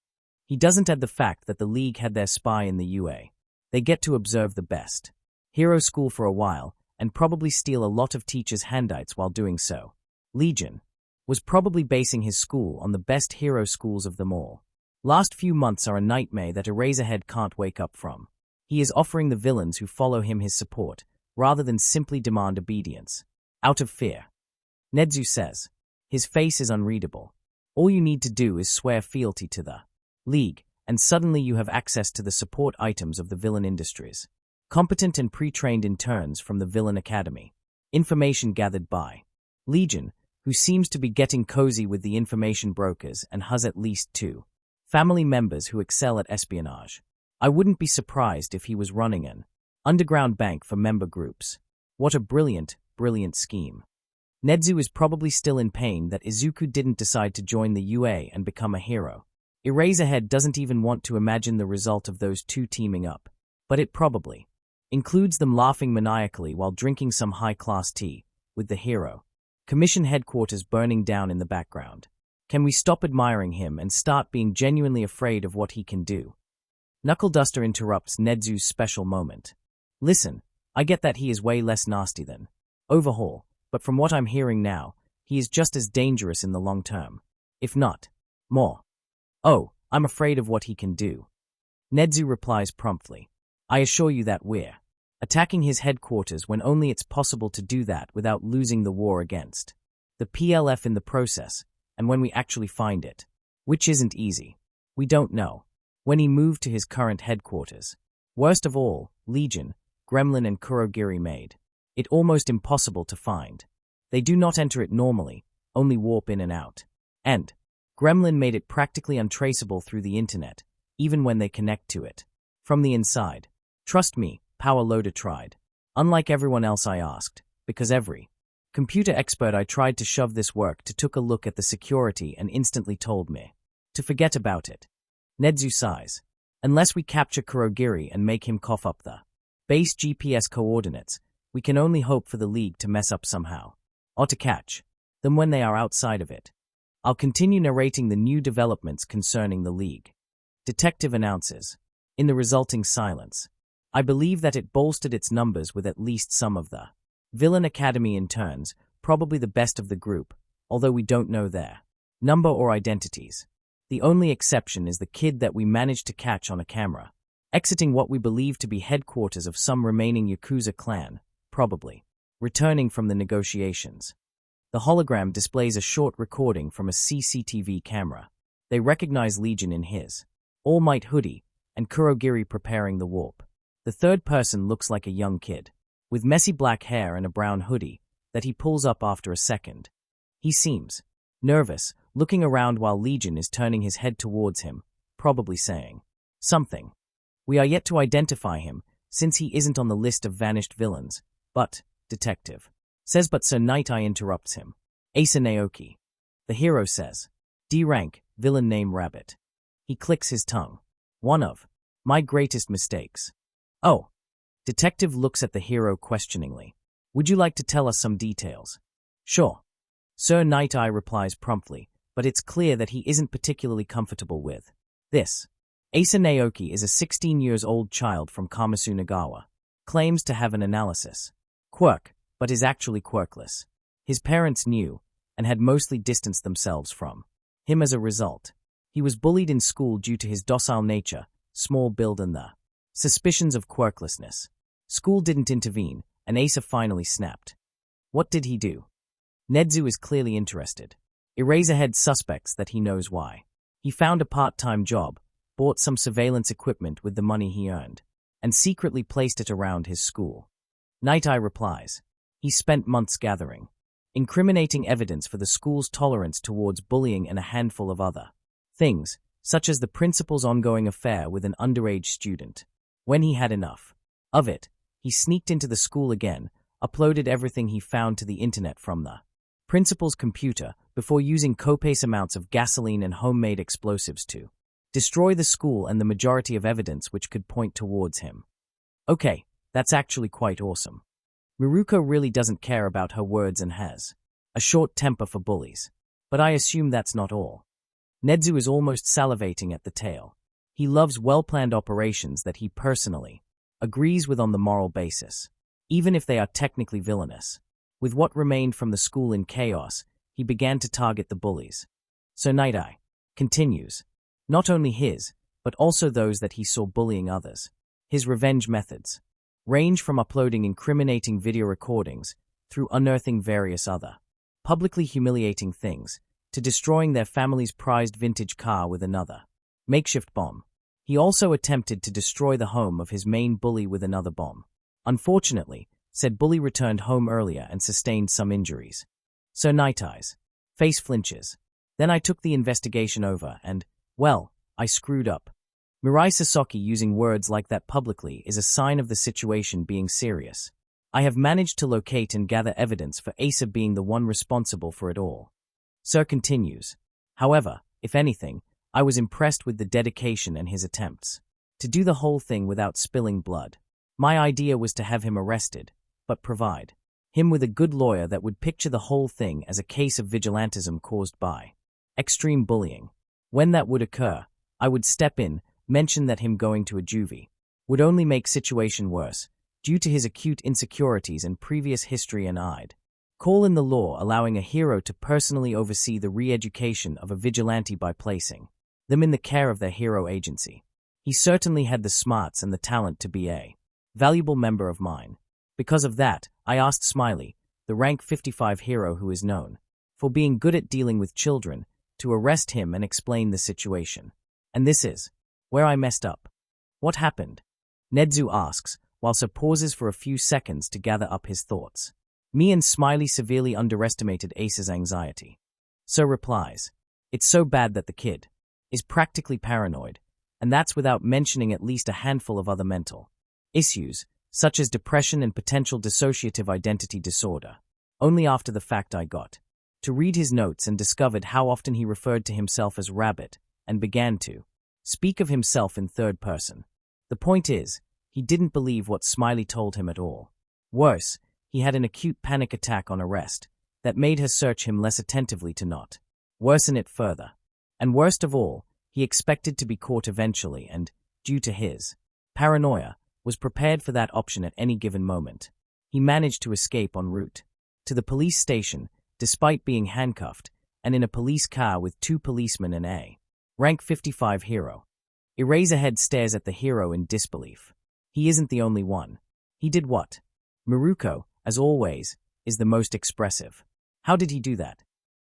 He doesn't add the fact that the League had their spy in the UA. They get to observe the best hero school for a while, and probably steal a lot of teachers' handouts while doing so. Legion was probably basing his school on the best hero schools of them all. Last few months are a nightmare that Eraserhead can't wake up from. He is offering the villains who follow him his support, rather than simply demand obedience. Out of fear. Nedzu says. His face is unreadable. All you need to do is swear fealty to the League, and suddenly you have access to the support items of the villain industries. Competent and pre-trained interns from the Villain Academy. Information gathered by Legion, who seems to be getting cozy with the information brokers and has at least 2 family members who excel at espionage. I wouldn't be surprised if he was running an underground bank for member groups. What a brilliant, brilliant scheme. Nedzu is probably still in pain that Izuku didn't decide to join the UA and become a hero. Eraserhead doesn't even want to imagine the result of those 2 teaming up, but it probably includes them laughing maniacally while drinking some high-class tea, with the hero Commission headquarters burning down in the background. Can we stop admiring him and start being genuinely afraid of what he can do? Knuckleduster interrupts Nedzu's special moment. Listen, I get that he is way less nasty than Overhaul, but from what I'm hearing now, he is just as dangerous in the long term, if not more. Oh, I'm afraid of what he can do. Nedzu replies promptly. I assure you that we're attacking his headquarters when only it's possible to do that without losing the war against the PLF in the process, and when we actually find it, which isn't easy. We don't know when he moved to his current headquarters. Worst of all, Legion, Gremlin and Kurogiri made it almost impossible to find. They do not enter it normally, only warp in and out. And Gremlin made it practically untraceable through the internet, even when they connect to it from the inside. Trust me, Power Loader tried. Unlike everyone else I asked, because every computer expert I tried to shove this work to took a look at the security and instantly told me to forget about it. Nedzu sighs. Unless we capture Kurogiri and make him cough up the base GPS coordinates, we can only hope for the League to mess up somehow, or to catch them when they are outside of it. I'll continue narrating the new developments concerning the League. Detective announces. In the resulting silence, I believe that it bolstered its numbers with at least some of the Villain Academy interns, probably the best of the group, although we don't know their number or identities. The only exception is the kid that we managed to catch on a camera, exiting what we believe to be headquarters of some remaining yakuza clan, probably returning from the negotiations. The hologram displays a short recording from a CCTV camera. They recognize Legion in his All Might hoodie and Kurogiri preparing the warp. The third person looks like a young kid, with messy black hair and a brown hoodie that he pulls up after a second. He seems nervous, looking around while Legion is turning his head towards him, probably saying something. We are yet to identify him, since he isn't on the list of vanished villains, but, detective, says but Sir Knight I interrupts him. Asa Naoki. The hero says, D-rank, villain name Rabbit. He clicks his tongue. One of my greatest mistakes. Oh. Detective looks at the hero questioningly. Would you like to tell us some details? Sure. Sir Night Eye replies promptly, but it's clear that he isn't particularly comfortable with this. Asa Naoki is a 16-year-old child from Kamasu Nagawa. Claims to have an analysis quirk, but is actually quirkless. His parents knew, and had mostly distanced themselves from him as a result. He was bullied in school due to his docile nature, small build and the suspicions of quirklessness. School didn't intervene, and Asa finally snapped. What did he do? Nedzu is clearly interested. Eraserhead suspects that he knows why. He found a part-time job, bought some surveillance equipment with the money he earned, and secretly placed it around his school. Night Eye replies. He spent months gathering incriminating evidence for the school's tolerance towards bullying and a handful of other things, such as the principal's ongoing affair with an underage student. When he had enough of it, he sneaked into the school again, uploaded everything he found to the internet from the principal's computer before using copious amounts of gasoline and homemade explosives to destroy the school and the majority of evidence which could point towards him. Okay, that's actually quite awesome. Miruko really doesn't care about her words and has a short temper for bullies. But I assume that's not all. Nedzu is almost salivating at the tale. He loves well-planned operations that he personally agrees with on the moral basis, even if they are technically villainous. With what remained from the school in chaos, he began to target the bullies. So Night Eye continues. Not only his, but also those that he saw bullying others. His revenge methods range from uploading incriminating video recordings, through unearthing various other publicly humiliating things, to destroying their family's prized vintage car with another makeshift bomb. He also attempted to destroy the home of his main bully with another bomb. Unfortunately, said bully returned home earlier and sustained some injuries. So Night Eye's face flinches. Then I took the investigation over and, well, I screwed up. Mirai Sasaki using words like that publicly is a sign of the situation being serious. I have managed to locate and gather evidence for Asa being the one responsible for it all. Sir continues. However, if anything, I was impressed with the dedication and his attempts to do the whole thing without spilling blood. My idea was to have him arrested, but provide him with a good lawyer that would picture the whole thing as a case of vigilantism caused by extreme bullying. When that would occur, I would step in, mention that him going to a juvie would only make situation worse, due to his acute insecurities and previous history, and I'd call in the law allowing a hero to personally oversee the re-education of a vigilante by placing them in the care of their hero agency. He certainly had the smarts and the talent to be a valuable member of mine. Because of that, I asked Smiley, the rank 55 hero who is known for being good at dealing with children, to arrest him and explain the situation. And this is where I messed up. What happened? Nedzu asks, while Sir pauses for a few seconds to gather up his thoughts. Me and Smiley severely underestimated Ace's anxiety. Sir replies, it's so bad that the kid is practically paranoid, and that's without mentioning at least a handful of other mental issues, such as depression and potential dissociative identity disorder. Only after the fact I got to read his notes and discovered how often he referred to himself as Rabbit, and began to speak of himself in third person. The point is, he didn't believe what Smiley told him at all. Worse, he had an acute panic attack on arrest that made her search him less attentively to not worsen it further. And worst of all, he expected to be caught eventually and, due to his paranoia, was prepared for that option at any given moment. He managed to escape en route to the police station, despite being handcuffed, and in a police car with 2 policemen and a rank 55 hero. Eraserhead stares at the hero in disbelief. He isn't the only one. He did what? Miruko, as always, is the most expressive. How did he do that?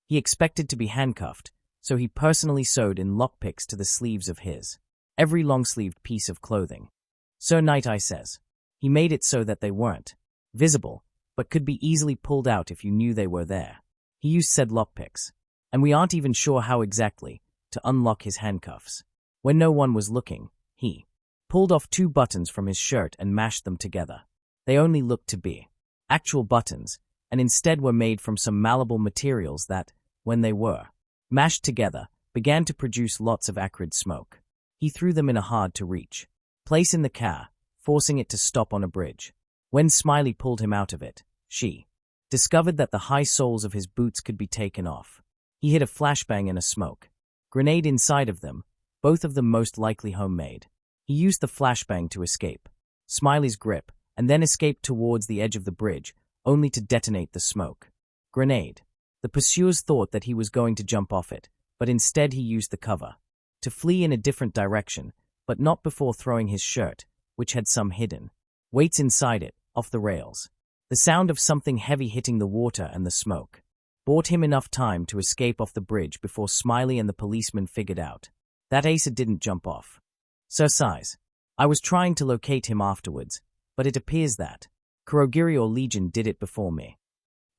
He expected to be handcuffed, so he personally sewed in lockpicks to the sleeves of his every long-sleeved piece of clothing. Sir Night Eye says, he made it so that they weren't visible, but could be easily pulled out if you knew they were there. He used said lockpicks, and we aren't even sure how exactly, to unlock his handcuffs. When no one was looking, he pulled off 2 buttons from his shirt and mashed them together. They only looked to be actual buttons, and instead were made from some malleable materials that, when they were mashed together, began to produce lots of acrid smoke. He threw them in a hard-to-reach place in the car, forcing it to stop on a bridge. When Smiley pulled him out of it, she discovered that the high soles of his boots could be taken off. He hit a flashbang and a smoke grenade inside of them, both of them most likely homemade. He used the flashbang to escape Smiley's grip, and then escaped towards the edge of the bridge, only to detonate the smoke grenade. The pursuers thought that he was going to jump off it, but instead he used the cover to flee in a different direction, but not before throwing his shirt, which had some hidden weights inside it, off the rails. The sound of something heavy hitting the water and the smoke bought him enough time to escape off the bridge before Smiley and the policeman figured out that Asa didn't jump off. Sir Size, I was trying to locate him afterwards, but it appears that Kurogiri or Legion did it before me.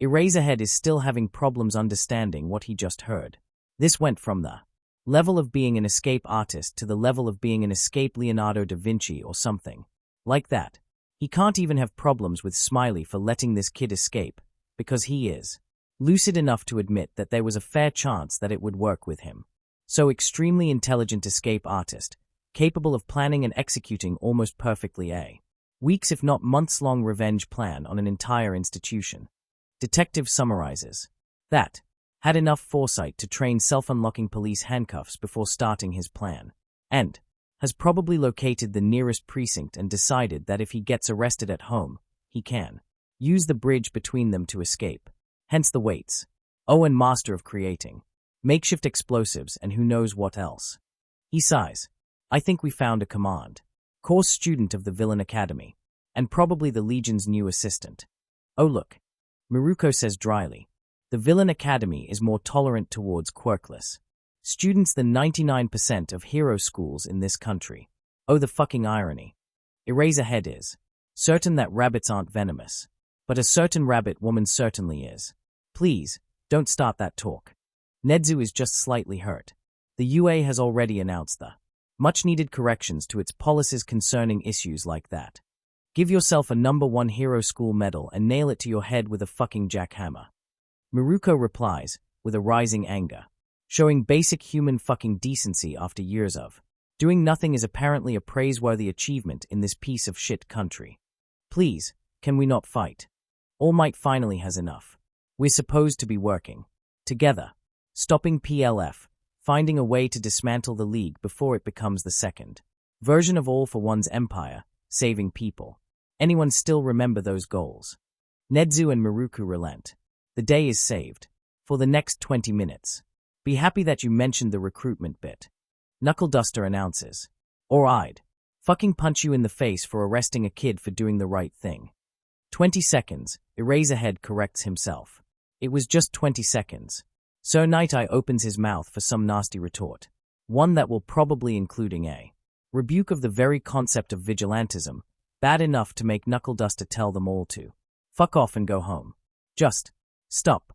Eraserhead is still having problems understanding what he just heard. This went from the level of being an escape artist to the level of being an escape Leonardo da Vinci or something like that. He can't even have problems with Smiley for letting this kid escape, because he is lucid enough to admit that there was a fair chance that it would work with him. So extremely intelligent escape artist, capable of planning and executing almost perfectly a weeks if not months-long revenge plan on an entire institution. Detective summarizes that had enough foresight to train self-unlocking police handcuffs before starting his plan, and has probably located the nearest precinct and decided that if he gets arrested at home, he can use the bridge between them to escape. Hence the weights. Oh, and master of creating makeshift explosives and who knows what else. He sighs. I think we found a command course student of the Villain Academy, and probably the Legion's new assistant. Oh look, Miruko says dryly. The Villain Academy is more tolerant towards quirkless students than 99% of hero schools in this country. Oh, the fucking irony. Eraserhead is certain that rabbits aren't venomous, but a certain rabbit woman certainly is. Please, don't start that talk. Nedzu is just slightly hurt. The UA has already announced the much-needed corrections to its policies concerning issues like that. Give yourself a #1 hero school medal and nail it to your head with a fucking jackhammer. Miruko replies, with a rising anger. Showing basic human fucking decency after years of doing nothing is apparently a praiseworthy achievement in this piece of shit country. Please, can we not fight? All Might finally has enough. We're supposed to be working together, stopping PLF, finding a way to dismantle the League before it becomes the second version of All for One's empire, saving people. Anyone still remember those goals? Nedzu and Miruku relent. The day is saved. For the next 20 minutes. Be happy that you mentioned the recruitment bit. Knuckle Duster announces. Or I'd fucking punch you in the face for arresting a kid for doing the right thing. 20 seconds, Eraserhead corrects himself. It was just 20 seconds. Sir Night Eye opens his mouth for some nasty retort. One that will probably including a rebuke of the very concept of vigilantism, bad enough to make Knuckle Duster tell them all to fuck off and go home. Just stop.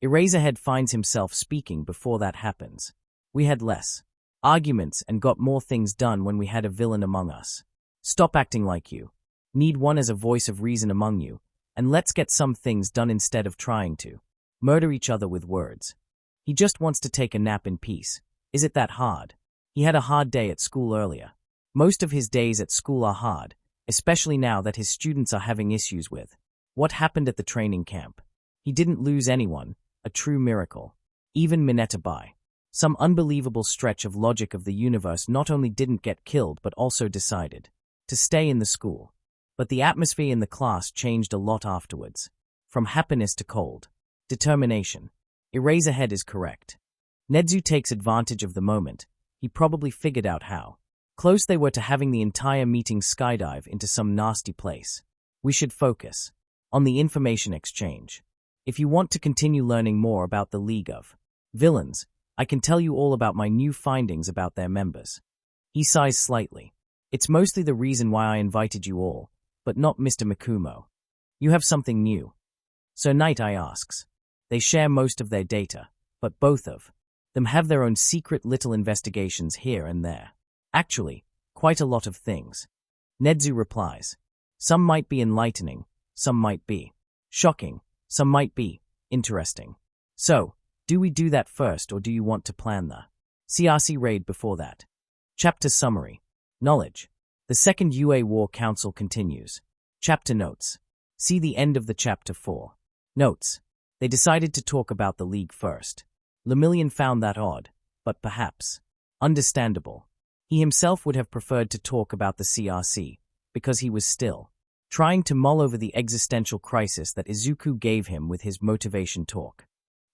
Eraserhead finds himself speaking before that happens. We had less arguments and got more things done when we had a villain among us. Stop acting like you need one as a voice of reason among you, and let's get some things done instead of trying to murder each other with words. He just wants to take a nap in peace. Is it that hard? He had a hard day at school earlier. Most of his days at school are hard, especially now that his students are having issues with what happened at the training camp. He didn't lose anyone. A true miracle. Even Mineta by some unbelievable stretch of logic of the universe not only didn't get killed but also decided to stay in the school. But the atmosphere in the class changed a lot afterwards. From happiness to cold determination. Eraserhead is correct. Nedzu takes advantage of the moment. He probably figured out how close they were to having the entire meeting skydive into some nasty place. We should focus on the information exchange. If you want to continue learning more about the League of Villains, I can tell you all about my new findings about their members. He sighs slightly. It's mostly the reason why I invited you all, but not Mr. Mikumo. You have something new. So Night Eye asks. They share most of their data, but both of them have their own secret little investigations here and there. Actually, quite a lot of things. Nedzu replies. Some might be enlightening, some might be shocking. Some might be interesting. So, do we do that first or do you want to plan the CRC raid before that? Chapter Summary. Knowledge. The Second UA War Council continues. Chapter Notes. See the end of the Chapter 4. Notes. They decided to talk about the League first. Lemillion found that odd, but perhaps understandable. He himself would have preferred to talk about the CRC, because he was still trying to mull over the existential crisis that Izuku gave him with his motivation talk.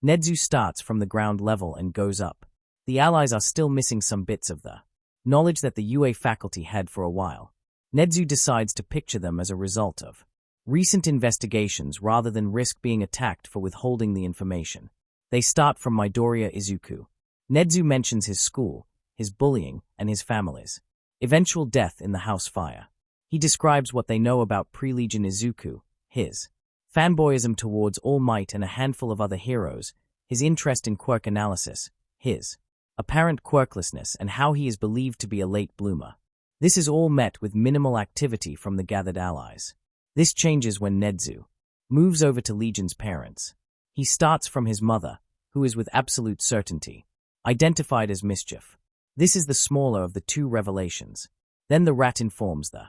Nedzu starts from the ground level and goes up. The allies are still missing some bits of the knowledge that the UA faculty had for a while. Nedzu decides to picture them as a result of recent investigations rather than risk being attacked for withholding the information. They start from Midoriya Izuku. Nedzu mentions his school, his bullying, and his family's eventual death in the house fire. He describes what they know about pre-Legion Izuku, his fanboyism towards All Might and a handful of other heroes, his interest in quirk analysis, his apparent quirklessness, and how he is believed to be a late bloomer. This is all met with minimal activity from the gathered allies. This changes when Nedzu moves over to Legion's parents. He starts from his mother, who is with absolute certainty identified as Mischief. This is the smaller of the two revelations. Then the rat informs the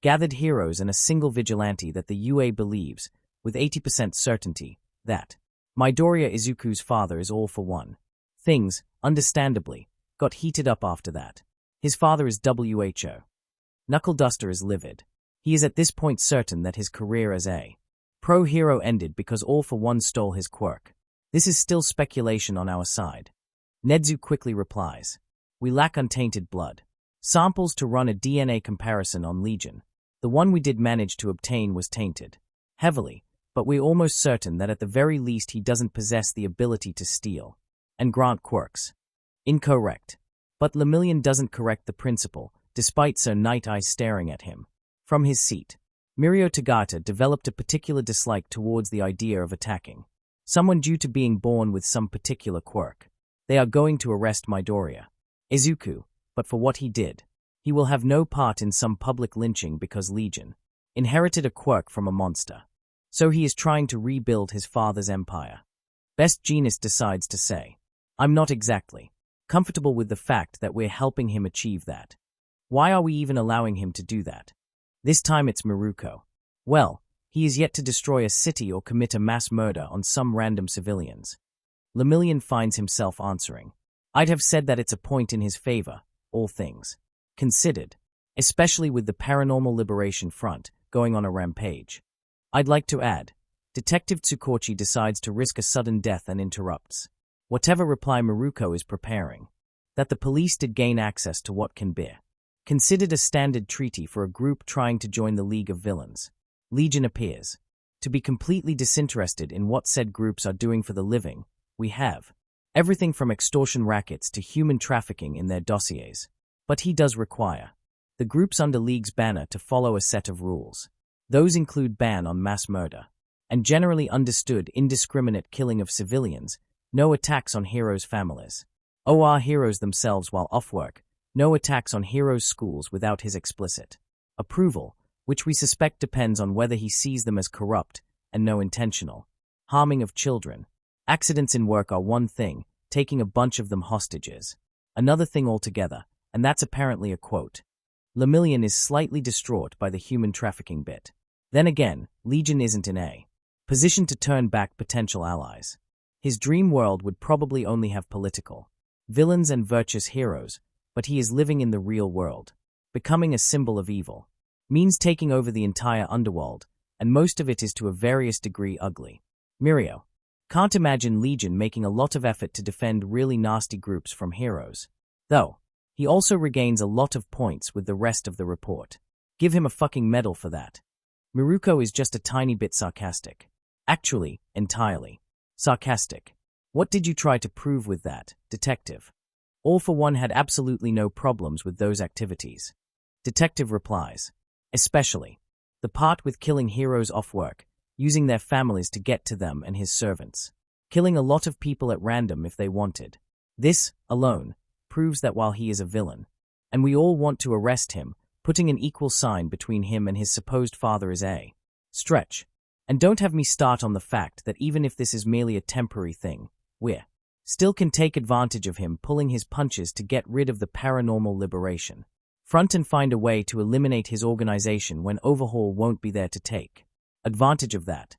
gathered heroes and a single vigilante that the UA believes, with 80% certainty, that Midoriya Izuku's father is All for One. Things, understandably, got heated up after that. His father is WHO. Knuckle Duster is livid. He is at this point certain that his career as a pro-hero ended because All for One stole his quirk. This is still speculation on our side. Nedzu quickly replies, "We lack untainted blood samples to run a DNA comparison on Legion. The one we did manage to obtain was tainted heavily, but we're almost certain that at the very least he doesn't possess the ability to steal and grant quirks." Incorrect. But Lemillion doesn't correct the principle, despite Sir Night Eye staring at him from his seat. Mirio Tagata developed a particular dislike towards the idea of attacking someone due to being born with some particular quirk. They are going to arrest Midoriya Izuku, but for what he did. He will have no part in some public lynching because Legion inherited a quirk from a monster. So he is trying to rebuild his father's empire. Best Jeanist decides to say, "I'm not exactly comfortable with the fact that we're helping him achieve that. Why are we even allowing him to do that?" This time it's Miruko. Well, he is yet to destroy a city or commit a mass murder on some random civilians. Lemillion finds himself answering, "I'd have said that it's a point in his favor, all things considered, especially with the Paranormal Liberation Front going on a rampage. I'd like to add, Detective Tsukochi decides to risk a sudden death and interrupts whatever reply Miruko is preparing. That the police did gain access to what can be considered a standard treaty for a group trying to join the League of Villains. Legion appears to be completely disinterested in what said groups are doing for the living. We have everything from extortion rackets to human trafficking in their dossiers. But he does require the groups under League's banner to follow a set of rules. Those include ban on mass murder, and generally understood indiscriminate killing of civilians, no attacks on heroes' families. OR heroes themselves while off work, no attacks on heroes' schools without his explicit approval, which we suspect depends on whether he sees them as corrupt, and no intentional harming of children. Accidents in work are one thing, taking a bunch of them hostages another thing altogether. And that's apparently a quote. Lemillion is slightly distraught by the human trafficking bit. Then again, Legion isn't in a position to turn back potential allies. His dream world would probably only have political villains and virtuous heroes, but he is living in the real world. Becoming a symbol of evil means taking over the entire underworld, and most of it is to a various degree ugly. Mirio can't imagine Legion making a lot of effort to defend really nasty groups from heroes. Though, he also regains a lot of points with the rest of the report. Give him a fucking medal for that. Miruko is just a tiny bit sarcastic. Actually, entirely sarcastic. What did you try to prove with that, detective? All for One had absolutely no problems with those activities. Detective replies, especially the part with killing heroes off work, using their families to get to them and his servants. Killing a lot of people at random if they wanted. This, alone, proves that while he is a villain, and we all want to arrest him, putting an equal sign between him and his supposed father is a stretch. And don't have me start on the fact that even if this is merely a temporary thing, we still can take advantage of him pulling his punches to get rid of the Paranormal Liberation Front and find a way to eliminate his organization when Overhaul won't be there to take advantage of that.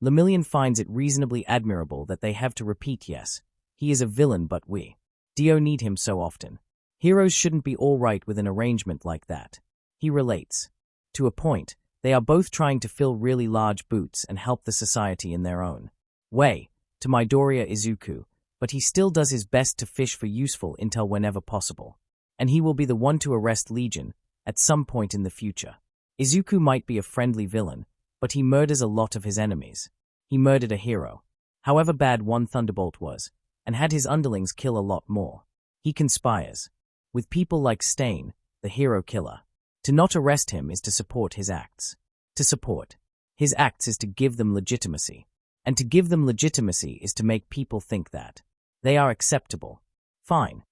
Lemillion finds it reasonably admirable that they have to repeat yes, he is a villain but we do need him so often. Heroes shouldn't be all right with an arrangement like that. He relates. To a point, they are both trying to fill really large boots and help the society in their own way, to Midoriya Izuku, but he still does his best to fish for useful intel whenever possible. And he will be the one to arrest Legion at some point in the future. Izuku might be a friendly villain, but he murders a lot of his enemies. He murdered a hero, however bad one Thunderbolt was, and had his underlings kill a lot more. He conspires with people like Stain, the hero killer. To not arrest him is to support his acts. To support his acts is to give them legitimacy. And to give them legitimacy is to make people think that they are acceptable. Fine.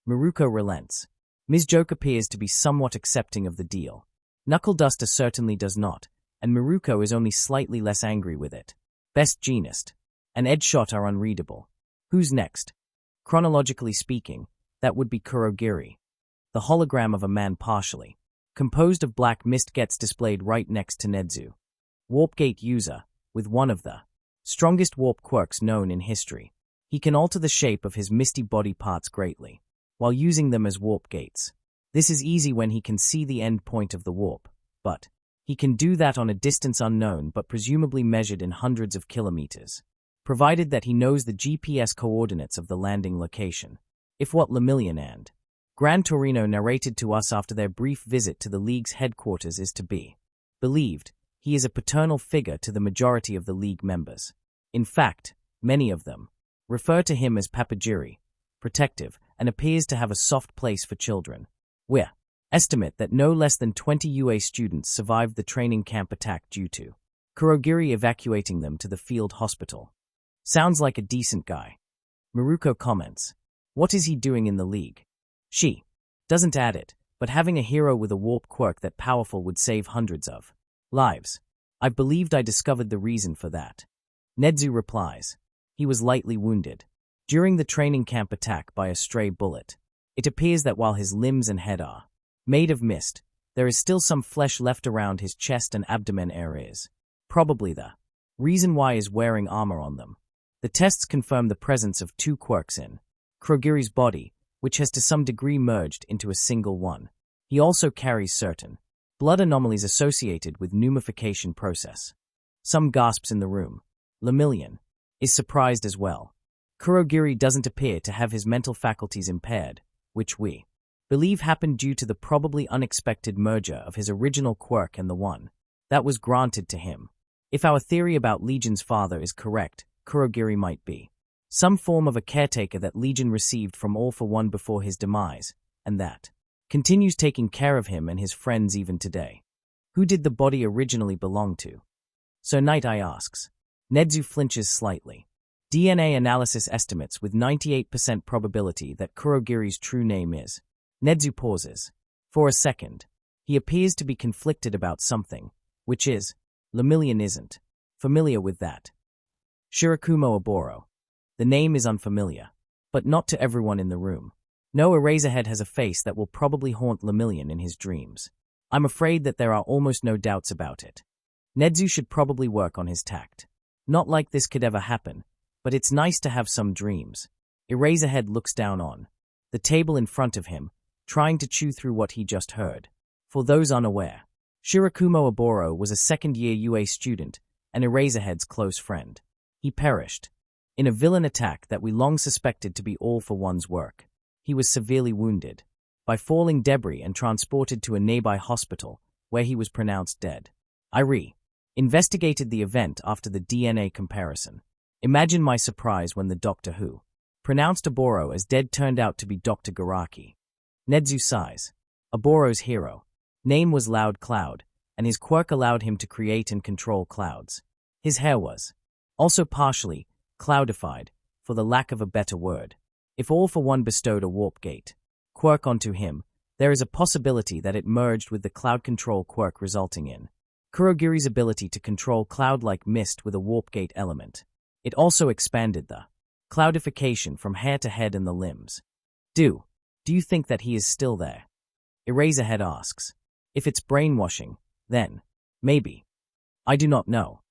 Miruko relents. Ms. Joke appears to be somewhat accepting of the deal. Knuckle Duster certainly does not, and Miruko is only slightly less angry with it. Best Genist and Edgeshot are unreadable. Who's next? Chronologically speaking, that would be Kurogiri. The hologram of a man partially composed of black mist gets displayed right next to Nedzu. Warpgate user, with one of the strongest warp quirks known in history. He can alter the shape of his misty body parts greatly, while using them as warp gates. This is easy when he can see the end point of the warp, but he can do that on a distance unknown but presumably measured in hundreds of kilometers, provided that he knows the GPS coordinates of the landing location. If what Lemillion and Gran Torino narrated to us after their brief visit to the League's headquarters is to be believed, he is a paternal figure to the majority of the League members. In fact, many of them refer to him as Papagiri, protective, and appears to have a soft place for children. We estimate that no less than 20 UA students survived the training camp attack due to Kurogiri evacuating them to the field hospital. Sounds like a decent guy. Miruko comments. What is he doing in the League? She doesn't add it, but having a hero with a warp quirk that powerful would save hundreds of lives. I believed I discovered the reason for that. Nedzu replies. He was lightly wounded during the training camp attack by a stray bullet. It appears that while his limbs and head are made of mist, there is still some flesh left around his chest and abdomen areas. Probably the reason why is wearing armor on them. The tests confirm the presence of two quirks in Kurogiri's body, which has to some degree merged into a single one. He also carries certain blood anomalies associated with pneumification process. Some gasps in the room. Lemillion is surprised as well. Kurogiri doesn't appear to have his mental faculties impaired, which we believe happened due to the probably unexpected merger of his original quirk and the one that was granted to him. If our theory about Legion's father is correct, Kurogiri might be some form of a caretaker that Legion received from All for One before his demise, and that continues taking care of him and his friends even today. Who did the body originally belong to? So Night Eye asks. Nedzu flinches slightly. DNA analysis estimates with 98% probability that Kurogiri's true name is. Nedzu pauses. For a second. He appears to be conflicted about something, which is, Lemillion isn't familiar with that. Shirakumo Oboro. The name is unfamiliar, but not to everyone in the room. No Eraserhead has a face that will probably haunt Lemillion in his dreams. I'm afraid that there are almost no doubts about it. Nedzu should probably work on his tact. Not like this could ever happen, but it's nice to have some dreams. Eraserhead looks down on the table in front of him, trying to chew through what he just heard. For those unaware, Shirakumo Oboro was a second-year UA student and Eraserhead's close friend. He perished in a villain attack that we long suspected to be All for One's work. He was severely wounded by falling debris and transported to a nearby hospital, where he was pronounced dead. I investigated the event after the DNA comparison. Imagine my surprise when the doctor who pronounced Oboro as dead turned out to be Dr. Garaki. Nedzu sighs. Oboro's hero name was Loud Cloud, and his quirk allowed him to create and control clouds. His hair was also partially cloudified, for the lack of a better word. If All for One bestowed a warp gate quirk onto him, there is a possibility that it merged with the cloud control quirk, resulting in Kurogiri's ability to control cloud-like mist with a warp gate element. It also expanded the cloudification from hair to head and the limbs. Do you think that he is still there? Eraserhead asks. If it's brainwashing, then maybe. I do not know.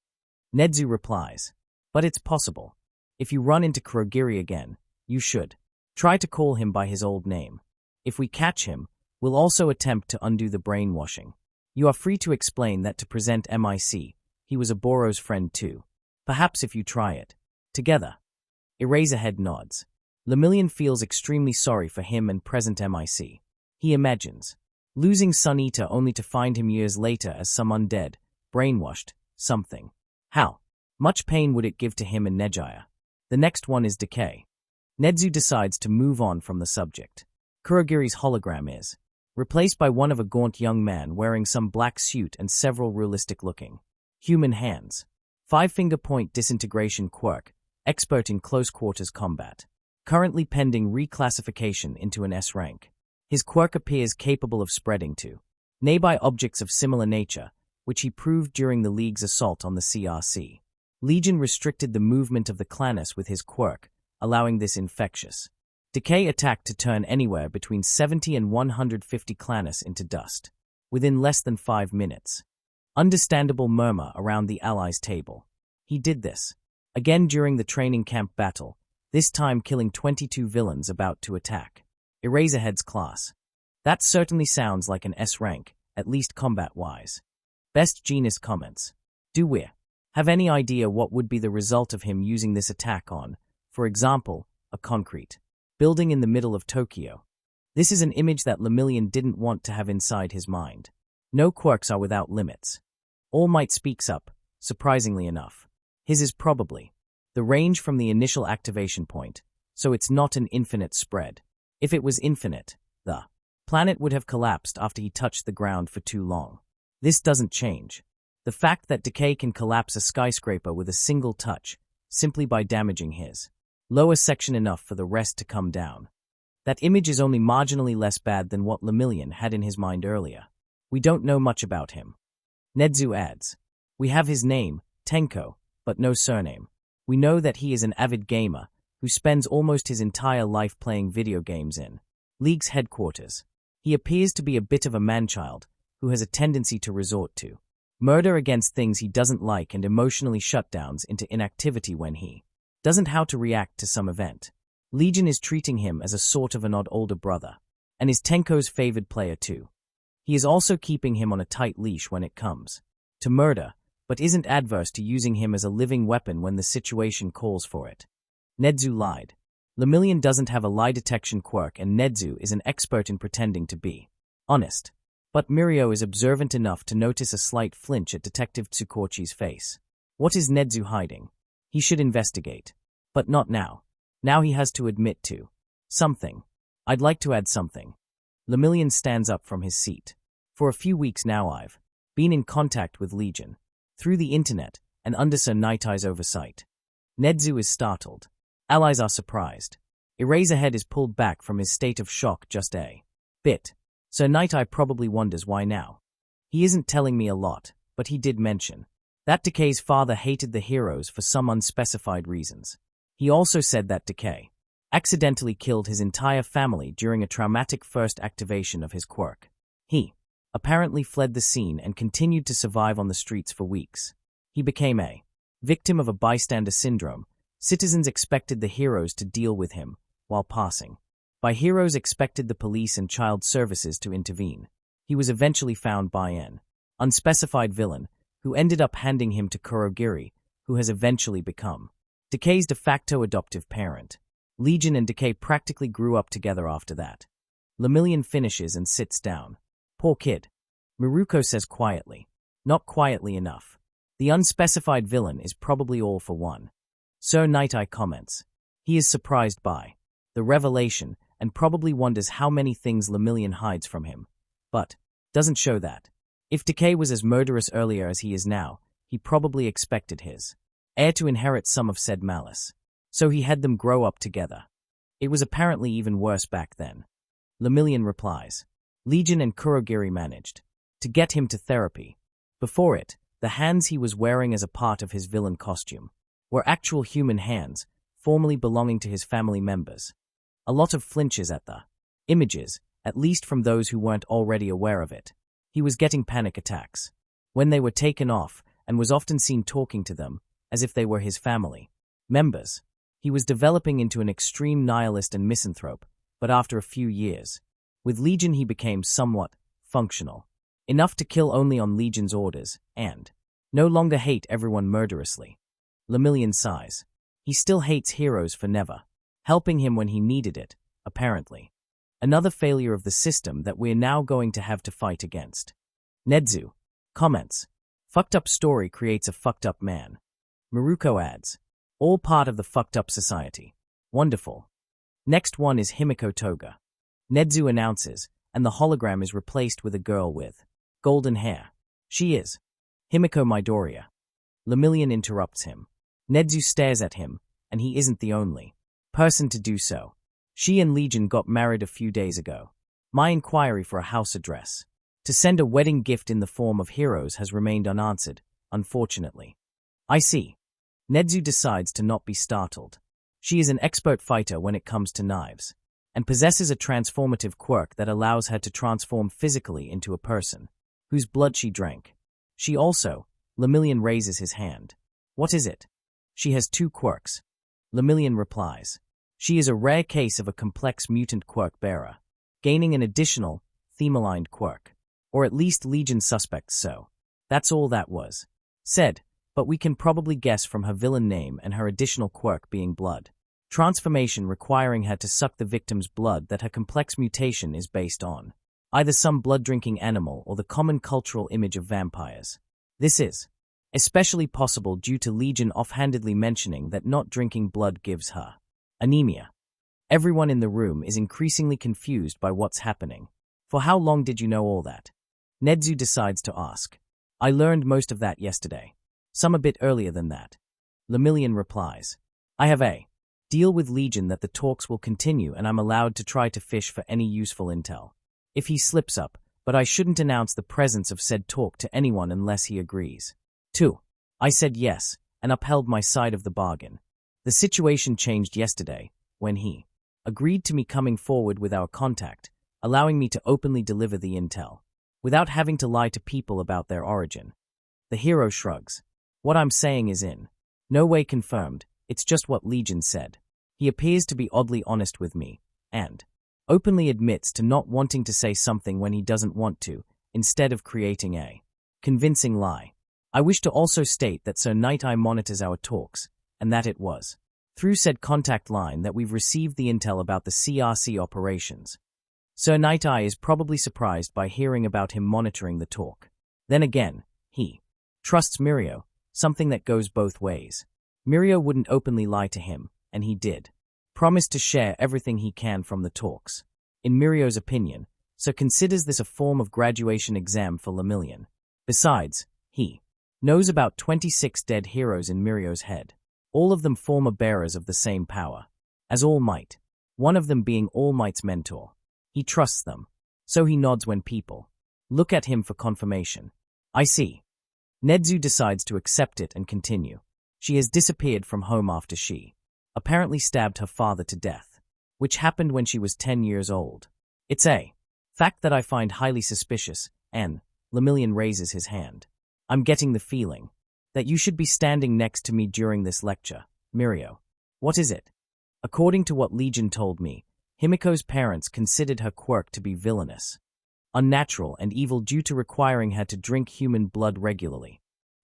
Nedzu replies. But it's possible. If you run into Kurogiri again, you should try to call him by his old name. If we catch him, we'll also attempt to undo the brainwashing. You are free to explain that to present MIC, he was a Boro's friend too. Perhaps if you try it together. Eraserhead nods. Lemillion feels extremely sorry for him and present MIC. He imagines losing Sun Eater only to find him years later as some undead, brainwashed, something. How much pain would it give to him and Nejaya? The next one is decay. Nedzu decides to move on from the subject. Kurogiri's hologram is replaced by one of a gaunt young man wearing some black suit and several realistic-looking human hands. 5-finger point disintegration quirk, expert in close-quarters combat. Currently pending reclassification into an S rank. His quirk appears capable of spreading to nearby objects of similar nature, which he proved during the League's assault on the CRC. Legion restricted the movement of the Clanus with his quirk, allowing this infectious decay attack to turn anywhere between 70 and 150 Clanus into dust within less than 5 minutes. Understandable murmur around the Allies' table. He did this again during the training camp battle, this time killing 22 villains about to attack Eraserhead's class. That certainly sounds like an S rank, at least combat-wise. Best Genus comments. Do we have any idea what would be the result of him using this attack on, for example, a concrete building in the middle of Tokyo? This is an image that Lemillion didn't want to have inside his mind. No quirks are without limits. All Might speaks up, surprisingly enough. His is probably the range from the initial activation point, so it's not an infinite spread. If it was infinite, the planet would have collapsed after he touched the ground for too long. This doesn't change. The fact that decay can collapse a skyscraper with a single touch, simply by damaging his lower section enough for the rest to come down. That image is only marginally less bad than what Lemillion had in his mind earlier. We don't know much about him. Nedzu adds. We have his name, Tenko, but no surname. We know that he is an avid gamer, who spends almost his entire life playing video games in League's headquarters. He appears to be a bit of a man-child, who has a tendency to resort to murder against things he doesn't like and emotionally shutdowns into inactivity when he doesn't how to react to some event. Legion is treating him as a sort of an odd older brother, and is Tenko's favored player too. He is also keeping him on a tight leash when it comes to murder, but isn't adverse to using him as a living weapon when the situation calls for it. Nedzu lied. Lemillion doesn't have a lie detection quirk and Nedzu is an expert in pretending to be honest. But Mirio is observant enough to notice a slight flinch at Detective Tsukochi's face. What is Nedzu hiding? He should investigate. But not now. Now he has to admit to something. I'd like to add something. Lemillion stands up from his seat. For a few weeks now I've been in contact with Legion, through the internet and under Sir Nightie's oversight. Nedzu is startled. Allies are surprised. Eraserhead is pulled back from his state of shock just a bit. Sir Nightie probably wonders why now. He isn't telling me a lot, but he did mention that Decay's father hated the heroes for some unspecified reasons. He also said that Decay accidentally killed his entire family during a traumatic first activation of his quirk. He apparently fled the scene and continued to survive on the streets for weeks. He became a victim of a bystander syndrome. Citizens expected the heroes to deal with him while passing by. Heroes expected the police and child services to intervene. He was eventually found by an unspecified villain who ended up handing him to Kurogiri, who has eventually become Decay's de facto adoptive parent. Legion and Decay practically grew up together after that. Lemillion finishes and sits down. Poor kid. Miruko says quietly. Not quietly enough. The unspecified villain is probably all for one. Sir Nightie comments. He is surprised by the revelation and probably wonders how many things Lemillion hides from him, but doesn't show that. If Decay was as murderous earlier as he is now, he probably expected his heir to inherit some of said malice. So he had them grow up together. It was apparently even worse back then. Lemillion replies. Legion and Kurogiri managed to get him to therapy. Before it, the hands he was wearing as a part of his villain costume were actual human hands, formerly belonging to his family members. A lot of flinches at the images, at least from those who weren't already aware of it. He was getting panic attacks. When they were taken off, and was often seen talking to them, as if they were his family members. He was developing into an extreme nihilist and misanthrope, but after a few years, with Legion he became somewhat functional. Enough to kill only on Legion's orders, and no longer hate everyone murderously. Lemillion sighs. He still hates heroes for never helping him when he needed it, apparently. Another failure of the system that we're now going to have to fight against. Nedzu comments. Fucked up story creates a fucked up man. Miruko adds. All part of the fucked up society. Wonderful. Next one is Himiko Toga. Nedzu announces, and the hologram is replaced with a girl with golden hair. She is Himiko Midoriya. Lemillion interrupts him. Nedzu stares at him, and he isn't the only person to do so. She and Legion got married a few days ago. My inquiry for a house address to send a wedding gift in the form of heroes has remained unanswered, unfortunately. I see. Nedzu decides to not be startled. She is an expert fighter when it comes to knives, and possesses a transformative quirk that allows her to transform physically into a person whose blood she drank. She also, Lemillion raises his hand. What is it? She has 2 quirks. Lemillion replies. She is a rare case of a complex mutant quirk bearer, gaining an additional, theme-aligned quirk. Or at least Legion suspects so. That's all that was said, but we can probably guess from her villain name and her additional quirk being blood transformation requiring her to suck the victim's blood that her complex mutation is based on. Either some blood-drinking animal or the common cultural image of vampires. This is especially possible due to Legion offhandedly mentioning that not drinking blood gives her anemia. Everyone in the room is increasingly confused by what's happening. For how long did you know all that? Nedzu decides to ask. I learned most of that yesterday. Some a bit earlier than that. Lemillion replies. I have a deal with Legion that the talks will continue and I'm allowed to try to fish for any useful intel. If he slips up, but I shouldn't announce the presence of said talk to anyone unless he agrees. 2. I said yes, and upheld my side of the bargain. The situation changed yesterday, when he agreed to me coming forward with our contact, allowing me to openly deliver the intel, without having to lie to people about their origin. The hero shrugs. What I'm saying is in no way confirmed, it's just what Legion said. He appears to be oddly honest with me, and openly admits to not wanting to say something when he doesn't want to, instead of creating a convincing lie. I wish to also state that Sir Night Eye monitors our talks, and that it was through said contact line that we've received the intel about the CRC operations. Sir Night Eye is probably surprised by hearing about him monitoring the talk. Then again, he trusts Mirio, something that goes both ways. Mirio wouldn't openly lie to him, and he did promise to share everything he can from the talks. In Mirio's opinion, Sir considers this a form of graduation exam for Lemillion. Besides, he knows about 26 dead heroes in Mirio's head. All of them former bearers of the same power, as All Might, one of them being All Might's mentor. He trusts them, so he nods when people look at him for confirmation. I see. Nedzu decides to accept it and continue. She has disappeared from home after she apparently stabbed her father to death, which happened when she was 10 years old. It's a fact that I find highly suspicious, and Lemillion raises his hand. I'm getting the feeling that you should be standing next to me during this lecture, Mirio. What is it? According to what Legion told me, Himiko's parents considered her quirk to be villainous, unnatural, and evil due to requiring her to drink human blood regularly.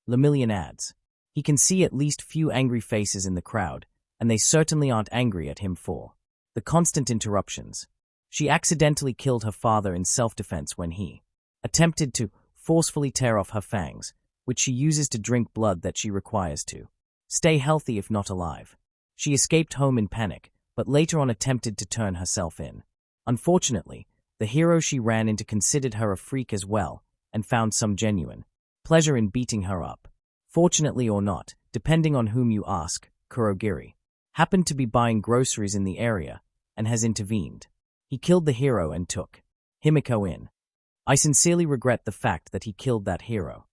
Lemillion adds. He can see at least few angry faces in the crowd, and they certainly aren't angry at him for the constant interruptions. She accidentally killed her father in self-defense when he attempted to forcefully tear off her fangs, which she uses to drink blood that she requires to stay healthy if not alive. She escaped home in panic, but later on attempted to turn herself in. Unfortunately, the hero she ran into considered her a freak as well, and found some genuine pleasure in beating her up. Fortunately or not, depending on whom you ask, Kurogiri happened to be buying groceries in the area, and has intervened. He killed the hero and took Himiko in. I sincerely regret the fact that he killed that hero.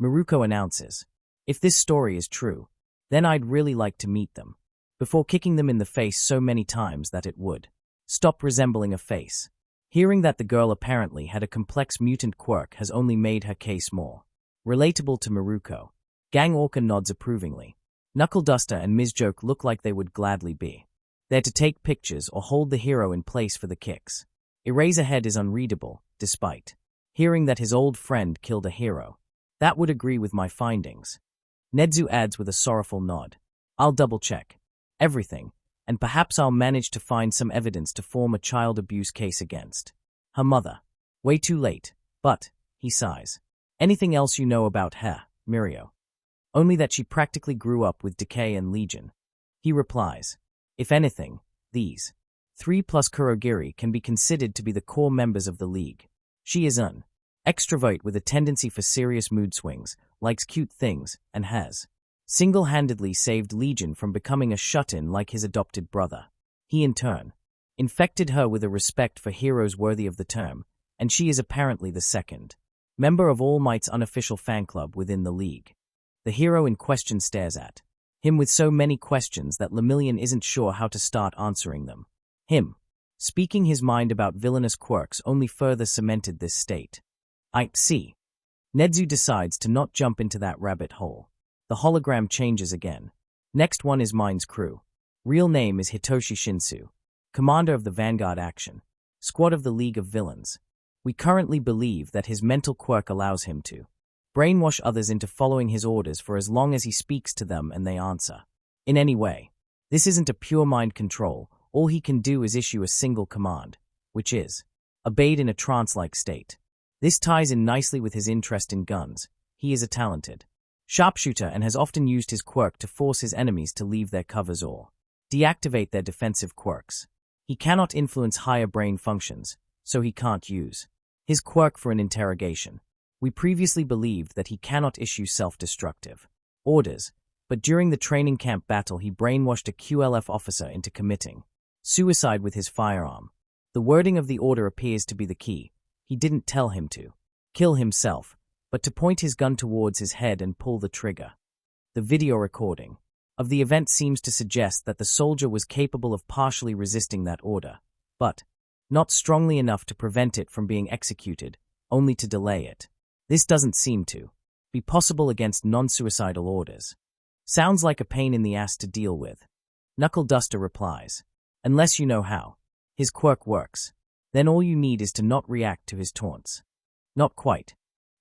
Miruko announces. If this story is true, then I'd really like to meet them, before kicking them in the face so many times that it would stop resembling a face. Hearing that the girl apparently had a complex mutant quirk has only made her case more relatable to Miruko. Gang Orca nods approvingly. Knuckle Duster and Ms. Joke look like they would gladly be there to take pictures or hold the hero in place for the kicks. Eraserhead is unreadable, despite hearing that his old friend killed a hero. That would agree with my findings. Nedzu adds with a sorrowful nod. I'll double-check everything, and perhaps I'll manage to find some evidence to form a child abuse case against her mother. Way too late, but, he sighs. Anything else you know about her, Mirio? Only that she practically grew up with Decay and Legion. He replies. If anything, these 3+ Kurogiri can be considered to be the core members of the League. She is an extrovert with a tendency for serious mood swings, likes cute things, and has single-handedly saved Legion from becoming a shut-in like his adopted brother. He, in turn, infected her with a respect for heroes worthy of the term, and she is apparently the second member of All Might's unofficial fan club within the League. The hero in question stares at him with so many questions that Lemillion isn't sure how to start answering them. Him speaking his mind about villainous quirks only further cemented this state. I see. Nedzu decides to not jump into that rabbit hole. The hologram changes again. Next one is Mine's crew. Real name is Hitoshi Shinsu, commander of the Vanguard Action Squad of the League of Villains. We currently believe that his mental quirk allows him to brainwash others into following his orders for as long as he speaks to them and they answer. In any way, this isn't a pure mind control. All he can do is issue a single command, which is obeyed in a trance-like state. This ties in nicely with his interest in guns. He is a talented sharpshooter and has often used his quirk to force his enemies to leave their covers or deactivate their defensive quirks. He cannot influence higher brain functions, so he can't use his quirk for an interrogation. We previously believed that he cannot issue self-destructive orders, but during the training camp battle he brainwashed a QLF officer into committing suicide with his firearm. The wording of the order appears to be the key. He didn't tell him to kill himself, but to point his gun towards his head and pull the trigger. The video recording of the event seems to suggest that the soldier was capable of partially resisting that order, but not strongly enough to prevent it from being executed, only to delay it. This doesn't seem to be possible against non-suicidal orders. Sounds like a pain in the ass to deal with. Knuckle Duster replies, unless you know how his quirk works, then all you need is to not react to his taunts. Not quite.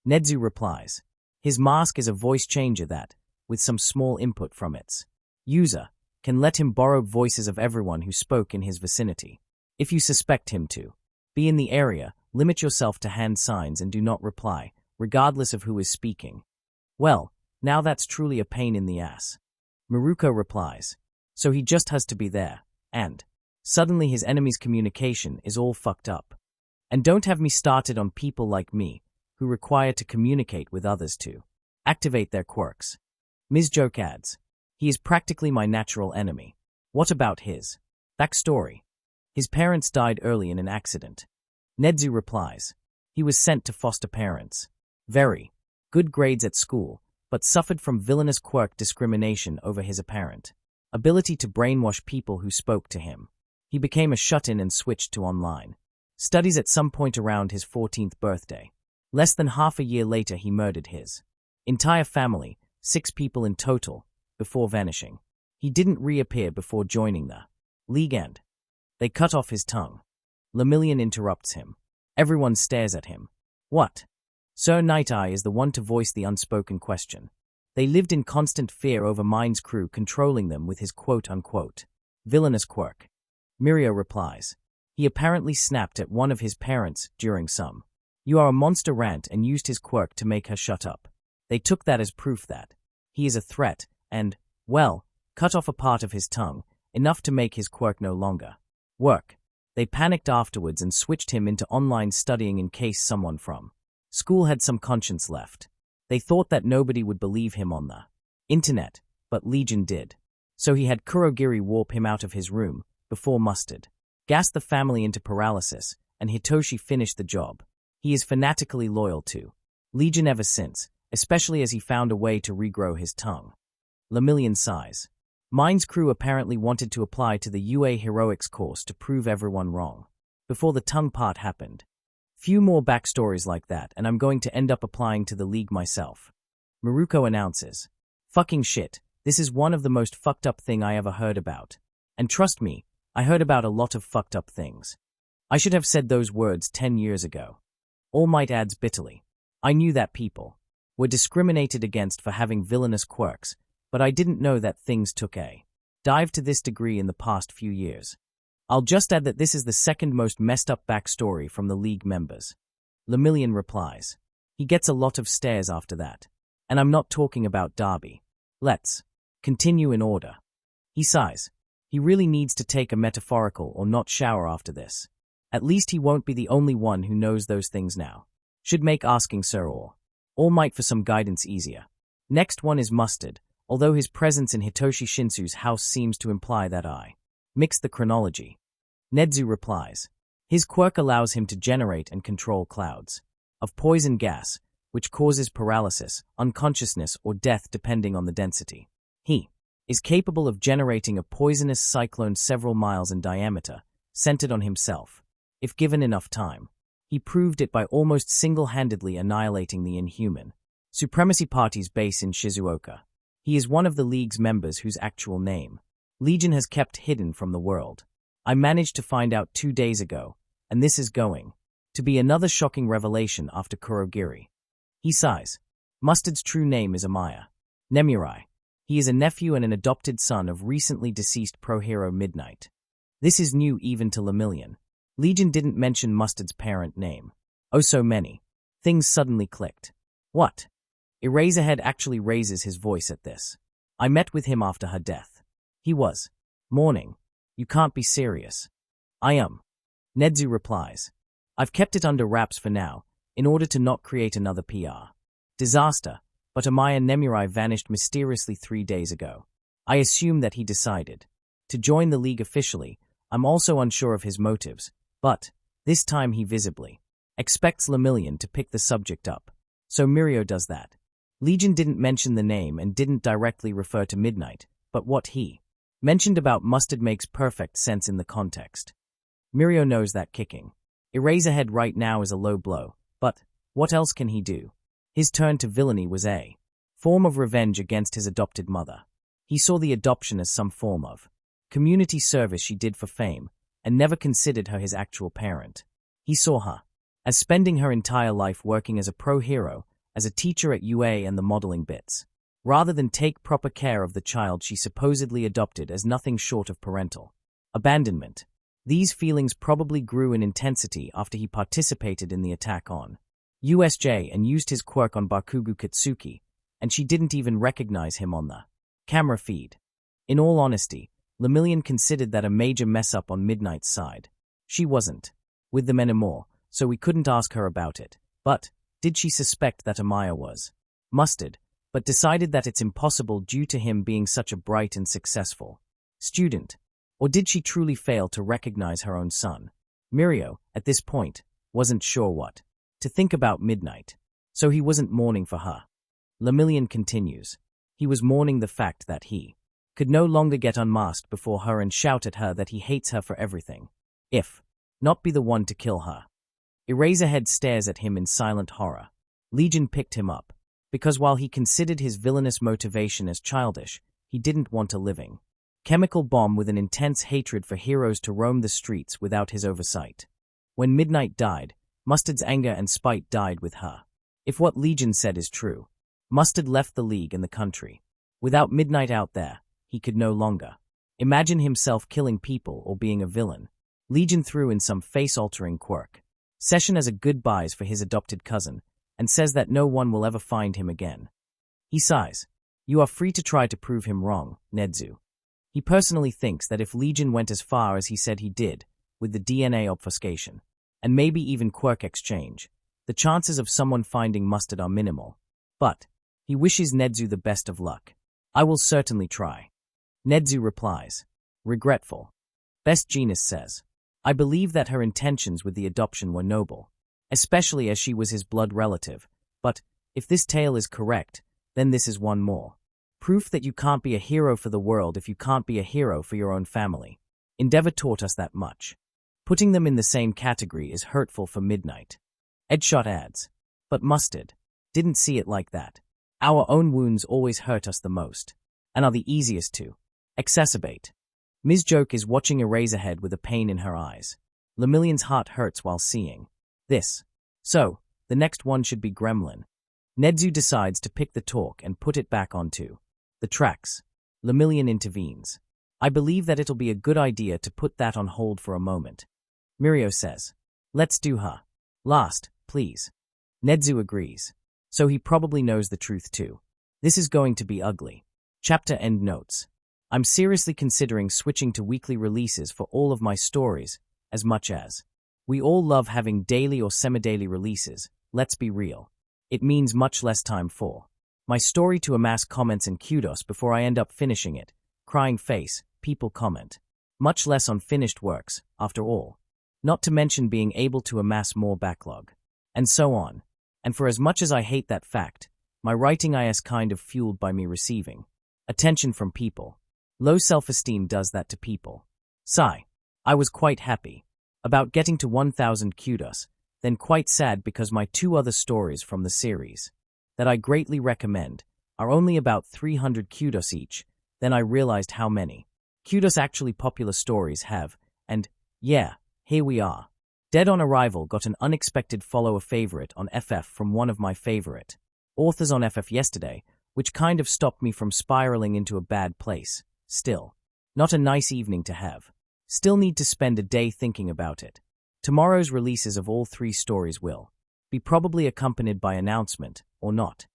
Nedzu replies, his mask is a voice changer that, with some small input from its user, can let him borrow voices of everyone who spoke in his vicinity. If you suspect him to be in the area, limit yourself to hand signs and do not reply, regardless of who is speaking. Well, now that's truly a pain in the ass. Miruko replies, so he just has to be there, and suddenly his enemy's communication is all fucked up. And don't have me started on people like me, who require to communicate with others to activate their quirks. Ms. Joke adds, he is practically my natural enemy. What about his backstory? His parents died early in an accident. Nedzu replies, he was sent to foster parents. Very good grades at school, but suffered from villainous quirk discrimination over his apparent ability to brainwash people who spoke to him. He became a shut-in and switched to online studies at some point around his 14th birthday. Less than half a year later he murdered his entire family, 6 people in total, before vanishing. He didn't reappear before joining the League and they cut off his tongue. Lemillion interrupts him. Everyone stares at him. What? Sir Night Eye is the one to voice the unspoken question. They lived in constant fear over Mine's crew controlling them with his quote-unquote villainous quirk. Mirio replies, he apparently snapped at one of his parents during some "You are a monster" rant and used his quirk to make her shut up. They took that as proof that he is a threat and, well, cut off a part of his tongue, enough to make his quirk no longer work. They panicked afterwards and switched him into online studying in case someone from school had some conscience left. They thought that nobody would believe him on the internet, but Legion did. So he had Kurogiri warp him out of his room before mustard gassed the family into paralysis, and Hitoshi finished the job. He is fanatically loyal to Legion ever since, especially as he found a way to regrow his tongue. Lemillion sighs. Mine's crew apparently wanted to apply to the UA Heroics course to prove everyone wrong. Before the tongue part happened. Few more backstories like that, and I'm going to end up applying to the League myself. Miruko announces. Fucking shit, this is one of the most fucked up thing I ever heard about. And trust me, I heard about a lot of fucked up things. I should have said those words 10 years ago. All Might adds bitterly. I knew that people were discriminated against for having villainous quirks, but I didn't know that things took a dive to this degree in the past few years. I'll just add that this is the second most messed up backstory from the League members. Lemillion replies. He gets a lot of stares after that. And I'm not talking about Darby. Let's continue in order. He sighs. He really needs to take a metaphorical or not shower after this. At least he won't be the only one who knows those things now. Should make asking Sir or All Might for some guidance easier. Next one is Mustard, although his presence in Hitoshi Shinsu's house seems to imply that I mixed the chronology. Nedzu replies. His quirk allows him to generate and control clouds of poison gas, which causes paralysis, unconsciousness, or death depending on the density. He is capable of generating a poisonous cyclone several miles in diameter, centered on himself, if given enough time. He proved it by almost single-handedly annihilating the Inhuman Supremacy Party's base in Shizuoka. He is one of the League's members whose actual name Legion has kept hidden from the world. I managed to find out 2 days ago, and this is going to be another shocking revelation after Kurogiri. He sighs. Mustard's true name is Amaya Nemurai. He is a nephew and an adopted son of recently deceased pro-hero Midnight. This is new even to Lemillion. Legion didn't mention Mustard's parent name. Oh, so many things suddenly clicked. What? Eraserhead actually raises his voice at this. I met with him after her death. He was mourning. You can't be serious. I am. Nedzu replies. I've kept it under wraps for now, in order to not create another PR disaster, but Amaya Nemurai vanished mysteriously 3 days ago. I assume that he decided to join the League officially. I'm also unsure of his motives, but this time he visibly expects Lemillion to pick the subject up. So Mirio does that. Legion didn't mention the name and didn't directly refer to Midnight, but what he mentioned about Mustard makes perfect sense in the context. Mirio knows that kicking Eraserhead right now is a low blow, but what else can he do? His turn to villainy was a form of revenge against his adopted mother. He saw the adoption as some form of community service she did for fame, and never considered her his actual parent. He saw her as spending her entire life working as a pro-hero, as a teacher at UA and the modeling bits, rather than take proper care of the child she supposedly adopted as nothing short of parental abandonment. These feelings probably grew in intensity after he participated in the attack on USJ and used his quirk on Bakugo Katsuki, and she didn't even recognize him on the camera feed. In all honesty, Lemillion considered that a major mess-up on Midnight's side. She wasn't with them anymore, so we couldn't ask her about it. But did she suspect that Amaya was Mustard, but decided that it's impossible due to him being such a bright and successful student? Or did she truly fail to recognize her own son? Mirio, at this point, wasn't sure what to think about Midnight, so he wasn't mourning for her. Lemillion continues. He was mourning the fact that he could no longer get unmasked before her and shout at her that he hates her for everything, if not be the one to kill her. Eraserhead stares at him in silent horror. Legion picked him up, because while he considered his villainous motivation as childish, he didn't want a living chemical bomb with an intense hatred for heroes to roam the streets without his oversight. When Midnight died, Mustard's anger and spite died with her. If what Legion said is true, Mustard left the League and the country. Without Midnight out there, he could no longer imagine himself killing people or being a villain. Legion threw in some face-altering quirk session as a goodbyes for his adopted cousin, and says that no one will ever find him again. He sighs. You are free to try to prove him wrong, Nedzu. He personally thinks that if Legion went as far as he said he did, with the DNA obfuscation, and maybe even quirk exchange, the chances of someone finding Mustard are minimal. But he wishes Nedzu the best of luck. I will certainly try. Nedzu replies. Regretful. Best Genus says. I believe that her intentions with the adoption were noble, especially as she was his blood relative, but if this tale is correct, then this is one more proof that you can't be a hero for the world if you can't be a hero for your own family. Endeavor taught us that much. Putting them in the same category is hurtful for Midnight. Edshot adds. But Mustard didn't see it like that. Our own wounds always hurt us the most, and are the easiest to exacerbate. Ms. Joke is watching Eraserhead with a pain in her eyes. Lemillion's heart hurts while seeing this. So, the next one should be Gremlin. Nedzu decides to pick the talk and put it back onto the tracks. Lemillion intervenes. I believe that it'll be a good idea to put that on hold for a moment. Mirio says, let's do her last, please. Nedzu agrees. So he probably knows the truth too. This is going to be ugly. Chapter end notes. I'm seriously considering switching to weekly releases for all of my stories, as much as we all love having daily or semi-daily releases. Let's be real. It means much less time for my story to amass comments and kudos before I end up finishing it. Crying face, people comment. Much less on finished works, after all. Not to mention being able to amass more backlog. And so on. And for as much as I hate that fact, my writing is kind of fueled by me receiving attention from people. Low self-esteem does that to people. Sigh. I was quite happy about getting to 1,000 kudos, then quite sad because my 2 other stories from the series that I greatly recommend are only about 300 kudos each. Then I realized how many kudos actually popular stories have, and yeah, here we are. Dead on Arrival got an unexpected follow a favorite on FF from one of my favorite authors on FF yesterday, which kind of stopped me from spiraling into a bad place. Still, not a nice evening to have. Still need to spend a day thinking about it. Tomorrow's releases of all 3 stories will be probably accompanied by announcement, or not.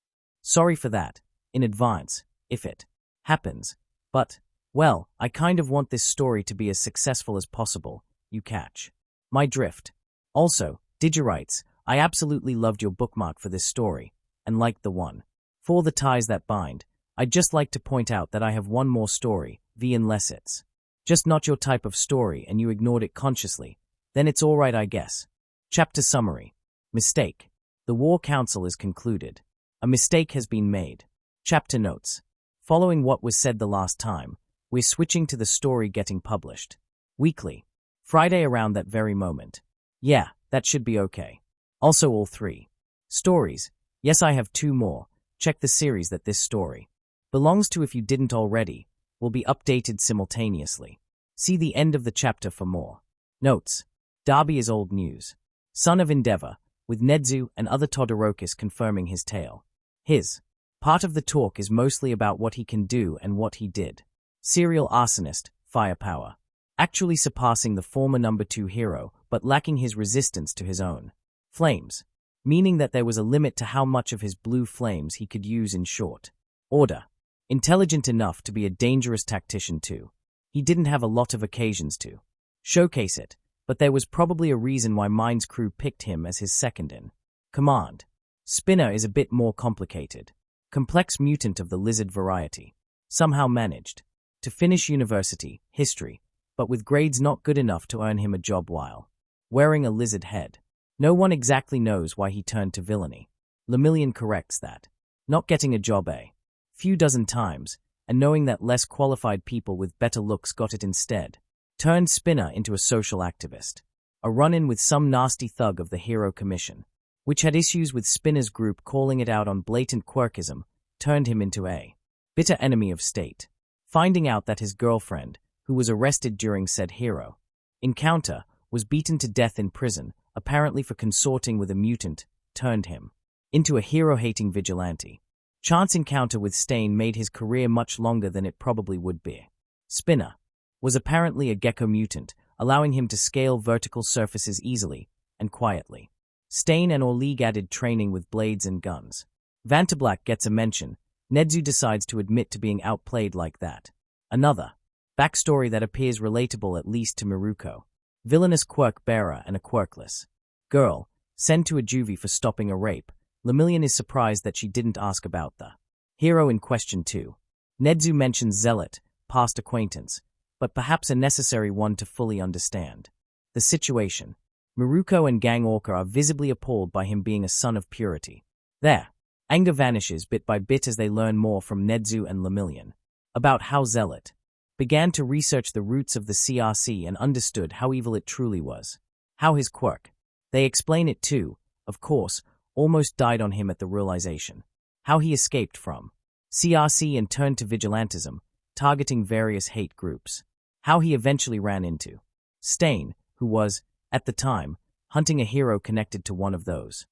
Sorry for that, in advance, if it happens. But, well, I kind of want this story to be as successful as possible, you catch my drift. Also, Digirites, I absolutely loved your bookmark for this story, and liked the one for the ties that bind. I'd just like to point out that I have one more story, unless it's just not your type of story and you ignored it consciously, then it's alright I guess. Chapter summary. Mistake. The War Council is concluded. A mistake has been made. Chapter notes. Following what was said the last time, we're switching to the story getting published weekly. Friday around that very moment. Yeah, that should be okay. Also all 3 stories. Yes, I have 2 more. Check the series that this story belongs to if you didn't already, will be updated simultaneously. See the end of the chapter for more. Notes. Darby is old news. Son of Endeavor, with Nedzu and other Todorokis confirming his tale. His part of the talk is mostly about what he can do and what he did. Serial arsonist, firepower. Actually surpassing the former number 2 hero, but lacking his resistance to his own flames. Meaning that there was a limit to how much of his blue flames he could use in short order. Intelligent enough to be a dangerous tactician too. He didn't have a lot of occasions to showcase it, but there was probably a reason why Mine's crew picked him as his second in command. Spinner is a bit more complicated. Complex mutant of the lizard variety. Somehow managed to finish university, history, but with grades not good enough to earn him a job while wearing a lizard head. No one exactly knows why he turned to villainy. Lemillion corrects that. Not getting a job a few dozen times, and knowing that less qualified people with better looks got it instead, turned Spinner into a social activist. A run-in with some nasty thug of the Hero Commission, which had issues with Spinner's group calling it out on blatant quirkism, turned him into a bitter enemy of state. Finding out that his girlfriend, who was arrested during said hero encounter, was beaten to death in prison, apparently for consorting with a mutant, turned him into a hero-hating vigilante. Chance encounter with Stain made his career much longer than it probably would be. Spinner was apparently a gecko mutant, allowing him to scale vertical surfaces easily and quietly. Stain and Orleeg added training with blades and guns. Vantablack gets a mention. Nedzu decides to admit to being outplayed like that. Another backstory that appears relatable at least to Miruko. Villainous quirk bearer and a quirkless girl, sent to a juvie for stopping a rape. Lemillion is surprised that she didn't ask about the hero in question too. Nedzu mentions Zealot, past acquaintance, but perhaps a necessary one to fully understand the situation. Miruko and Gang Orca are visibly appalled by him being a son of purity. Their anger vanishes bit by bit as they learn more from Nedzu and Lemillion about how Zealot began to research the roots of the CRC and understood how evil it truly was. How his quirk, they explain it too, of course, almost died on him at the realization. How he escaped from CRC and turned to vigilantism, targeting various hate groups. How he eventually ran into Stain, who was, at the time, hunting a hero connected to one of those.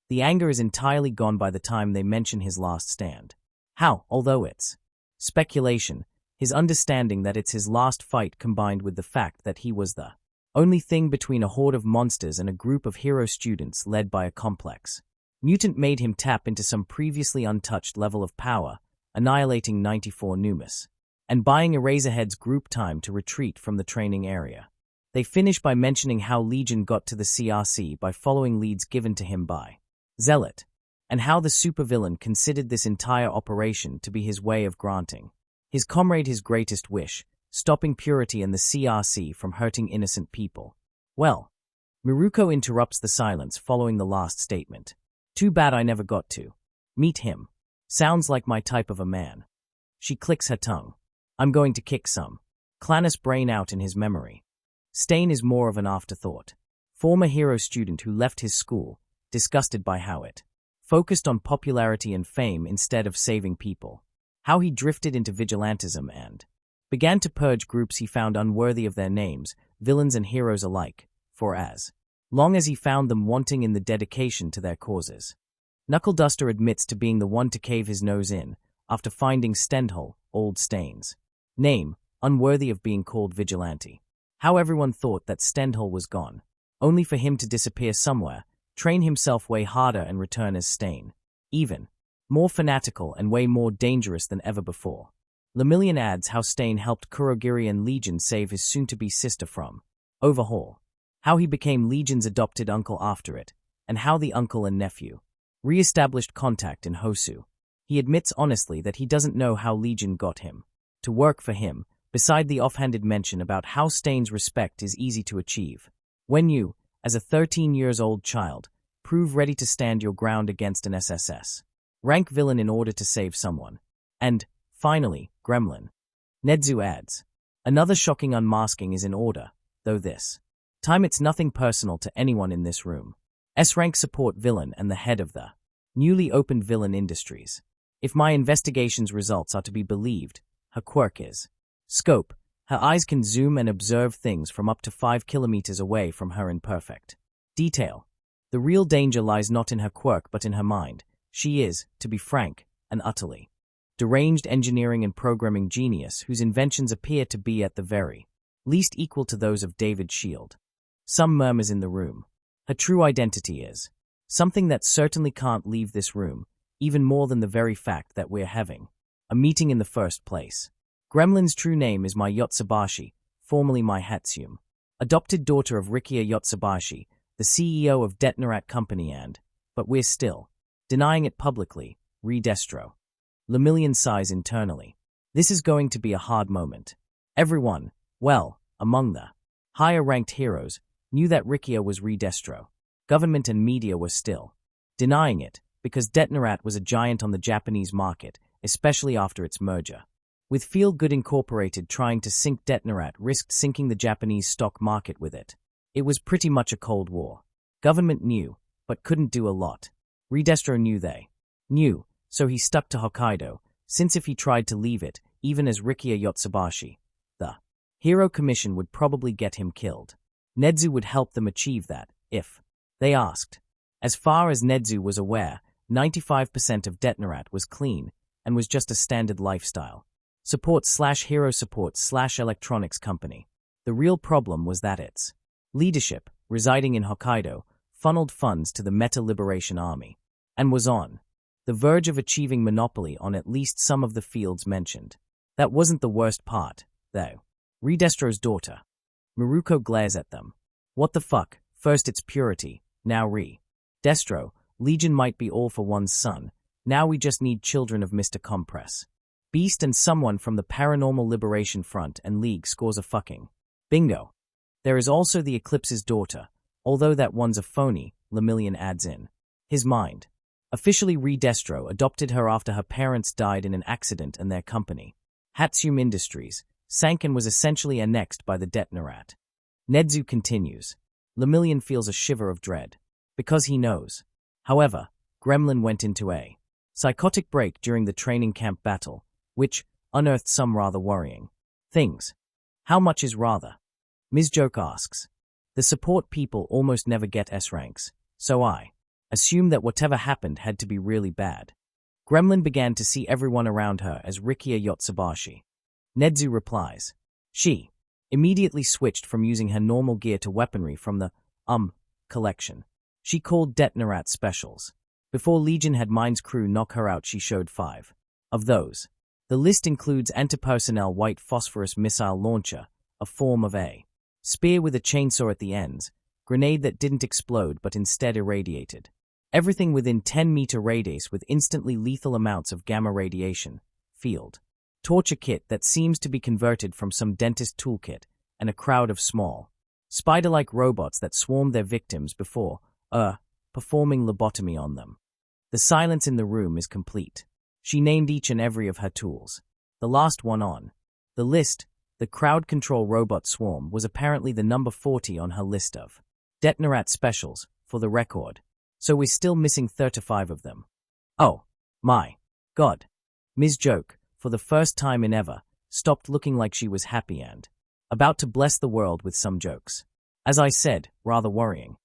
The anger is entirely gone by the time they mention his last stand. How, although it's speculation, his understanding that it's his last fight combined with the fact that he was the only thing between a horde of monsters and a group of hero students led by a complex mutant made him tap into some previously untouched level of power, annihilating 94 Numas, and buying Eraserhead's group time to retreat from the training area. They finish by mentioning how Legion got to the CRC by following leads given to him by Zealot, and how the supervillain considered this entire operation to be his way of granting his comrade his greatest wish, stopping Purity and the CRC from hurting innocent people. Well, Miruko interrupts the silence following the last statement. Too bad I never got to meet him. Sounds like my type of a man. She clicks her tongue. I'm going to kick some Clanus brain out in his memory. Stain is more of an afterthought. Former hero student who left his school, disgusted by how it focused on popularity and fame instead of saving people. How he drifted into vigilantism and began to purge groups he found unworthy of their names, villains and heroes alike, for as long as he found them wanting in the dedication to their causes. Knuckleduster admits to being the one to cave his nose in, after finding Stendhal, old Stain's name, unworthy of being called vigilante. How everyone thought that Stendhal was gone, only for him to disappear somewhere, train himself way harder and return as Stain. Even more fanatical and way more dangerous than ever before. Lemillion adds how Stain helped Kurogiri and Legion save his soon-to-be sister from overhaul. How he became Legion's adopted uncle after it, and how the uncle and nephew re-established contact in Hosu. He admits honestly that he doesn't know how Legion got him to work for him, beside the offhanded mention about how Stain's respect is easy to achieve. When you, as a 13-years-old child, prove ready to stand your ground against an SSS rank villain in order to save someone. And, finally, Gremlin. Nedzu adds, another shocking unmasking is in order, though this time it's nothing personal to anyone in this room. S-rank support villain and the head of the newly opened villain industries. If my investigation's results are to be believed, her quirk is scope. Her eyes can zoom and observe things from up to 5 kilometers away from her in perfect detail. The real danger lies not in her quirk but in her mind. She is, to be frank, an utterly deranged engineering and programming genius whose inventions appear to be at the very least equal to those of David Shield. Some murmurs in the room. Her true identity is something that certainly can't leave this room, even more than the very fact that we're having a meeting in the first place. Gremlin's true name is Mai Yotsubashi, formerly Mai Hatsume, adopted daughter of Rikia Yotsubashi, the CEO of Detnerat Company but we're still denying it publicly, Redestro. Lemillion sighs internally. This is going to be a hard moment. Everyone, well, among the higher-ranked heroes, knew that Rikia was Redestro. Government and media were still denying it, because Detnerat was a giant on the Japanese market, especially after its merger. With Feel Good Incorporated trying to sink Detnerat risked sinking the Japanese stock market with it. It was pretty much a Cold War. Government knew, but couldn't do a lot. Redestro knew they knew, so he stuck to Hokkaido, since if he tried to leave it, even as Rikia Yotsubashi, the Hero Commission would probably get him killed. Nedzu would help them achieve that, if they asked. As far as Nedzu was aware, 95% of Detnerat was clean and was just a standard lifestyle. Support/hero support/electronics company. The real problem was that its leadership, residing in Hokkaido, funneled funds to the Meta Liberation Army, and was on the verge of achieving monopoly on at least some of the fields mentioned. That wasn't the worst part, though. Redestro's daughter. Miruko glares at them. What the fuck? First it's Purity, now Destro. Legion might be all for one's son, now we just need children of Mr. Compress. Beast and someone from the Paranormal Liberation Front and League scores a fucking bingo. There is also the Eclipse's daughter, although that one's a phony, Lemillion adds in his mind. Officially Redestro adopted her after her parents died in an accident and their company, Hatsume Industries, sank and was essentially annexed by the Detnerat. Nedzu continues. Lemillion feels a shiver of dread, because he knows. However, Gremlin went into a Psychotic break during the training camp battle, which unearthed some rather worrying things. How much is rather? Ms. Joke asks. The support people almost never get S ranks, so I assume that whatever happened had to be really bad. Gremlin began to see everyone around her as Rikia Yotsubashi. Nedzu replies. She immediately switched from using her normal gear to weaponry from the collection. She called Detonarat Specials. Before Legion had Mind's crew knock her out, she showed 5 of those. The list includes antipersonnel white phosphorus missile launcher, a form of a spear with a chainsaw at the ends, grenade that didn't explode but instead irradiated everything within 10-meter radius with instantly lethal amounts of gamma radiation, field torture kit that seems to be converted from some dentist toolkit, and a crowd of small, spider-like robots that swarmed their victims before, performing lobotomy on them. The silence in the room is complete. She named each and every of her tools. The last one on the list, the crowd control robot swarm, was apparently the number 40 on her list of Detonarat Specials, for the record. So we're still missing 35 of them. Oh, my God. Ms. Joke, for the first time in ever, stopped looking like she was happy and about to bless the world with some jokes. As I said, rather worrying.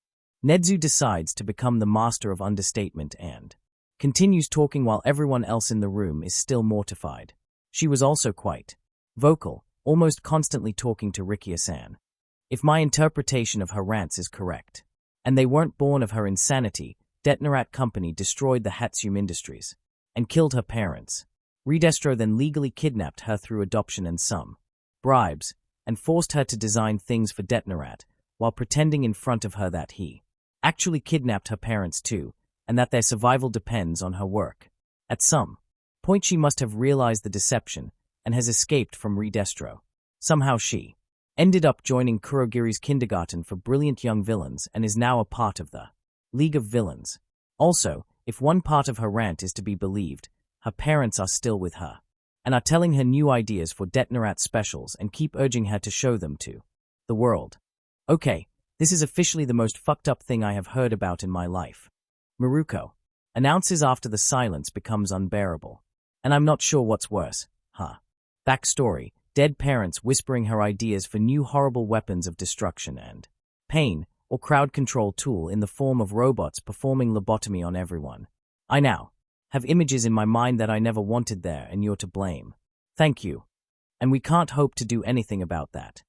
Nedzu decides to become the master of understatement and continues talking while everyone else in the room is still mortified. She was also quite vocal, almost constantly talking to Rikia-san. If my interpretation of her rants is correct, and they weren't born of her insanity, Detonarat Company destroyed the Hatsume Industries and killed her parents. Redestro then legally kidnapped her through adoption and some bribes, and forced her to design things for Detonarat, while pretending in front of her that he actually kidnapped her parents too, and that their survival depends on her work. At some point she must have realized the deception, and has escaped from Redestro. Somehow she ended up joining Kurogiri's kindergarten for brilliant young villains and is now a part of the League of Villains. Also, if one part of her rant is to be believed, her parents are still with her, and are telling her new ideas for Detonarat Specials and keep urging her to show them to the world. Okay, this is officially the most fucked up thing I have heard about in my life. Maruko announces after the silence becomes unbearable. And I'm not sure what's worse, huh? Backstory, dead parents whispering her ideas for new horrible weapons of destruction and pain, or crowd control tool in the form of robots performing lobotomy on everyone. I now have images in my mind that I never wanted there, and you're to blame. Thank you. And we can't hope to do anything about that.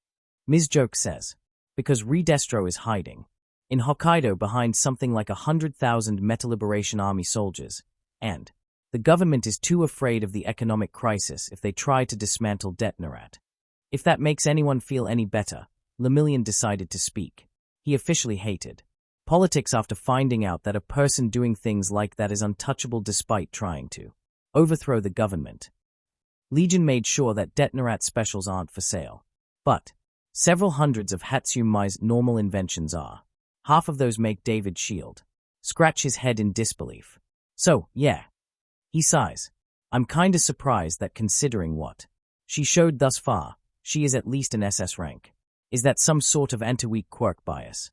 Ms. Joke says. Because Redestro is hiding in Hokkaido behind something like 100,000 Meta Liberation Army soldiers, and the government is too afraid of the economic crisis if they try to dismantle Detonarat. If that makes anyone feel any better, Lemillion decided to speak. He officially hated politics after finding out that a person doing things like that is untouchable despite trying to overthrow the government. Legion made sure that Detonarat Specials aren't for sale, but several hundreds of Hatsume Mai's normal inventions are. Half of those make David Shield scratch his head in disbelief. So, yeah. He sighs. I'm kinda surprised that considering what she showed thus far, she is at least an SS rank. Is that some sort of anti-weak quirk bias?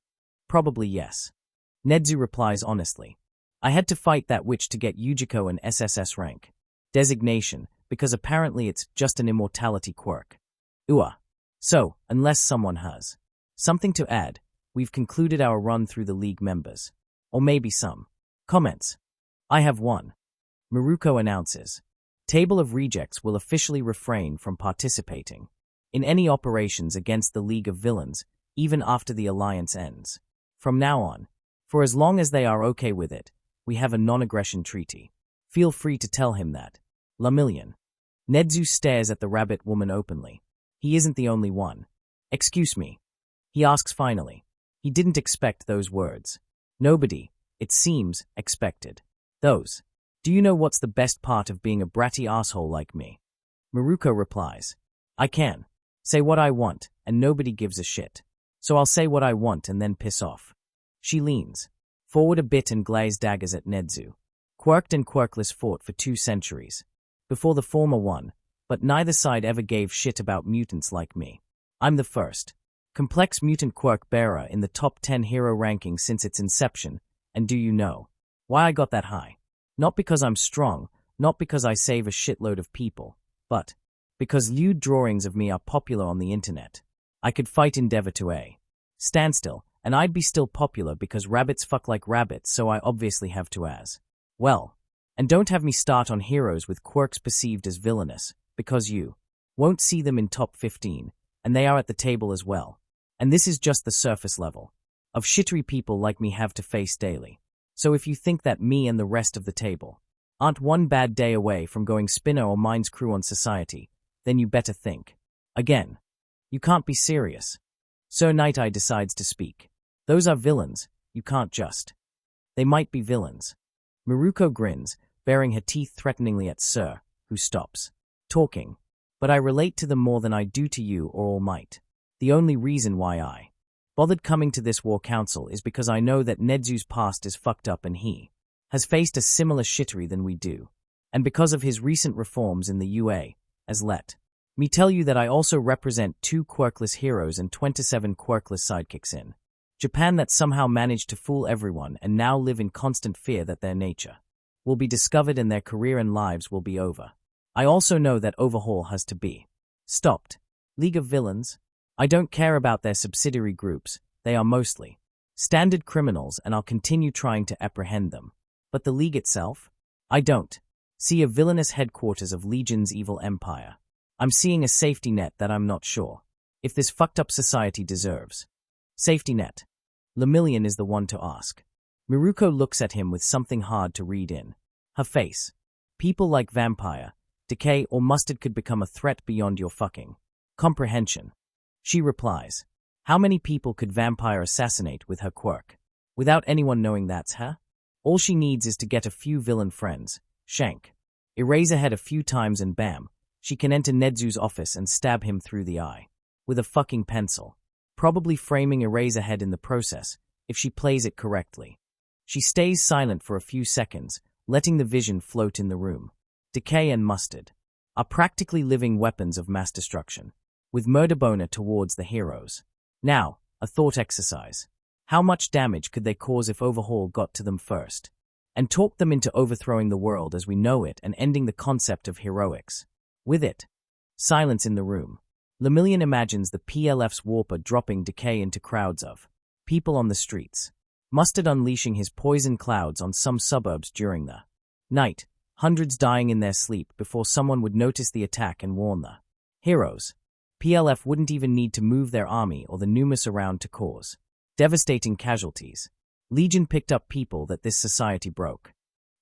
Probably yes. Nedzu replies honestly. I had to fight that witch to get Yujiko an SSS rank designation, because apparently it's just an immortality quirk. So, unless someone has something to add, we've concluded our run through the League members. Or maybe some comments. I have one. Maruko announces. Table of Rejects will officially refrain from participating in any operations against the League of Villains, even after the alliance ends. From now on, for as long as they are okay with it, we have a non-aggression treaty. Feel free to tell him that. Lemillion. Nedzu stares at the rabbit woman openly. He isn't the only one. Excuse me. He asks finally. He didn't expect those words. Nobody, it seems, expected those. Do you know what's the best part of being a bratty asshole like me? Maruko replies. I can say what I want, and nobody gives a shit. So I'll say what I want and then piss off. She leans forward a bit and glares daggers at Nedzu. Quirked and quirkless fought for 2 centuries. Before the former one, but neither side ever gave shit about mutants like me. I'm the first complex mutant quirk bearer in the top 10 hero ranking since its inception, and do you know why I got that high? Not because I'm strong, not because I save a shitload of people, but because lewd drawings of me are popular on the internet. I could fight Endeavor to a standstill, and I'd be still popular because rabbits fuck like rabbits, so I obviously have to as well. And don't have me start on heroes with quirks perceived as villainous, because you won't see them in top 15, and they are at the table as well. And this is just the surface level of shittery people like me have to face daily. So if you think that me and the rest of the table aren't one bad day away from going spinner or mine's crew on society, then you better think again. You can't be serious. Sir Night Eye decides to speak. Those are villains, you can't just. They might be villains. Miruko grins, baring her teeth threateningly at Sir, who stops talking. But I relate to them more than I do to you or All Might. The only reason why I bothered coming to this war council is because I know that Nedzu's past is fucked up and he has faced a similar shittery than we do. And because of his recent reforms in the UA, as let me tell you that I also represent 2 quirkless heroes and 27 quirkless sidekicks in Japan that somehow managed to fool everyone and now live in constant fear that their nature will be discovered and their career and lives will be over. I also know that Overhaul has to be stopped. League of Villains? I don't care about their subsidiary groups, they are mostly standard criminals and I'll continue trying to apprehend them. But the League itself? I don't see a villainous headquarters of Legion's evil empire. I'm seeing a safety net that I'm not sure if this fucked up society deserves. Safety net. Lemillion is the one to ask. Miruko looks at him with something hard to read in her face. People like Vampire, Decay, or Mustard could become a threat beyond your fucking comprehension. She replies, how many people could Vampire assassinate with her quirk? Without anyone knowing that's her? All she needs is to get a few villain friends, shank Eraserhead a few times and bam, she can enter Nedzu's office and stab him through the eye. With a fucking pencil. Probably framing Eraserhead in the process, if she plays it correctly. She stays silent for a few seconds, letting the vision float in the room. Decay and Mustard are practically living weapons of mass destruction, with Murder Boner towards the heroes. Now, a thought exercise. How much damage could they cause if Overhaul got to them first? And talked them into overthrowing the world as we know it and ending the concept of heroics. With it. Silence in the room. Lemillion imagines the PLF's warper dropping Decay into crowds of people on the streets. Mustard unleashing his poison clouds on some suburbs during the night, hundreds dying in their sleep before someone would notice the attack and warn the heroes. PLF wouldn't even need to move their army or the numerous around to cause devastating casualties. Legion picked up people that this society broke.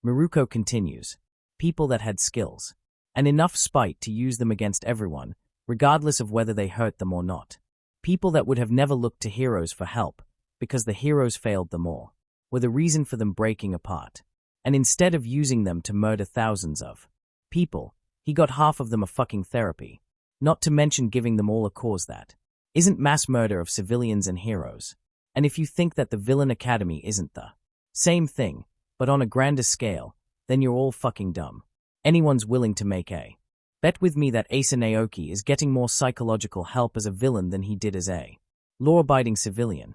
Miruko continues, people that had skills and enough spite to use them against everyone, regardless of whether they hurt them or not. People that would have never looked to heroes for help, because the heroes failed them or were the reason for them breaking apart. And instead of using them to murder thousands of people, he got half of them a fucking therapy. Not to mention giving them all a cause that isn't mass murder of civilians and heroes. And if you think that the Villain Academy isn't the same thing, but on a grander scale, then you're all fucking dumb. Anyone's willing to make a bet with me that Asa Naoki is getting more psychological help as a villain than he did as a law-abiding civilian.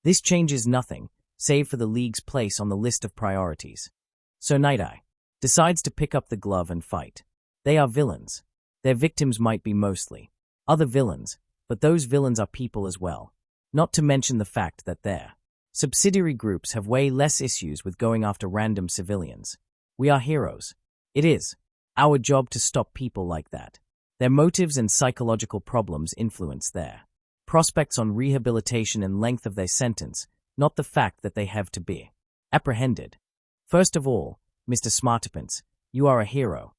This changes nothing, save for the League's place on the list of priorities. So Night Eye decides to pick up the glove and fight. They are villains. Their victims might be mostly other villains, but those villains are people as well. Not to mention the fact that their subsidiary groups have way less issues with going after random civilians. We are heroes. It is our job to stop people like that. Their motives and psychological problems influence their prospects on rehabilitation and length of their sentence, not the fact that they have to be apprehended. First of all, Mr. Smartpants, you are a hero.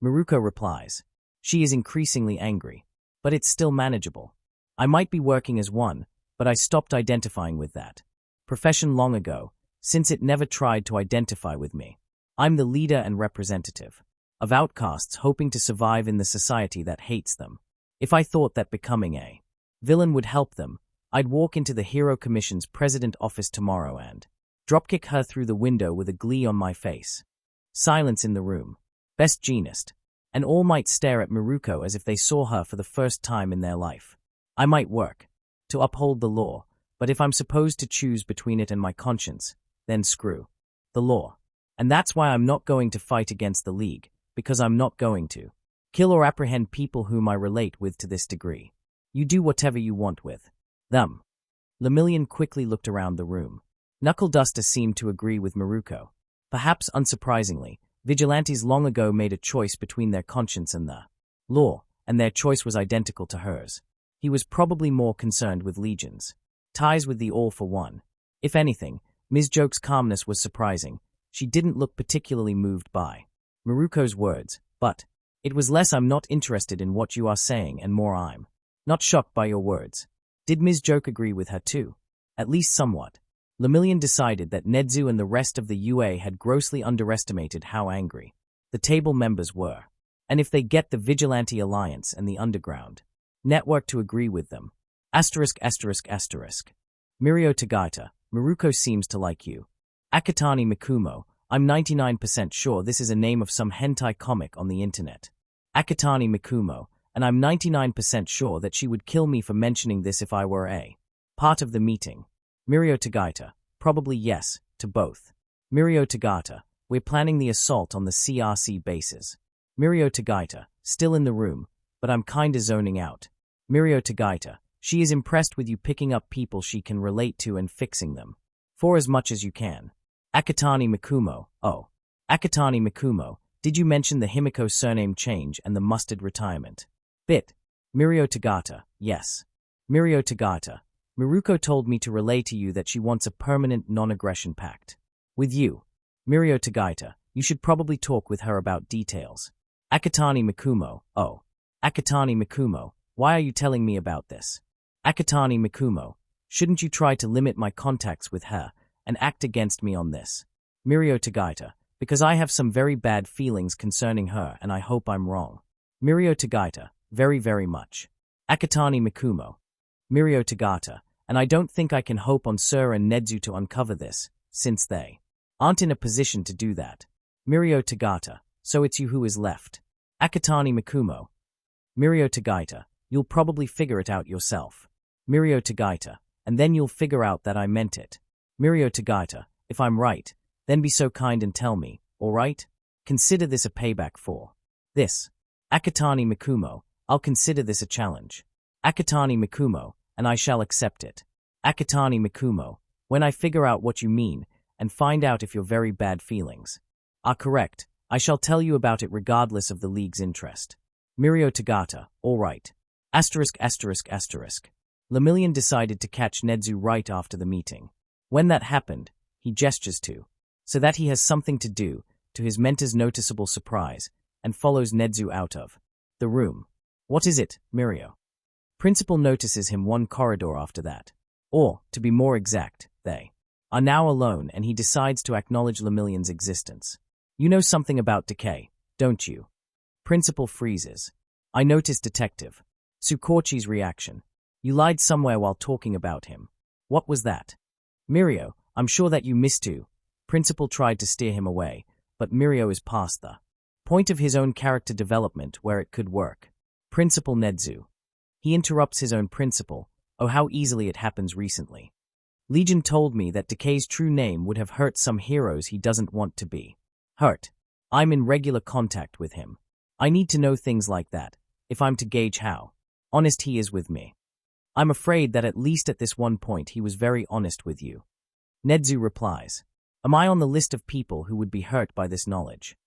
Miruko replies. She is increasingly angry, but it's still manageable. I might be working as one, but I stopped identifying with that profession long ago, since it never tried to identify with me. I'm the leader and representative of outcasts hoping to survive in the society that hates them. If I thought that becoming a villain would help them, I'd walk into the Hero Commission's president office tomorrow and dropkick her through the window with a glee on my face. Silence in the room. Best genist. And all might stare at Miruko as if they saw her for the first time in their life. I might work to uphold the law, but if I'm supposed to choose between it and my conscience, then screw the law. And that's why I'm not going to fight against the League, because I'm not going to kill or apprehend people whom I relate with to this degree. You do whatever you want with them. Lemillion quickly looked around the room. Knuckle Duster seemed to agree with Maruko. Perhaps unsurprisingly, vigilantes long ago made a choice between their conscience and the law, and their choice was identical to hers. He was probably more concerned with legions. Ties with the All for one. If anything, Ms. Joke's calmness was surprising. She didn't look particularly moved by Maruko's words, but it was less I'm not interested in what you are saying and more I'm not shocked by your words. Did Ms. Joke agree with her too? At least somewhat. Lemillion decided that Nedzu and the rest of the UA had grossly underestimated how angry the table members were. And if they get the Vigilante Alliance and the Underground Network to agree with them. Mirio Tagata, Maruko seems to like you. Akatani Mikumo, I'm 99% sure this is a name of some hentai comic on the internet. Akatani Mikumo, and I'm 99% sure that she would kill me for mentioning this if I were a part of the meeting. Mirio Tagata, probably yes, to both. Mirio Tagata, we're planning the assault on the CRC bases. Mirio Tagata, still in the room, but I'm kinda zoning out. Mirio Tagata, she is impressed with you picking up people she can relate to and fixing them. For as much as you can. Akatani Mikumo, oh. Akatani Mikumo, did you mention the Himiko surname change and the mustard retirement? Bit. Mirio Tagata, yes. Mirio Tagata, Maruko told me to relay to you that she wants a permanent non-aggression pact. With you. Mirio Tagata, you should probably talk with her about details. Akatani Mikumo, oh. Akatani Mikumo, why are you telling me about this? Akatani Mikumo, shouldn't you try to limit my contacts with her and act against me on this? Mirio Tagata, because I have some very bad feelings concerning her and I hope I'm wrong. Mirio Tagata, very very much. Akatani Mikumo. Mirio Tagata, and I don't think I can hope on Sir and Nedzu to uncover this, since they aren't in a position to do that. Mirio Tagata, so it's you who is left. Akatani Mikumo. Mirio Tagata, you'll probably figure it out yourself. Mirio Tagata, and then you'll figure out that I meant it. Mirio Tagata, if I'm right, then be so kind and tell me, alright? Consider this a payback for this. Akatani Mikumo, I'll consider this a challenge. Akatani Mikumo, and I shall accept it. Akatani Mikumo, when I figure out what you mean, and find out if your very bad feelings are correct, I shall tell you about it regardless of the League's interest. Mirio Tagata, alright. Lemillion decided to catch Nedzu right after the meeting. When that happened, he gestures to, so that he has something to do, to his mentor's noticeable surprise, and follows Nedzu out of the room. What is it, Mirio? Principal notices him one corridor after that. Or, to be more exact, they are now alone and he decides to acknowledge Lemillion's existence. You know something about decay, don't you? Principal freezes. I noticed Detective Tsukorchi's reaction. You lied somewhere while talking about him. What was that? Mirio, I'm sure that you missed to. Principal tried to steer him away, but Mirio is past the point of his own character development where it could work. Principal Nedzu. He interrupts his own principal. Oh, how easily it happens recently. Legion told me that Decay's true name would have hurt some heroes he doesn't want to be hurt. I'm in regular contact with him. I need to know things like that, if I'm to gauge how honest he is with me. I'm afraid that at least at this one point he was very honest with you. Nedzu replies. Am I on the list of people who would be hurt by this knowledge?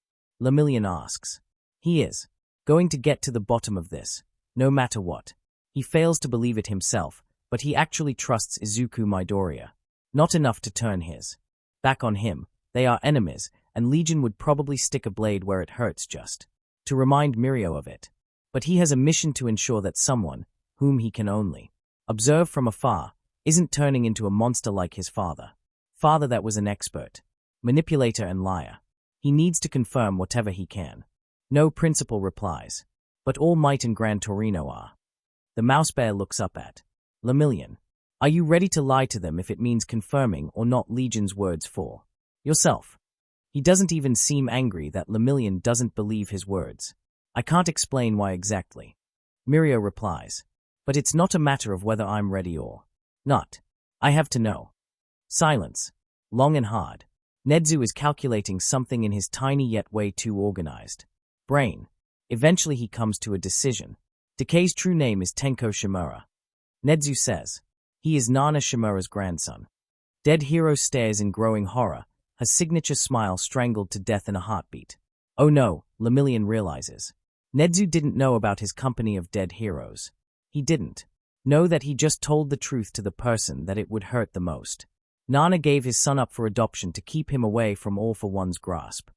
Lemillion asks. He is going to get to the bottom of this, no matter what. He fails to believe it himself, but he actually trusts Izuku Midoriya. Not enough to turn his back on him. They are enemies, and Legion would probably stick a blade where it hurts just to remind Mirio of it. But he has a mission to ensure that someone, whom he can only observe from afar, isn't turning into a monster like his father. Father that was an expert manipulator and liar. He needs to confirm whatever he can. No, Principal replies. But All Might and Gran Torino are. The mouse bear looks up at Lemillion. Are you ready to lie to them if it means confirming or not Legion's words for yourself? He doesn't even seem angry that Lemillion doesn't believe his words. I can't explain why exactly. Mirio replies. But it's not a matter of whether I'm ready or not. I have to know. Silence. Long and hard. Nedzu is calculating something in his tiny yet way too organized brain. Eventually he comes to a decision. Decay's true name is Tenko Shimura. Nedzu says. He is Nana Shimura's grandson. Dead Hero stares in growing horror, her signature smile strangled to death in a heartbeat. Oh no, Lemillion realizes. Nedzu didn't know about his company of dead heroes. He didn't know that he just told the truth to the person that it would hurt the most. Nana gave his son up for adoption to keep him away from All for One's grasp.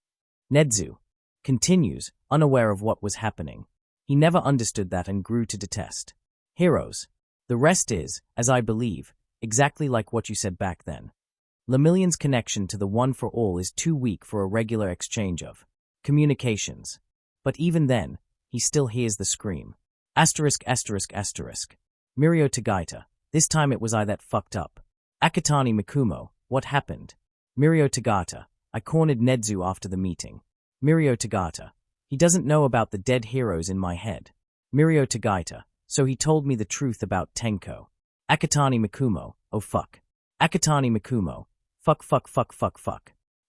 Nedzu continues, unaware of what was happening. He never understood that and grew to detest heroes. The rest is, as I believe, exactly like what you said back then. Lemillion's connection to the One for All is too weak for a regular exchange of communications. But even then, he still hears the scream. Asterisk. Mirio Tagaita. This time it was I that fucked up. Akatani Mikumo. What happened? Mirio Tagata. I cornered Nedzu after the meeting. Mirio Tagata. He doesn't know about the dead heroes in my head. Mirio Tagaita. So he told me the truth about Tenko. Akatani Mikumo. Oh fuck. Akatani Mikumo. Fuck.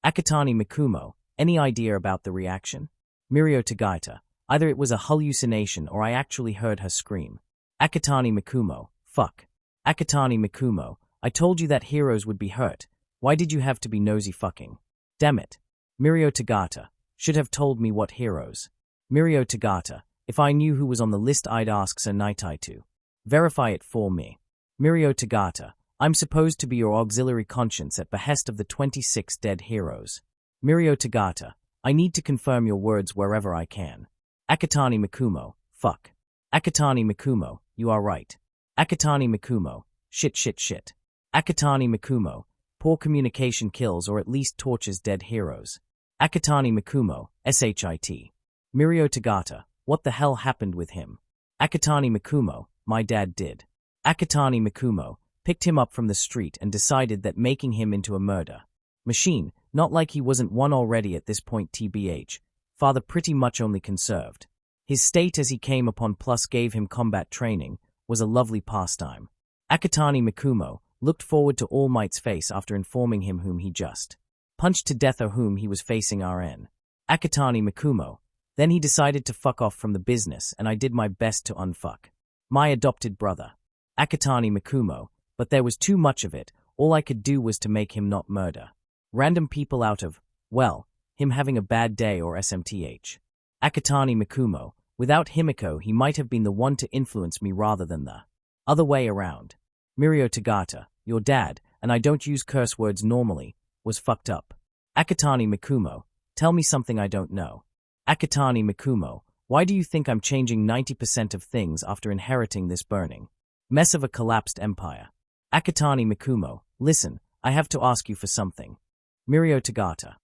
Akatani Mikumo. Any idea about the reaction? Mirio Tagaita. Either it was a hallucination or I actually heard her scream. Akatani Mikumo. Fuck. Akatani Mikumo. I told you that heroes would be hurt. Why did you have to be nosy fucking? Damn it. Mirio Tagata. Should have told me what heroes. Mirio Tagata. If I knew who was on the list I'd ask Sir Nitai to verify it for me. Mirio Tagata. I'm supposed to be your auxiliary conscience at behest of the 26 dead heroes. Mirio Tagata. I need to confirm your words wherever I can. Akatani Mikumo. Fuck. Akatani Mikumo. You are right. Akatani Mikumo. Shit. Akatani Mikumo. Poor communication kills or at least tortures dead heroes. Akatani Mikumo. SHIT. Mirio Tagata. What the hell happened with him? Akatani Mikumo. My dad did. Akatani Mikumo. Picked him up from the street and decided that making him into a murder machine, not like he wasn't one already at this point tbh, father pretty much only conserved. His state as he came upon plus gave him combat training, was a lovely pastime. Akatani Mikumo looked forward to All Might's face after informing him whom he just punched to death or whom he was facing RN. Akatani Mikumo. Then he decided to fuck off from the business and I did my best to unfuck my adopted brother. Akatani Mikumo. But there was too much of it, all I could do was to make him not murder random people out of, well, him having a bad day or SMTH. Akatani Mikumo. Without Himiko he might have been the one to influence me rather than the other way around. Mirio Tagata. Your dad, and I don't use curse words normally, was fucked up. Akatani Mikumo. Tell me something I don't know. Akatani Mikumo. Why do you think I'm changing 90% of things after inheriting this burning mess of a collapsed empire? Akatani Mikumo. Listen, I have to ask you for something. Mirio Tagata.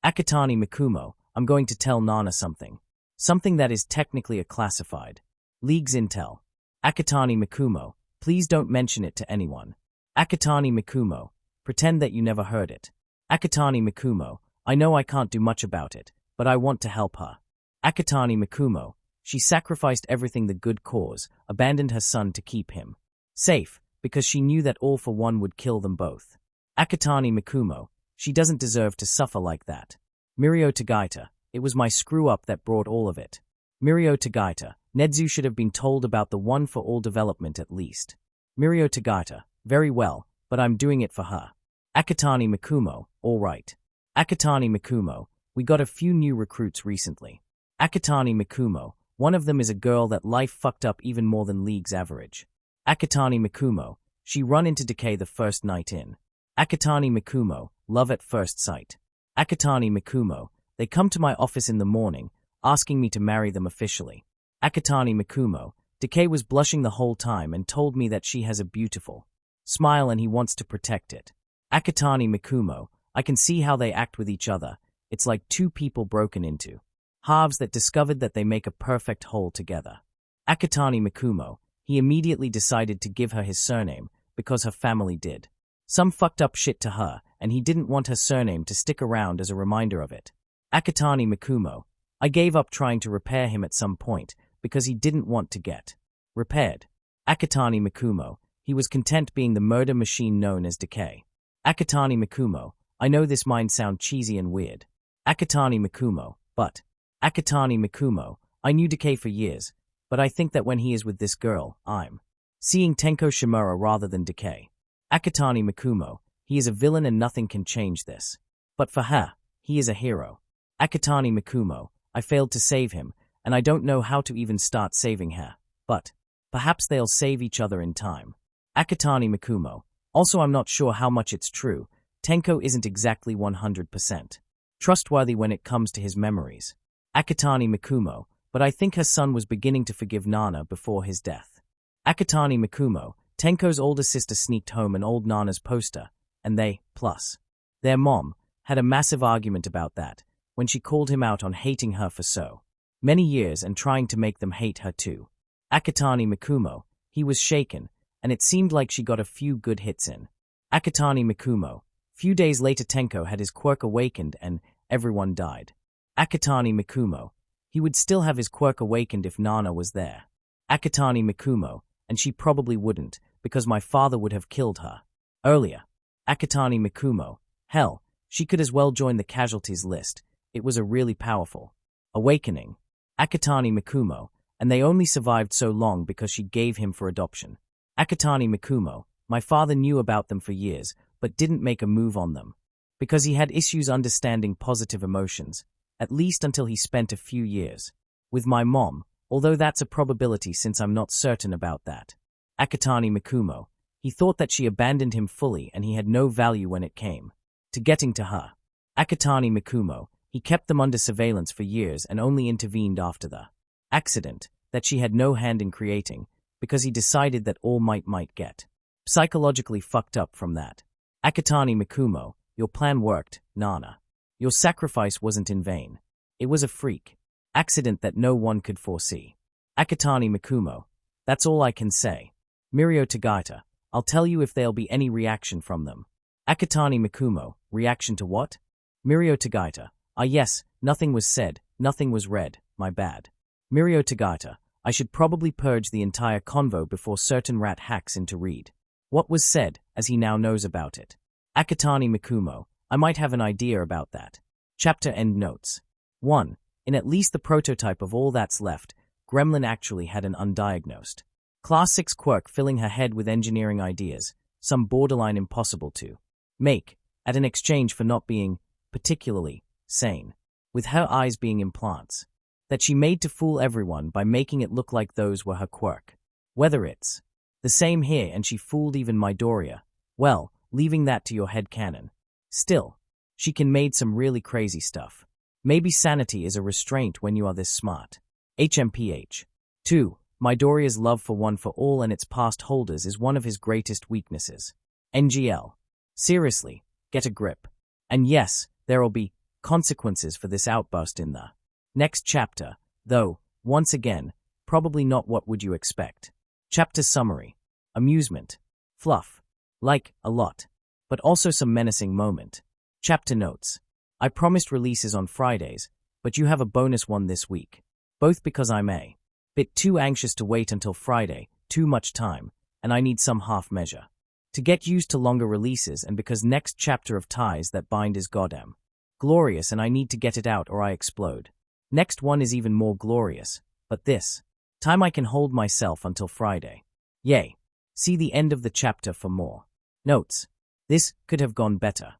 Akatani Mikumo. I'm going to tell Nana something. Something that is technically a classified League's intel. Akatani Mikumo. Please don't mention it to anyone. Akatani Mikumo. Pretend that you never heard it. Akatani Mikumo. I know I can't do much about it, but I want to help her. Akatani Mikumo. She sacrificed everything the good cause, abandoned her son to keep him safe, because she knew that All for One would kill them both. Akatani Mikumo. She doesn't deserve to suffer like that. Mirio Tagaita. It was my screw-up that brought all of it. Mirio Tagaita. Nedzu should have been told about the One for All development at least. Mirio Tagaita. Very well, but I'm doing it for her. Akatani Mikumo. All right. Akatani Mikumo. We got a few new recruits recently. Akatani Mikumo. One of them is a girl that life fucked up even more than League's average. Akatani Mikumo. She run into Decay the first night in. Akatani Mikumo. Love at first sight. Akatani Mikumo. They come to my office in the morning, asking me to marry them officially. Akatani Mikumo. Decay was blushing the whole time and told me that she has a beautiful smile and he wants to protect it. Akatani Mikumo. I can see how they act with each other. It's like two people broken into halves that discovered that they make a perfect whole together. Akatani Mikumo. He immediately decided to give her his surname because her family did some fucked up shit to her, and he didn't want her surname to stick around as a reminder of it. Akatani Mikumo. I gave up trying to repair him at some point because he didn't want to get repaired. Akatani Mikumo. He was content being the murder machine known as Decay. Akatani Mikumo. I know this might sound cheesy and weird. Akatani Mikumo, but Akatani Mikumo, I knew Decay for years, but I think that when he is with this girl, I'm seeing Tenko Shimura rather than Decay. Akatani Mikumo, he is a villain and nothing can change this. But for her, he is a hero. Akatani Mikumo, I failed to save him, and I don't know how to even start saving her. But perhaps they'll save each other in time. Akatani Mikumo, also I'm not sure how much it's true. Tenko isn't exactly 100% trustworthy when it comes to his memories. Akatani Mikumo, but I think her son was beginning to forgive Nana before his death. Akatani Mikumo, Tenko's older sister sneaked home an old Nana's poster, and they, plus their mom, had a massive argument about that, when she called him out on hating her for so many years and trying to make them hate her too. Akatani Mikumo, he was shaken, and it seemed like she got a few good hits in. Akatani Mikumo, few days later Tenko had his quirk awakened and everyone died. Akatani Mikumo, he would still have his quirk awakened if Nana was there. Akatani Mikumo, and she probably wouldn't, because my father would have killed her earlier. Akatani Mikumo, hell, she could as well join the casualties list. It was a really powerful awakening. Akatani Mikumo, and they only survived so long because she gave him for adoption. Akatani Mikumo, my father knew about them for years, but didn't make a move on them. Because he had issues understanding positive emotions, at least until he spent a few years with my mom, although that's a probability since I'm not certain about that. Akatani Mikumo, he thought that she abandoned him fully and he had no value when it came to getting to her. Akatani Mikumo, he kept them under surveillance for years and only intervened after the accident that she had no hand in creating, because he decided that all might get psychologically fucked up from that. Akatani Mikumo, your plan worked, Nana. Your sacrifice wasn't in vain. It was a freak accident that no one could foresee. Akatani Mikumo, that's all I can say. Mirio Tagata, I'll tell you if there'll be any reaction from them. Akatani Mikumo, reaction to what? Mirio Tagata, yes, nothing was said, nothing was read, my bad. Mirio Tagata, I should probably purge the entire convo before certain rat hacks in to read what was said, as he now knows about it. Akatani Mikumo, I might have an idea about that. Chapter End Notes. 1. In at least the prototype of all that's left, Gremlin actually had an undiagnosed Class 6 quirk filling her head with engineering ideas, some borderline impossible to make, at an exchange for not being particularly sane, with her eyes being implants, that she made to fool everyone by making it look like those were her quirk. Whether it's the same here and she fooled even Midoriya, well, leaving that to your head canon. Still, she can made some really crazy stuff. Maybe sanity is a restraint when you are this smart. HMPH. 2. Midoriya's love for One for All and its past holders is one of his greatest weaknesses. NGL. Seriously, get a grip. And yes, there'll be consequences for this outburst in the next chapter, though, once again, probably not what would you expect. Chapter Summary. Amusement. Fluff. Like, a lot. But also some menacing moment. Chapter Notes. I promised releases on Fridays, but you have a bonus one this week. Both because I'm a bit too anxious to wait until Friday, too much time, and I need some half measure to get used to longer releases, and because next chapter of Ties That Bind is goddamn glorious and I need to get it out or I explode. Next one is even more glorious, but this time I can hold myself until Friday. Yay. See the end of the chapter for more. Notes. This could have gone better.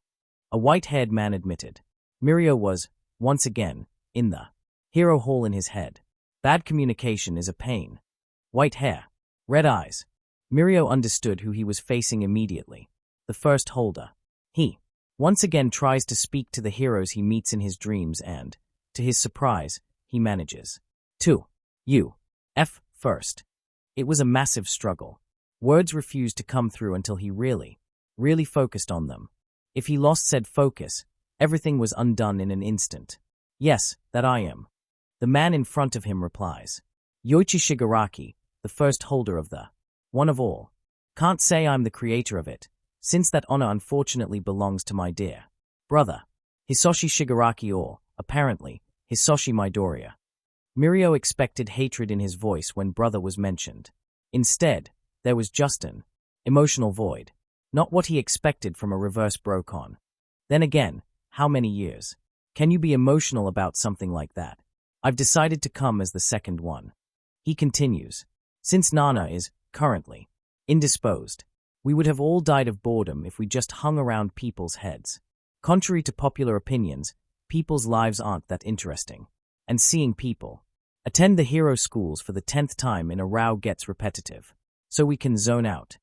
A white-haired man admitted. Mirio was, once again, in the hero hole in his head. Bad communication is a pain. White hair. Red eyes. Mirio understood who he was facing immediately. The first holder. He once again tries to speak to the heroes he meets in his dreams and, to his surprise, he manages to F first. It was a massive struggle. Words refused to come through until he really focused on them. If he lost said focus, everything was undone in an instant. Yes, that I am. The man in front of him replies. Yoichi Shigaraki, the first holder of the One of All. Can't say I'm the creator of it, since that honor unfortunately belongs to my dear brother, Hisoshi Shigaraki, or, apparently, Hisoshi Midoriya. Mirio expected hatred in his voice when brother was mentioned. Instead, there was just an emotional void. Not what he expected from a reverse Brocon. Then again, how many years? Can you be emotional about something like that? I've decided to come as the second one. He continues. Since Nana is, currently, indisposed, we would have all died of boredom if we just hung around people's heads. Contrary to popular opinions, people's lives aren't that interesting. And seeing people attend the hero schools for the 10th time in a row gets repetitive. So we can zone out,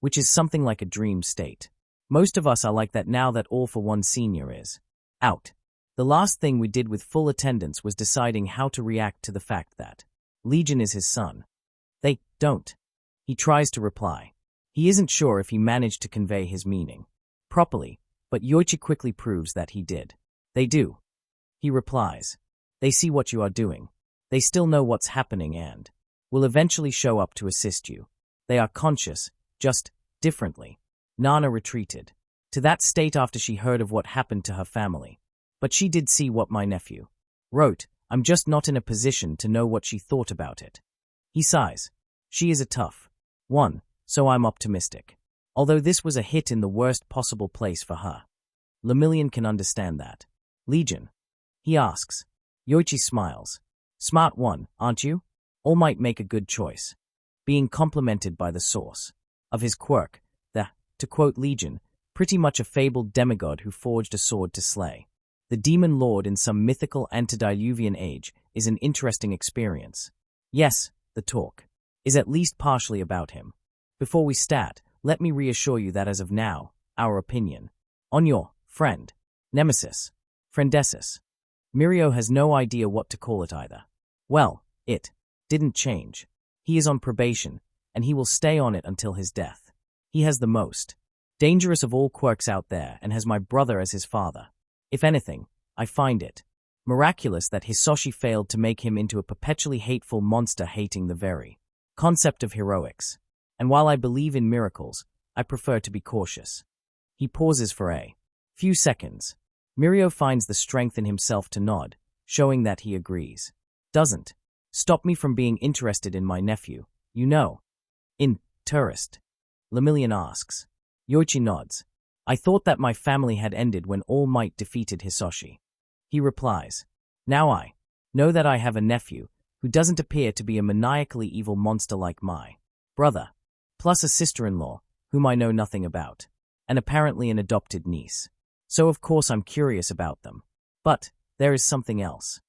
which is something like a dream state. Most of us are like that now that All for One Senior is out. The last thing we did with full attendance was deciding how to react to the fact that Legion is his son. They don't. He tries to reply. He isn't sure if he managed to convey his meaning properly, but Yoichi quickly proves that he did. They do. He replies. They see what you are doing. They still know what's happening and will eventually show up to assist you. They are conscious, just differently. Nana retreated to that state after she heard of what happened to her family. But she did see what my nephew wrote. I'm just not in a position to know what she thought about it. He sighs. She is a tough one, so I'm optimistic. Although this was a hit in the worst possible place for her. Lemillion can understand that. Legion? He asks. Yoichi smiles. Smart one, aren't you? All might make a good choice. Being complimented by the source of his quirk, to quote Legion, pretty much a fabled demigod who forged a sword to slay the demon lord in some mythical antediluvian age, is an interesting experience. Yes, the talk is at least partially about him. Before we start, let me reassure you that as of now, our opinion on your friend, Nemesis, Friendesis, Mirio has no idea what to call it either. Well, it didn't change. He is on probation, and he will stay on it until his death. He has the most dangerous of all quirks out there and has my brother as his father. If anything, I find it miraculous that Hisoshi failed to make him into a perpetually hateful monster hating the very concept of heroics. And while I believe in miracles, I prefer to be cautious. He pauses for a few seconds. Mirio finds the strength in himself to nod, showing that he agrees. Doesn't stop me from being interested in my nephew, you know. In tourist? Lemillion asks. Yoichi nods. I thought that my family had ended when All Might defeated Hisoshi. He replies. Now I know that I have a nephew who doesn't appear to be a maniacally evil monster like my brother, plus a sister-in-law whom I know nothing about, and apparently an adopted niece. So of course I'm curious about them. But there is something else.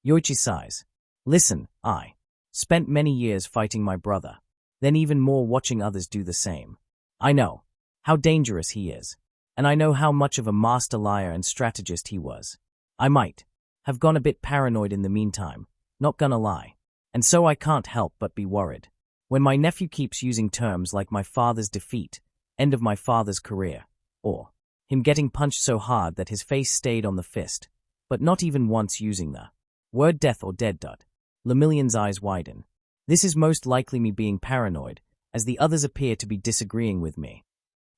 Yoichi sighs. Listen, I spent many years fighting my brother, then even more watching others do the same. I know how dangerous he is, and I know how much of a master liar and strategist he was. I might have gone a bit paranoid in the meantime, not gonna lie, and so I can't help but be worried. When my nephew keeps using terms like my father's defeat, end of my father's career, or him getting punched so hard that his face stayed on the fist, but not even once using the word death or dead dud. Lemillion's eyes widen. This is most likely me being paranoid, as the others appear to be disagreeing with me.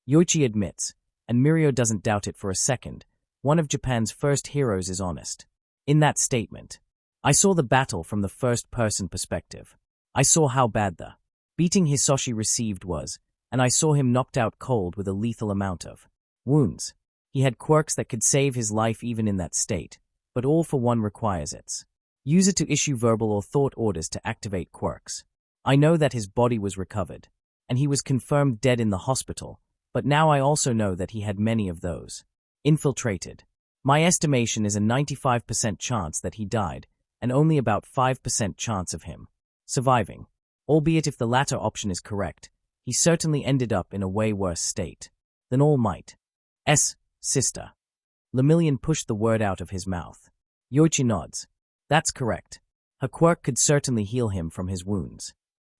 Yoichi admits, and Mirio doesn't doubt it for a second, one of Japan's first heroes is honest. In that statement, I saw the battle from the first-person perspective. I saw how bad the beating Hisoshi received was, and I saw him knocked out cold with a lethal amount of wounds. He had quirks that could save his life even in that state, but All for One requires its user to issue verbal or thought orders to activate quirks. I know that his body was recovered, and he was confirmed dead in the hospital, but now I also know that he had many of those infiltrated. My estimation is a 95% chance that he died, and only about 5% chance of him surviving. Albeit if the latter option is correct, he certainly ended up in a way worse state than All Might's sister. Lemillion pushed the word out of his mouth. Yoichi nods. That's correct. Her quirk could certainly heal him from his wounds.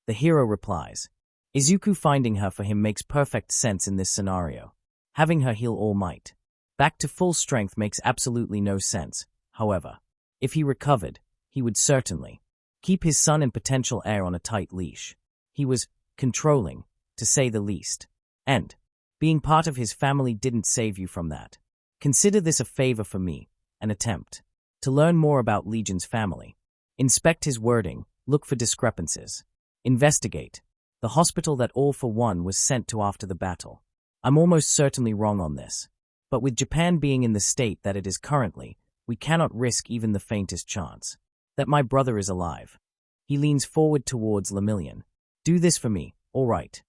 The hero replies. Izuku finding her for him makes perfect sense in this scenario. Having her heal All Might back to full strength makes absolutely no sense, however. If he recovered, he would certainly keep his son and potential heir on a tight leash. He was controlling, to say the least. And being part of his family didn't save you from that. Consider this a favor for me, an attempt to learn more about Legion's family. Inspect his wording, look for discrepancies. Investigate the hospital that All for One was sent to after the battle. I'm almost certainly wrong on this, But with Japan being in the state that it is currently, we cannot risk even the faintest chance that my brother is alive. He leans forward towards Lemillion. Do this for me, all right.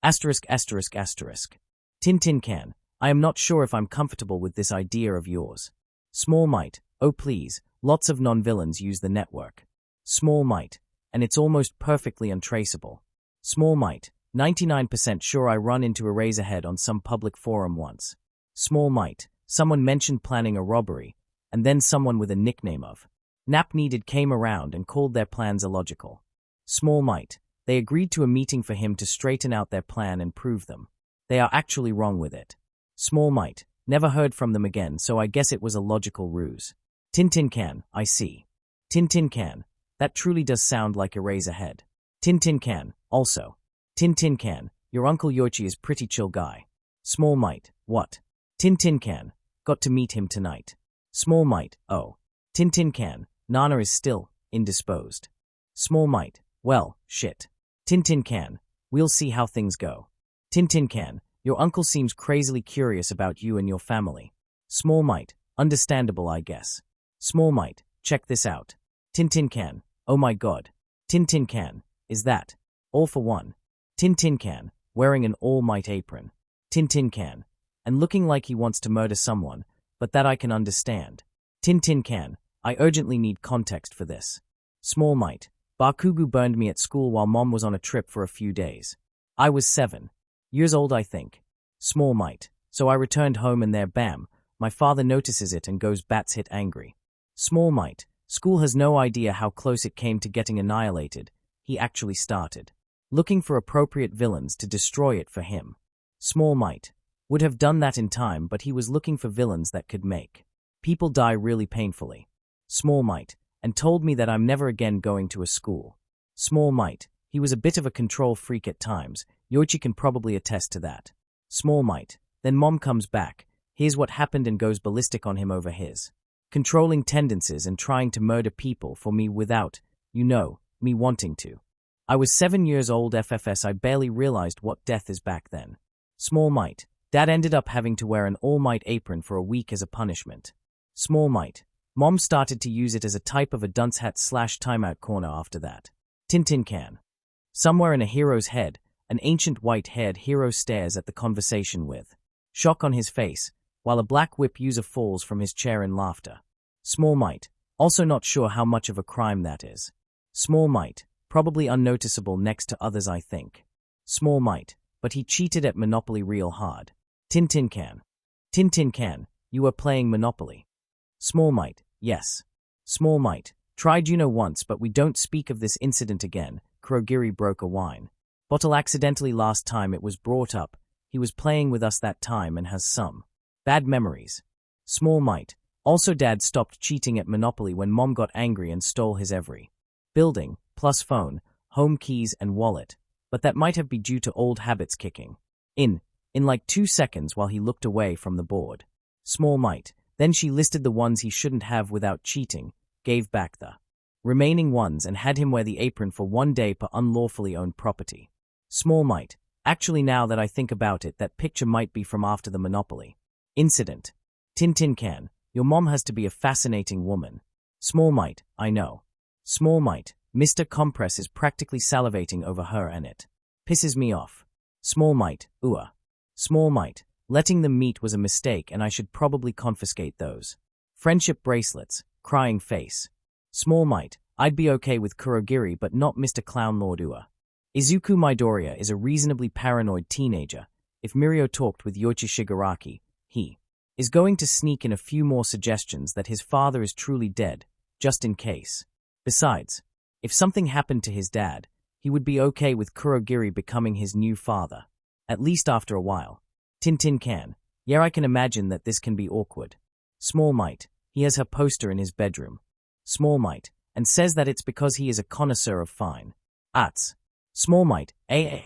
Asterisk, asterisk, asterisk. Tin Can, I am not sure if I'm comfortable with this idea of yours. Small Might, oh please, lots of non-villains use the network. Small Might, and it's almost perfectly untraceable. Small Might, 99% sure I run into Eraserhead on some public forum once. Small Might, someone mentioned planning a robbery, and then someone with a nickname of Nap Needed came around and called their plans illogical. Small Might, they agreed to a meeting for him to straighten out their plan and prove them. They are actually wrong with it. Small Might, never heard from them again, so I guess it was a logical ruse. Tin Can, I see. Tin Can, that truly does sound like Eraserhead. Tin Can, also. Tin Can, your Uncle Yoichi is pretty chill guy. Small Might, what? Tin Can, got to meet him tonight. Small Might, oh. Tin Can, Nana is still indisposed. Small Might, well, shit. Tin Can, we'll see how things go. Tin Can, your uncle seems crazily curious about you and your family. Small Might, understandable I guess. Small Might, check this out. Tin Can, oh my god. Tin Can, is that all for one? Tin Can, wearing an All Might apron. Tin Can, and looking like he wants to murder someone, but that I can understand. Tin Can, I urgently need context for this. Small Might, Bakugu burned me at school while Mom was on a trip for a few days. I was 7 years old, I think. Small Might, so I returned home and there, bam, my father notices it and goes batshit angry. Small Might, school has no idea how close it came to getting annihilated. He actually started looking for appropriate villains to destroy it for him. Small Might would have done that in time, but he was looking for villains that could make people die really painfully. Small Might, and told me that I'm never again going to a school. Small Might, he was a bit of a control freak at times. Yoichi can probably attest to that. Small Might, then Mom comes back, hears what happened and goes ballistic on him over his controlling tendencies and trying to murder people for me without, me wanting to. I was 7 years old FFS, I barely realized what death is back then. Small Might, Dad ended up having to wear an All Might apron for a week as a punishment. Small Might, Mom started to use it as a type of a dunce hat / timeout corner after that. Tin Can. Somewhere in a hero's head, an ancient white-haired hero stares at the conversation with shock on his face, while a black whip user falls from his chair in laughter. Small Might, also not sure how much of a crime that is. Small Might, probably unnoticeable next to others I think. Small Might, but he cheated at Monopoly real hard. Tin Can. Tin Can, you were playing Monopoly. Small Might, yes. Small Might, tried once, but we don't speak of this incident again. Kurogiri broke a wine bottle accidentally last time it was brought up. He was playing with us that time and has some bad memories. Small Might, also Dad stopped cheating at Monopoly when Mom got angry and stole his every building, plus phone, home keys and wallet, but that might have been due to old habits kicking in like 2 seconds while he looked away from the board. Small Might, then she listed the ones he shouldn't have without cheating, gave back the remaining ones and had him wear the apron for 1 day per unlawfully owned property. Small Might, actually now that I think about it, that picture might be from after the Monopoly incident. Tin Can, your mom has to be a fascinating woman. Small Might, I know. Small Might, Mr. Compress is practically salivating over her and it pisses me off. Small Might, Small Might, letting them meet was a mistake and I should probably confiscate those friendship bracelets. Crying face. Small Might, I'd be okay with Kurogiri but not Mr. Clown Lord Izuku Midoriya is a reasonably paranoid teenager. If Mirio talked with Yoichi Shigaraki, he is going to sneak in a few more suggestions that his father is truly dead, just in case. Besides, if something happened to his dad, he would be okay with Kurogiri becoming his new father. At least after a while. Tin Can, yeah, I can imagine that this can be awkward. Small Might, he has her poster in his bedroom. Small Might, and says that it's because he is a connoisseur of fine arts. Small Might, Tin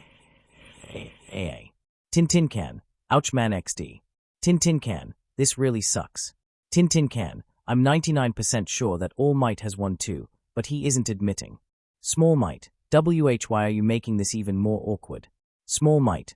Can, ouch man XD. Tin Can, this really sucks. Tin Can, I'm 99% sure that All Might has one too, but he isn't admitting. Small Might, why are you making this even more awkward? Small Might,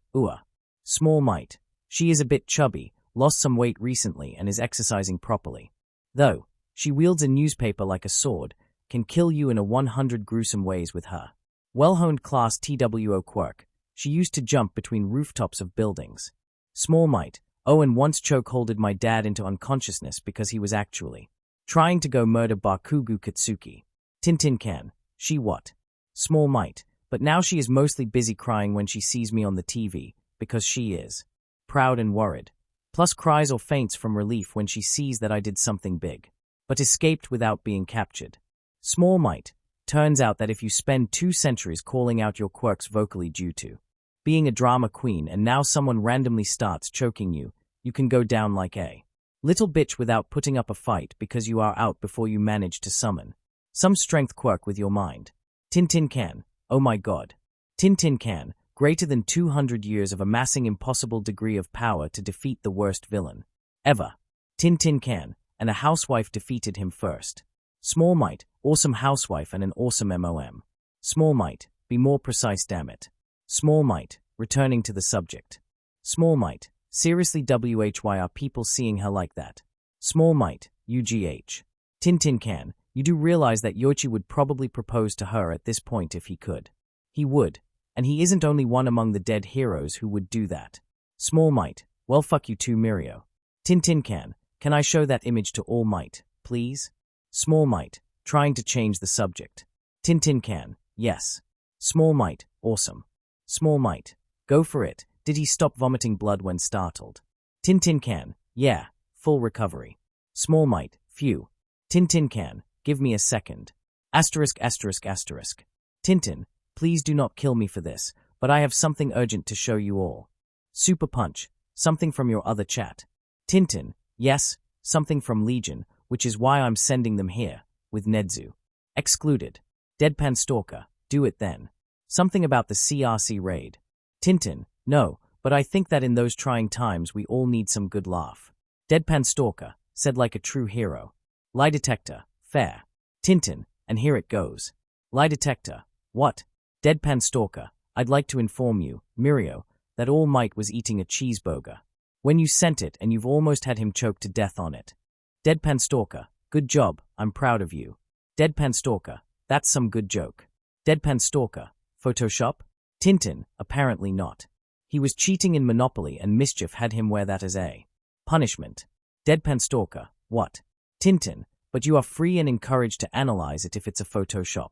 Small Might, she is a bit chubby, lost some weight recently and is exercising properly. Though, she wields a newspaper like a sword, can kill you in 100 gruesome ways with her well-honed class TWO quirk. She used to jump between rooftops of buildings. Small might. Oh, and once chokeholded my dad into unconsciousness because he was actually trying to go murder Bakugo Katsuki. Tintin can. She what? Small might. But now she is mostly busy crying when she sees me on the TV, because she is proud and worried. Plus cries or faints from relief when she sees that I did something big, but escaped without being captured. Small might. Turns out that if you spend 2 centuries calling out your quirks vocally due to being a drama queen and now someone randomly starts choking you, you can go down like a little bitch without putting up a fight because you are out before you manage to summon some strength quirk with your mind. Tintin can. Oh my god. Tintin can. Greater than 200 years of amassing impossible degree of power to defeat the worst villain ever. Tintin can. And a housewife defeated him first. Small might. Awesome housewife and an awesome MOM. Small might. Be more precise, damn it. Small might. Returning to the subject. Small might. Seriously, why are people seeing her like that? Small might. UGH. Tintin can. You do realize that Yoichi would probably propose to her at this point if he could. He would. And he isn't only one among the dead heroes who would do that. Small might. Well, fuck you too, Mirio. Tintin can. Can I show that image to All Might, please? Small might. Trying to change the subject. Tintin can. Yes. Small might. Awesome. Small might. Go for it. Did he stop vomiting blood when startled? Tintin can. Yeah. Full recovery. Small might. Phew. Tintin can. Give me a second. Asterisk. Tintin, please do not kill me for this, but I have something urgent to show you all. Super punch. Something from your other chat. Tintin. Yes. Something from Legion, which is why I'm sending them here, with Nedzu. Excluded. Deadpan Stalker. Do it then. Something about the CRC raid. Tintin. No, but I think that in those trying times we all need some good laugh. Deadpan Stalker. Said like a true hero. Lie detector. Fair. Tintin. And here it goes. Lie detector. What? Deadpan Stalker. I'd like to inform you, Mirio, that All Might was eating a cheeseburger when you sent it and you've almost had him choked to death on it. Deadpan Stalker. Good job. I'm proud of you. Deadpan Stalker. That's some good joke. Deadpan Stalker. Photoshop? Tintin. Apparently not. He was cheating in Monopoly and mischief had him wear that as a punishment. Deadpan Stalker. What? Tintin. But you are free and encouraged to analyze it if it's a Photoshop.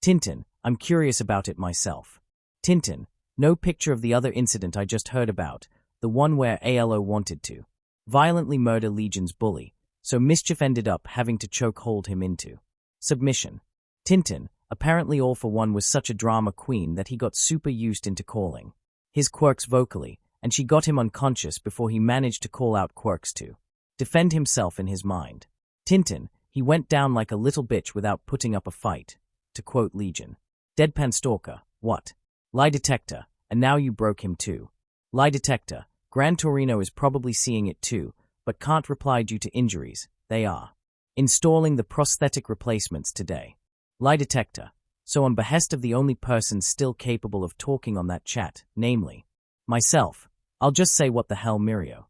Tintin. I'm curious about it myself. Tintin. No picture of the other incident I just heard about, the one where ALO wanted to violently murder Legion's bully, so mischief ended up having to chokehold him into submission. Tintin. Apparently All for One was such a drama queen that he got super used into calling his quirks vocally, and she got him unconscious before he managed to call out quirks to defend himself in his mind. Tintin. He went down like a little bitch without putting up a fight, to quote Legion. Deadpan Stalker. What? Lie detector. And now you broke him too. Lie detector. Gran Torino is probably seeing it too, but can't reply due to injuries. They are installing the prosthetic replacements today. Lie detector. So on behest of the only person still capable of talking on that chat, namely myself, I'll just say what the hell, Mirio.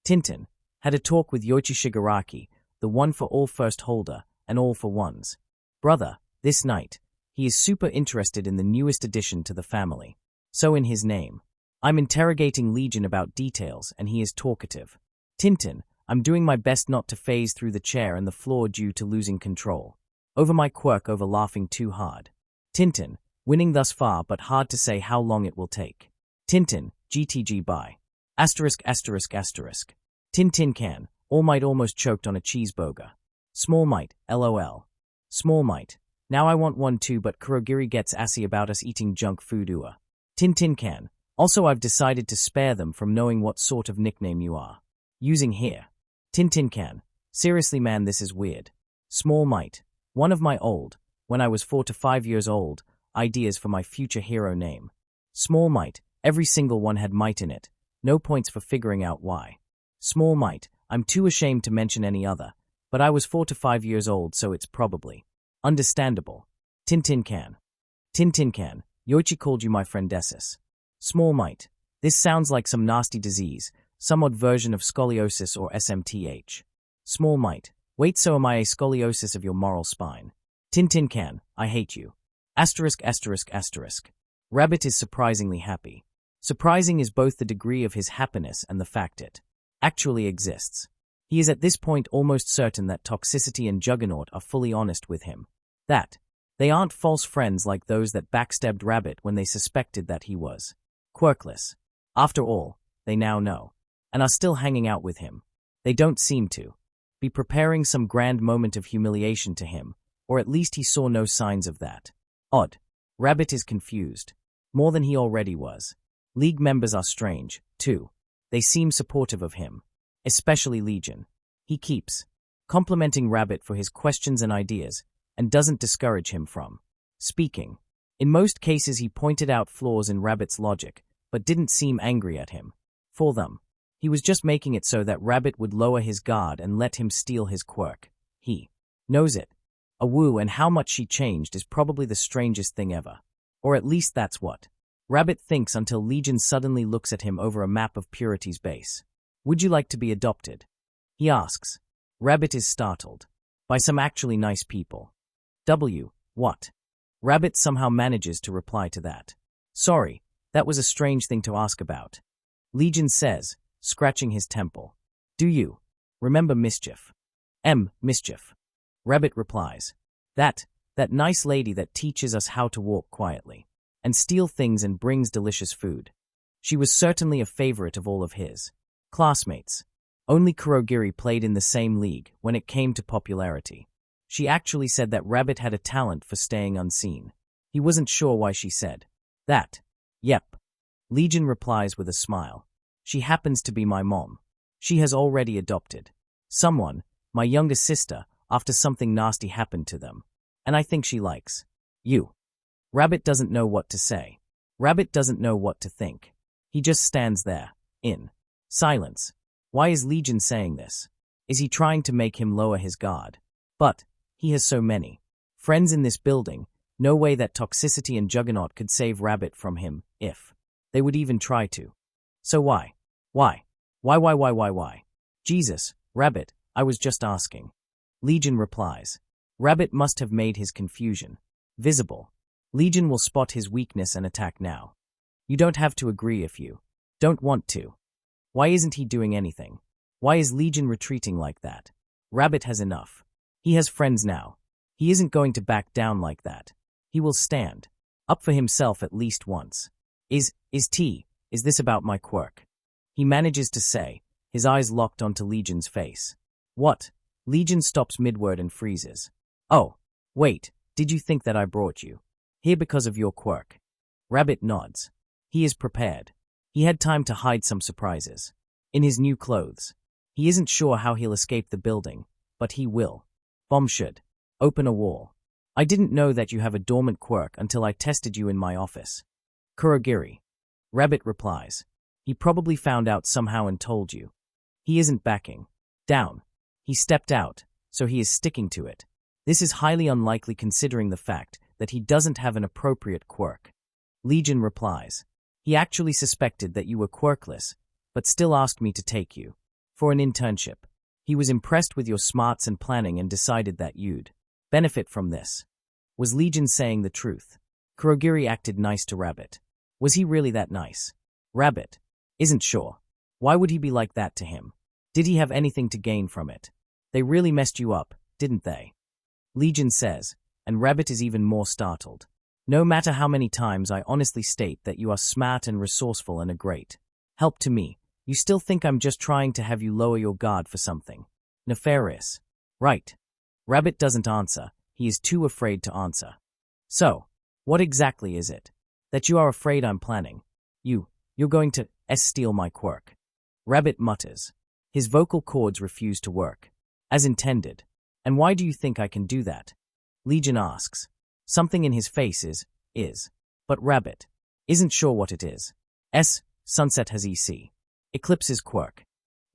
Tintin. Had a talk with Yoichi Shigaraki, the one for all first holder, and all for ones brother, this night. He is super interested in the newest addition to the family. So in his name. I'm interrogating Legion about details and he is talkative. Tintin. I'm doing my best not to phase through the chair and the floor due to losing control over my quirk over laughing too hard. Tintin. Winning thus far but hard to say how long it will take. Tintin. GTG bye. Asterisk. Tintin can. All Might almost choked on a cheeseburger. Small Might. LOL. Small Might. Now I want one too, but Kurogiri gets assy about us eating junk food. Tintin can. Also I've decided to spare them from knowing what sort of nickname you are using here. Tintin can. Seriously man, this is weird. Small Might. One of my old, when I was 4 to 5 years old, ideas for my future hero name. Small Might. Every single one had might in it. No points for figuring out why. Small Might. I'm too ashamed to mention any other, but I was 4 to 5 years old, so it's probably understandable. Tintin can. Tintin can. Yoichi called you my friend Desus. Small Might. This sounds like some nasty disease, some odd version of scoliosis or SMTH. Small might. Wait, so am I a scoliosis of your moral spine? Tintin can, I hate you. Asterisk asterisk asterisk. Rabbit is surprisingly happy. Surprising is both the degree of his happiness and the fact it actually exists. He is at this point almost certain that Toxicity and Juggernaut are fully honest with him. That they aren't false friends like those that backstabbed Rabbit when they suspected that he was quirkless. After all, they now know, and are still hanging out with him. They don't seem to be preparing some grand moment of humiliation to him, or at least he saw no signs of that. Odd. Rabbit is confused. More than he already was. League members are strange, too. They seem supportive of him. Especially Legion. He keeps complimenting Rabbit for his questions and ideas, and doesn't discourage him from speaking. In most cases he pointed out flaws in Rabbit's logic, but didn't seem angry at him for them. He was just making it so that Rabbit would lower his guard and let him steal his quirk. He knows it. A woo, and how much she changed is probably the strangest thing ever. Or at least that's what Rabbit thinks until Legion suddenly looks at him over a map of Purity's base. Would you like to be adopted? He asks. Rabbit is startled. By some actually nice people. What? Rabbit somehow manages to reply to that. Sorry, that was a strange thing to ask about. Legion says, scratching his temple. Do you remember Mischief? Mischief. Rabbit replies. That nice lady that teaches us how to walk quietly and steal things and brings delicious food. She was certainly a favorite of all of his classmates. Only Kurogiri played in the same league when it came to popularity. She actually said that Rabbit had a talent for staying unseen. He wasn't sure why she said that. Yep. Legion replies with a smile. She happens to be my mom. She has already adopted someone, my younger sister, after something nasty happened to them. And I think she likes you. Rabbit doesn't know what to say. Rabbit doesn't know what to think. He just stands there, in silence. Why is Legion saying this? Is he trying to make him lower his guard? But he has so many friends in this building, no way that Toxicity and Juggernaut could save Rabbit from him, if they would even try to. So why? Why? Jesus, Rabbit, I was just asking. Legion replies. Rabbit must have made his confusion visible. Legion will spot his weakness and attack now. You don't have to agree if you don't want to. Why isn't he doing anything? Why is Legion retreating like that? Rabbit has enough. He has friends now. He isn't going to back down like that. He will stand up for himself at least once. Is this about my quirk? He manages to say, his eyes locked onto Legion's face. What? Legion stops midword and freezes. Oh, wait, did you think that I brought you here because of your quirk? Rabbit nods. He is prepared. He had time to hide some surprises. In his new clothes. He isn't sure how he'll escape the building, but he will. Bomb should open a wall. I didn't know that you have a dormant quirk until I tested you in my office. Kurogiri. Rabbit replies. He probably found out somehow and told you. He isn't backing down. He stepped out, so he is sticking to it. This is highly unlikely considering the fact that he doesn't have an appropriate quirk. Legion replies. He actually suspected that you were quirkless, but still asked me to take you for an internship. He was impressed with your smarts and planning and decided that you'd benefit from this. Was Legion saying the truth? Kurogiri acted nice to Rabbit. Was he really that nice? Rabbit isn't sure. Why would he be like that to him? Did he have anything to gain from it? They really messed you up, didn't they? Legion says, and Rabbit is even more startled. No matter how many times I honestly state that you are smart and resourceful and a great help to me, you still think I'm just trying to have you lower your guard for something nefarious. Right. Rabbit doesn't answer. He is too afraid to answer. So, what exactly is it that you are afraid I'm planning? You're going to steal my quirk. Rabbit mutters. His vocal cords refuse to work as intended. And why do you think I can do that? Legion asks. Something in his face is. But Rabbit isn't sure what it is. Sunset has eclipses quirk.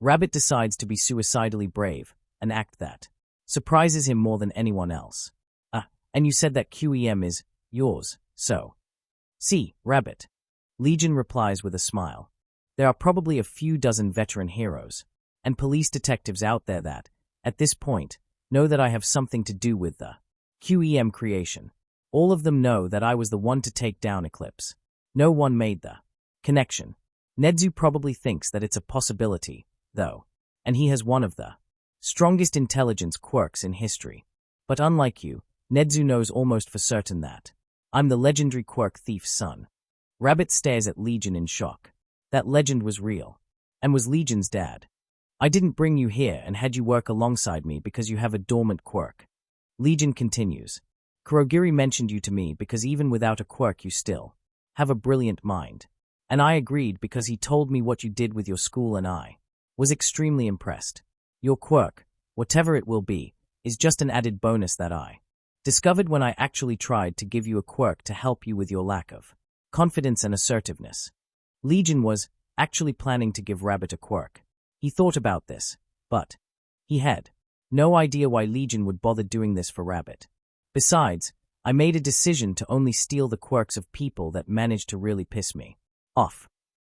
Rabbit decides to be suicidally brave, an act that surprises him more than anyone else. And you said that QEM is yours, so. See, Rabbit. Legion replies with a smile. There are probably a few dozen veteran heroes and police detectives out there that, at this point, know that I have something to do with the QEM creation. All of them know that I was the one to take down Eclipse. No one made the connection. Nedzu probably thinks that it's a possibility, though, and he has one of the strongest intelligence quirks in history. But unlike you, Nedzu knows almost for certain that I'm the legendary quirk thief's son. Rabbit stares at Legion in shock. That legend was real, and was Legion's dad. I didn't bring you here and had you work alongside me because you have a dormant quirk. Legion continues. Kurogiri mentioned you to me because even without a quirk you still have a brilliant mind. And I agreed because he told me what you did with your school and I was extremely impressed. Your quirk, whatever it will be, is just an added bonus that I discovered when I actually tried to give you a quirk to help you with your lack of confidence and assertiveness. Legion was actually planning to give Rabbit a quirk. He thought about this, but he had no idea why Legion would bother doing this for Rabbit. Besides, I made a decision to only steal the quirks of people that managed to really piss me off.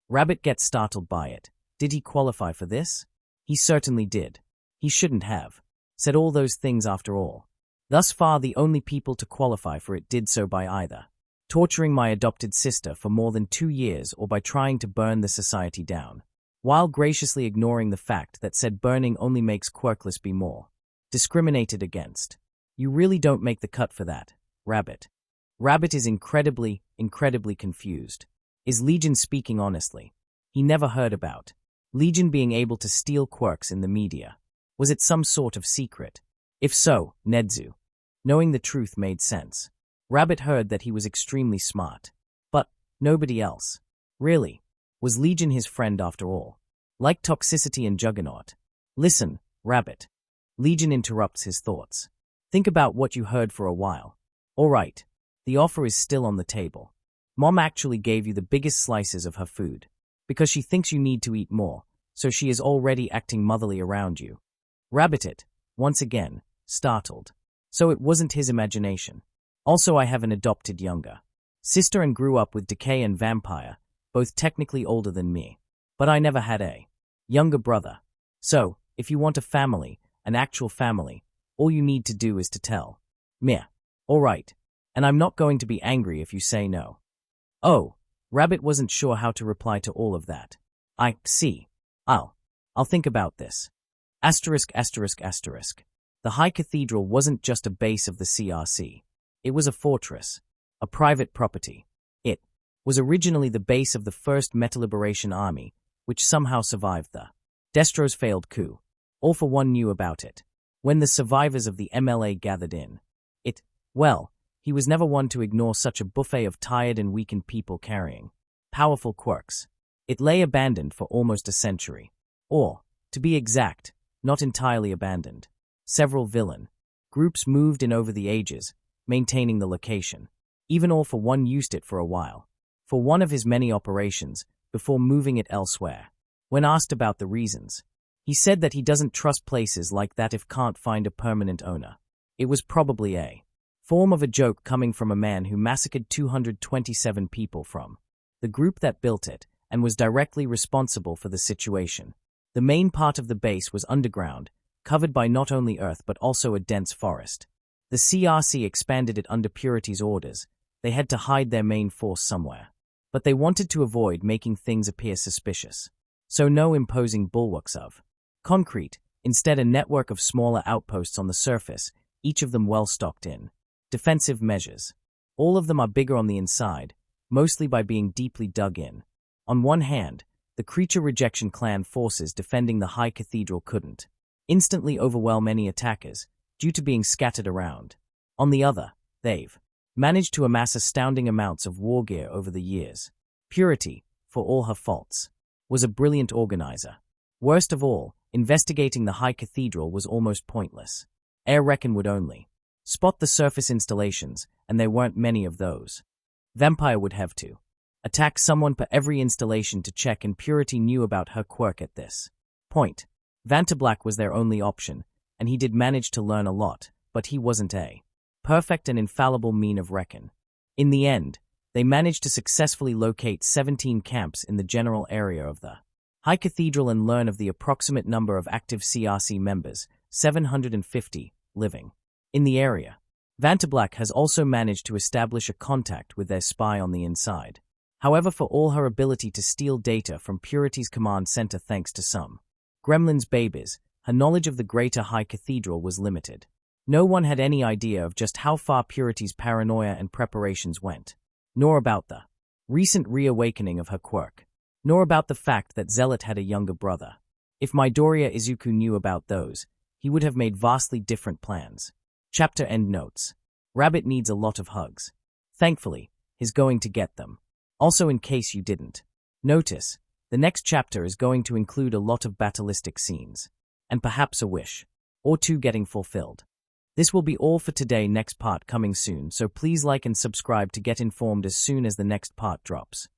Rabbit gets startled by it. Did he qualify for this? He certainly did. He shouldn't have said all those things after all. Thus far, the only people to qualify for it did so by either torturing my adopted sister for more than 2 years or by trying to burn the society down, while graciously ignoring the fact that said burning only makes quirkless be more discriminated against. You really don't make the cut for that, Rabbit. Rabbit is incredibly confused. Is Legion speaking honestly? He never heard about Legion being able to steal quirks in the media. Was it some sort of secret? If so, Nedzu, knowing the truth, made sense. Rabbit heard that he was extremely smart. But nobody else. Really? Was Legion his friend after all? Like Toxicity and Juggernaut? Listen, Rabbit. Legion interrupts his thoughts. Think about what you heard for a while. All right. The offer is still on the table. Mom actually gave you the biggest slices of her food. Because she thinks you need to eat more, so she is already acting motherly around you. Rabbit once again, startled. So it wasn't his imagination. Also, I have an adopted younger sister and grew up with Decay and Vampire, both technically older than me. But I never had a younger brother. So, if you want a family, an actual family, all you need to do is to tell me. All right. And I'm not going to be angry if you say no. Oh, Rabbit wasn't sure how to reply to all of that. I see. I'll think about this. Asterisk. The High Cathedral wasn't just a base of the CRC. It was a fortress, a private property. It was originally the base of the First Metal Liberation Army, which somehow survived the Destro's failed coup. All for One knew about it. When the survivors of the MLA gathered in, well, he was never one to ignore such a buffet of tired and weakened people carrying powerful quirks. It lay abandoned for almost a century. Or, to be exact, not entirely abandoned. Several villain groups moved in over the ages, maintaining the location. Even All for One used it for a while, for one of his many operations, before moving it elsewhere. When asked about the reasons, he said that he doesn't trust places like that if can't find a permanent owner. It was probably a form of a joke coming from a man who massacred 227 people from the group that built it and was directly responsible for the situation. The main part of the base was underground, covered by not only earth but also a dense forest. The CRC expanded it under Purity's orders. They had to hide their main force somewhere. But they wanted to avoid making things appear suspicious. So no imposing bulwarks of concrete, instead a network of smaller outposts on the surface, each of them well stocked in defensive measures. All of them are bigger on the inside, mostly by being deeply dug in. On one hand, the creature rejection clan forces defending the High Cathedral couldn't instantly overwhelm any attackers, due to being scattered around. On the other, they've managed to amass astounding amounts of war gear over the years. Purity, for all her faults, was a brilliant organizer. Worst of all, investigating the High Cathedral was almost pointless. Heir would only spot the surface installations, and there weren't many of those. Vampire would have to attack someone per every installation to check, and Purity knew about her quirk at this point. Vantablack was their only option, and he did manage to learn a lot, but he wasn't a perfect and infallible mean of reckon. In the end, they managed to successfully locate 17 camps in the general area of the High Cathedral and learn of the approximate number of active CRC members, 750, living in the area. Vantablack has also managed to establish a contact with their spy on the inside. However, for all her ability to steal data from Purity's command center thanks to some gremlins babies, her knowledge of the greater High Cathedral was limited. No one had any idea of just how far Purity's paranoia and preparations went, nor about the recent reawakening of her quirk, nor about the fact that Zealot had a younger brother. If Midoriya Izuku knew about those, he would have made vastly different plans. Chapter end notes. Rabbit needs a lot of hugs. Thankfully, he's going to get them. Also, in case you didn't notice, the next chapter is going to include a lot of battleistic scenes, and perhaps a wish or two getting fulfilled. This will be all for today, next part coming soon, so please like and subscribe to get informed as soon as the next part drops.